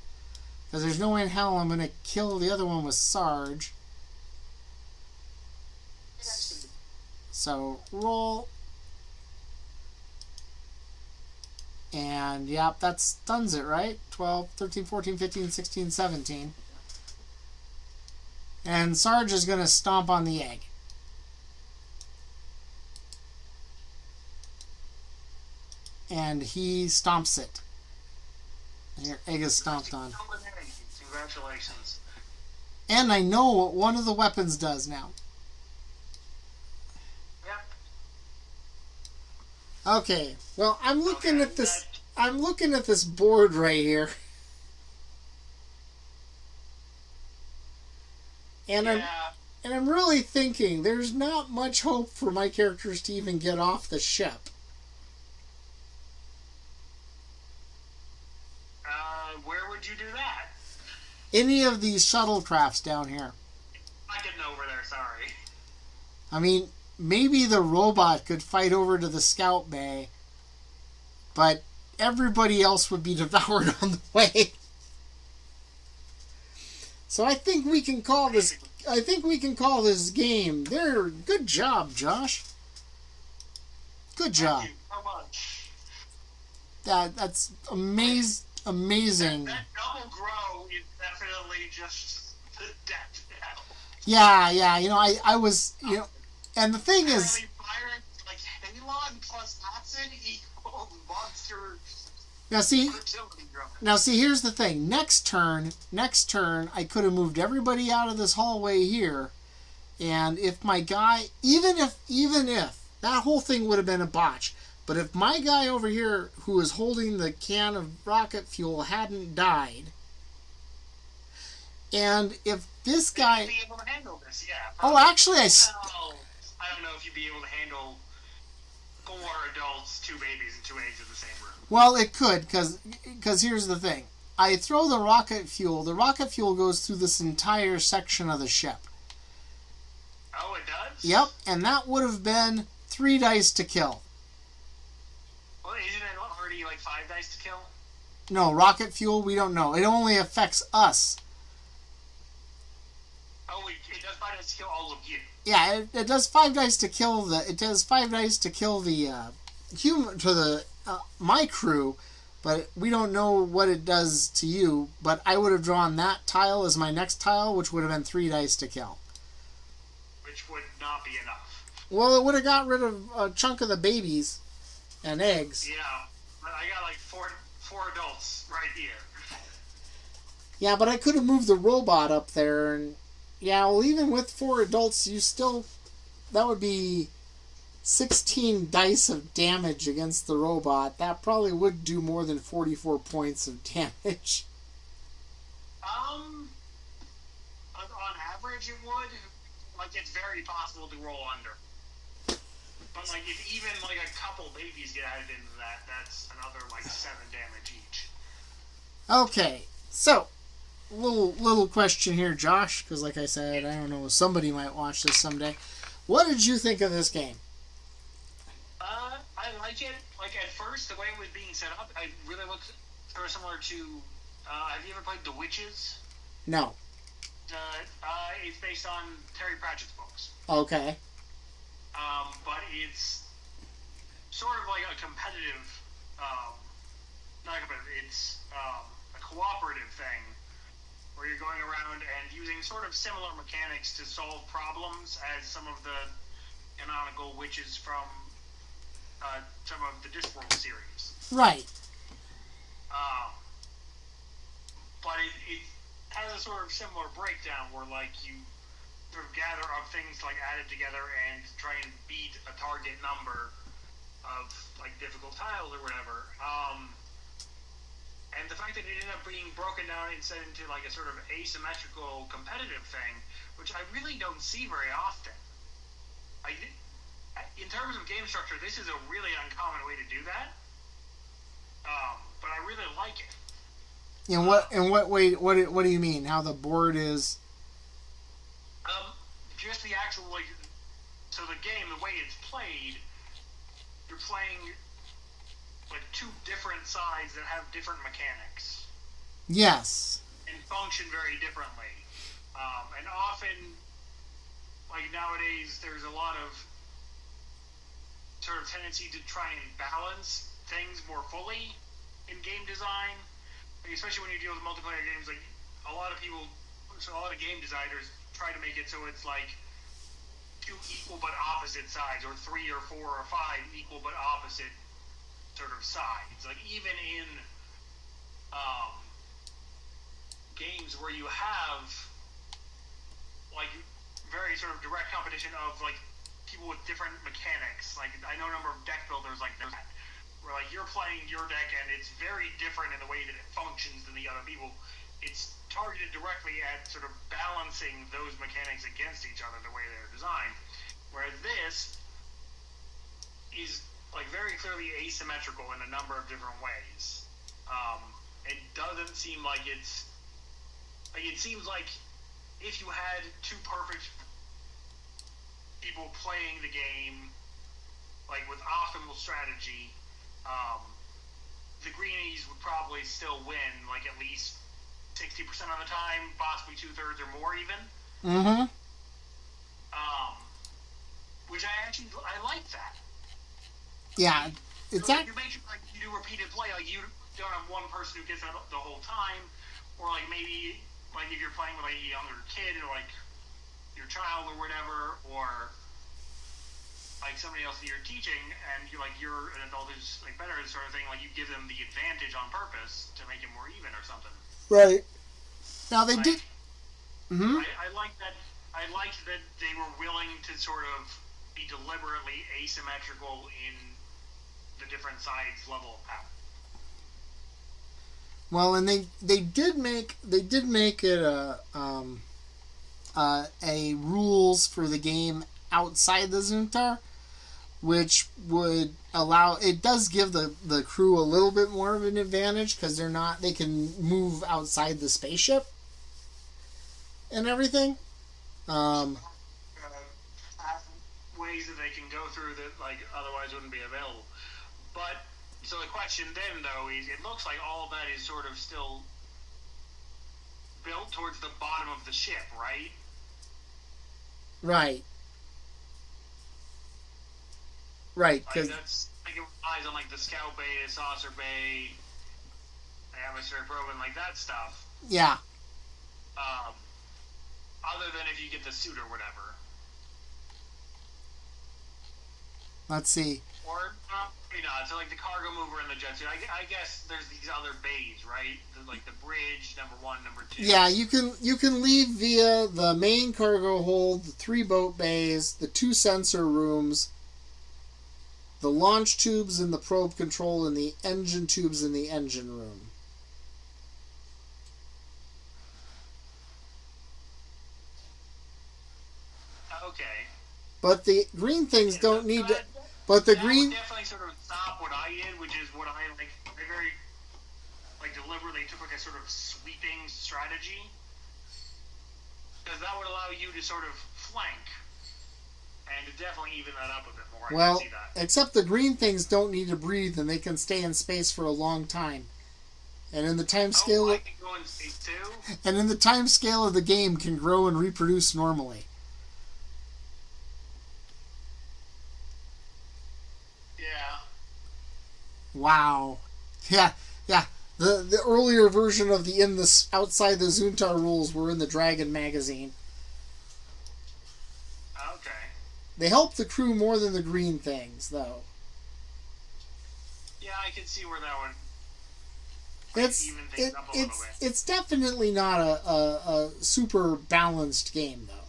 Because there's no way in hell I'm going to kill the other one with Sarge. So, roll. And, yep, that stuns it, right? 12, 13, 14, 15, 16, 17. And Sarge is going to stomp on the egg. And he stomps it. And your egg is stomped on. Congratulations. And I know what one of the weapons does now. Yep. Okay. Well, I'm looking at this. I'm looking at this board right here. And I'm really thinking there's not much hope for my characters to even get off the ship. Where would you do that? Any of these shuttlecrafts down here. I getting over there, sorry. I mean, maybe the robot could fight over to the scout bay, but everybody else would be devoured on the way. So I think we can call this. I think we can call this game. Good job, Josh. Good job. Thank you so much. That's amazing. That double grow is definitely just the death now. Yeah. You know, I was, you know, and the thing is, firing like Halon plus acid equals monster. now see, here's the thing. Next turn, I could have moved everybody out of this hallway here, and if my guy, even if that whole thing would have been a botch, but if my guy over here who was holding the can of rocket fuel hadn't died, and if this guy, you'd be able to handle this, yeah. Oh, actually, I don't know if you'd be able to handle 4 adults, 2 babies, and 2 eggs in the same room. Well, it could, because here's the thing. I throw the rocket fuel. The rocket fuel goes through this entire section of the ship. Oh, it does? Yep, and that would have been 3 dice to kill. Well, isn't it already 5 dice to kill? No, rocket fuel, we don't know. It only affects us. Oh, it does 5 dice to kill all of you. Yeah, it does 5 dice to kill the. It does 5 dice to kill the human to the my crew, but we don't know what it does to you. But I would have drawn that tile as my next tile, which would have been 3 dice to kill. Which would not be enough. Well, it would have got rid of a chunk of the babies and eggs. Yeah, I got 4 4 adults right here. Yeah, but I could have moved the robot up there, and yeah, well, even with 4 adults, you still, that would be 16 dice of damage against the robot. That probably would do more than 44 points of damage. On average it would. Like, it's very possible to roll under. But, like, if even, like, a couple babies get added into that, that's another, like, 7 damage each. Okay, so, little question here, Josh, because like I said, I don't know, somebody might watch this someday. What did you think of this game? I like it. Like, at first, the way it was being set up, I really looked sort of similar to, have you ever played The Witches? No. It's based on Terry Pratchett's books. Okay. But it's sort of like a competitive, not competitive, it's a cooperative thing where you're going around and using sort of similar mechanics to solve problems as some of the canonical witches from some of the Discworld series. Right. But it has a sort of similar breakdown where, like, you sort of gather up things, like, added together and try and beat a target number of, like, difficult tiles or whatever. And the fact that it ended up being broken down instead into, like, a sort of asymmetrical competitive thing, which I really don't see very often. In terms of game structure, this is a really uncommon way to do that. But I really like it. In what way? What do you mean? How the board is? Just the actual, like, so the game, the way it's played, you're playing like 2 different sides that have different mechanics. Yes. And function very differently. And often, like nowadays, there's a lot of sort of tendency to try and balance things more fully in game design. Like, especially when you deal with multiplayer games, like a lot of game designers try to make it so it's like 2 equal but opposite sides, or 3 or 4 or 5 equal but opposite sort of sides. Like, even in games where you have like very sort of direct competition of like people with different mechanics. Like, I know a number of deck builders like that, where like you're playing your deck and it's very different in the way that it functions than the other people. It's targeted directly at sort of balancing those mechanics against each other the way they're designed. Whereas this is like very clearly asymmetrical in a number of different ways. It doesn't seem like it's like, it seems like if you had 2 perfect people playing the game, like with optimal strategy, the greenies would probably still win, like at least 60% of the time, possibly 2/3 or more even. Mm-hmm. Which I like that. Yeah, it's so you make sure, like, you do repeated play, like you don't have one person who gets that the whole time, or like maybe like if you're playing with like a younger kid or like your child or whatever, or like somebody else that you're teaching and you're an adult who's like better at sort of thing, like you give them the advantage on purpose to make it more even or something. right. Now they Like, did. Mm-hmm. I like that. I liked that they were willing to sort of be deliberately asymmetrical in the different sides level of power. Well, and they did make it a rules for the game outside the Zuntar, which would allow, it does give the crew a little bit more of an advantage because they can move outside the spaceship and everything. Ways that they can go through that like otherwise wouldn't be available. But so the question then though is, it looks like all of that is sort of still built towards the bottom of the ship, right? Right. Right, because like that's like it relies on like the scout bay, the saucer bay, the atmospheric probe, and like that stuff. yeah, Other than if you get the suit or whatever. Let's see. Or maybe not. So like the cargo mover and the jet suit. I guess there's these other bays, right? Like the bridge, number 1, number 2. Yeah, you can leave via the main cargo hold, the 3 boat bays, the 2 sensor rooms, the launch tubes and the probe control, and the engine tubes in the engine room. Okay. But the green things don't need to. But the that green. Would definitely sort of stop what I did, which is what I like. I very deliberately took like a sort of sweeping strategy, because that would allow you to sort of flank and to definitely even that up a bit more. Well, I can see that. except the green things don't need to breathe, and they can stay in space for a long time. And in the time scale, I can go in space too. And in the time scale of the game, can grow and reproduce normally. Yeah. Wow. Yeah. The earlier version of the outside the Zuntar rules were in the Dragon magazine. Okay. They help the crew more than the green things, though. Yeah, I can see where that would. It's definitely not a super balanced game, though.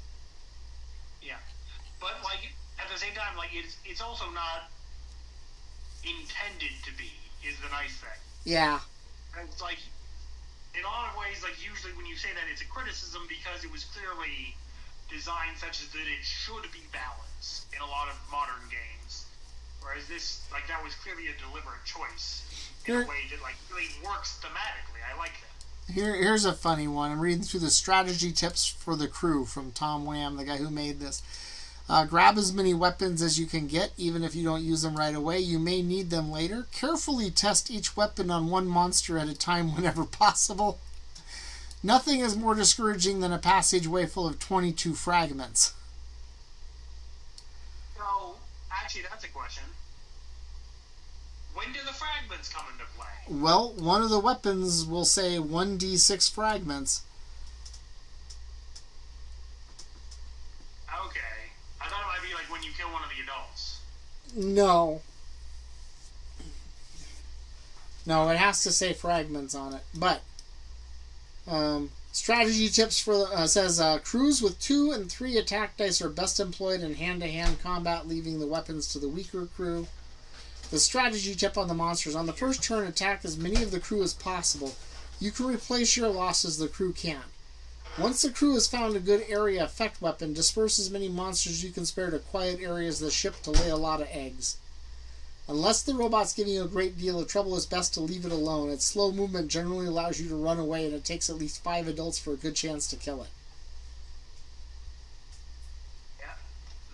Yeah, but like at the same time, like it's also not intended to be. Is the nice thing. Yeah. And it's like in a lot of ways, like usually when you say that, it's a criticism because it was clearly designed such as that it should be balanced in a lot of modern games, whereas this, like, that was clearly a deliberate choice in a way that, like, really works thematically. I like that. Here's a funny one. I'm reading through the strategy tips for the crew from Tom Wham, the guy who made this. Grab as many weapons as you can get, even if you don't use them right away. You may need them later. Carefully test each weapon on one monster at a time whenever possible. Nothing is more discouraging than a passageway full of 22 fragments. So, actually, that's a question. When do the fragments come into play? Well, one of the weapons will say 1d6 fragments. Okay. I thought it might be like when you kill one of the adults. No. No, it has to say fragments on it. But, strategy tips for says crews with 2 and 3 attack dice are best employed in hand-to-hand combat, leaving the weapons to the weaker crew. The strategy tip on the monsters: on the first turn, attack as many of the crew as possible. You can replace your losses the crew can't. Once the crew has found a good area effect weapon, disperse as many monsters as you can spare to quiet areas of the ship to lay a lot of eggs. Unless the robot's giving you a great deal of trouble, it's best to leave it alone. Its slow movement generally allows you to run away, and it takes at least 5 adults for a good chance to kill it. Yeah,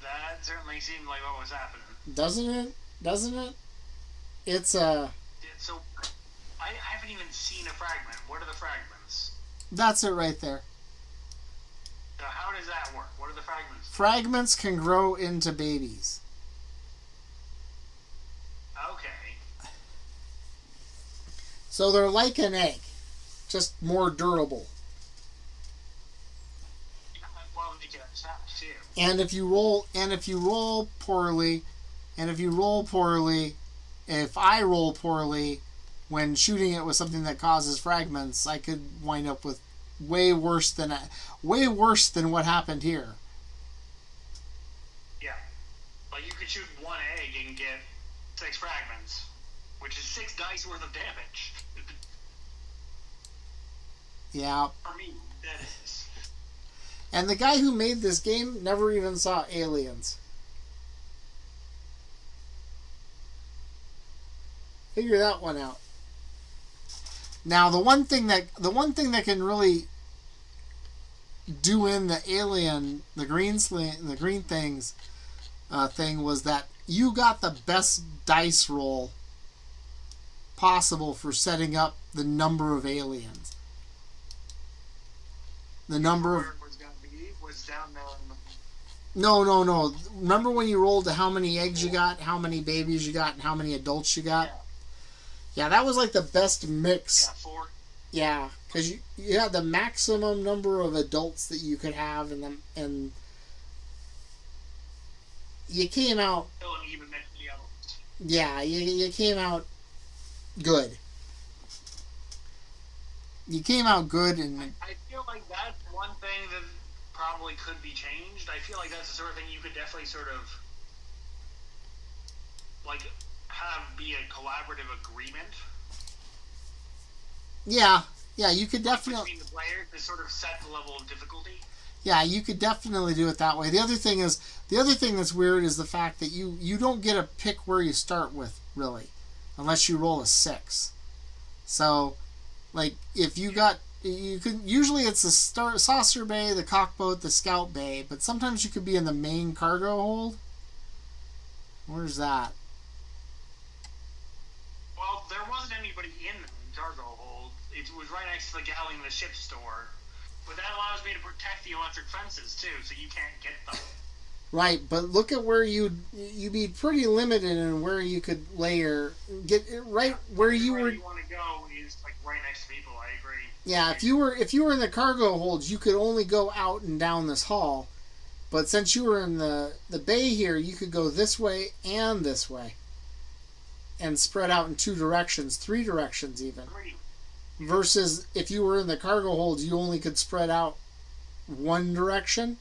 that certainly seemed like what was happening. Doesn't it? Doesn't it? It's So, I haven't even seen a fragment. What are the fragments? That's it right there. So how does that work? What are the fragments? Fragments can grow into babies. Okay. So they're like an egg, just more durable. Well, they can attach too. And if you roll poorly, if I roll poorly when shooting it with something that causes fragments, I could wind up with way worse than what happened here. Yeah. Like you could shoot 1 egg and get 6 fragments, which is 6 dice worth of damage. Yeah. For me, that is. And the guy who made this game never even saw Aliens. Figure that one out. Now, the one thing that can really do in the green things thing was that you got the best dice roll possible for setting up the number of aliens. The number of was down there. No. Remember when you rolled how many eggs you got, how many babies you got, and how many adults you got? Yeah, that was like the best mix. Yeah, 4. Yeah, because you had the maximum number of adults that you could have, and you came out. Still an even mix Yeah, you came out good. You came out good, and I feel like that's one thing that probably could be changed. I feel like that's the sort of thing you could definitely sort of like have be a collaborative agreement. yeah, you could definitely. Between the players to sort of set the level of difficulty. Yeah, you could definitely do it that way. The other thing that's weird is the fact that you don't get to pick where you start with, really, unless you roll a 6. So, like, if you got, you could, usually it's the saucer bay, the cockboat, the scout bay, but sometimes you could be in the main cargo hold. Where's that? Well, there wasn't anybody in the cargo hold. It was right next to the galley in the ship store. But that allows me to protect the electric fences, too, so you can't get them. Right, but look at where you'd be pretty limited in where you could layer, get it right where you were. Where you want to go is like right next to people. I agree. Yeah, if you were in the cargo holds, you could only go out and down this hall. But since you were in the bay here, you could go this way and this way, and spread out in 2 directions, 3 directions even. Versus if you were in the cargo holds, you only could spread out 1 direction.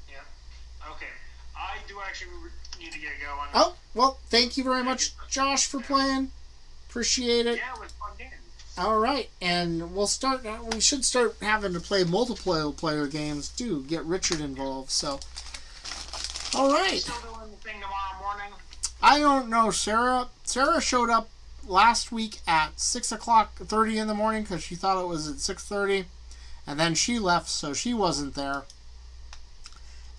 Yeah. Okay. I do actually need to get going. Oh, well, thank you very much, Josh, for playing. Appreciate it. Yeah, it was fun game. All right, and we should start having to play multiplayer games too. Get Richard involved. So, all right. Still doing the thing tomorrow morning? I don't know, Sarah. Sarah showed up last week at 6:30 in the morning because she thought it was at 6:30, and then she left, so she wasn't there.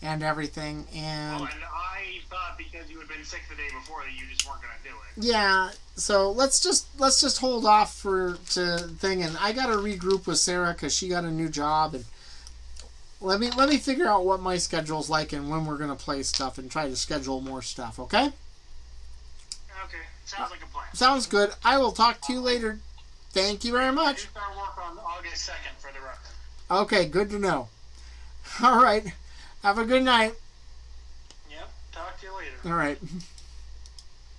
And everything, and I thought because you had been sick the day before that you just weren't going to do it. Yeah, so let's just hold off to thing, and I got to regroup with Sarah because she got a new job, and let me figure out what my schedule's like and when we're gonna play stuff and try to schedule more stuff. Okay? Okay, sounds like a plan. Sounds good. I will talk to you later. Thank you very much. You start work on August 2nd for the record. Okay, good to know. All right. Have a good night. Yep. Talk to you later. All right.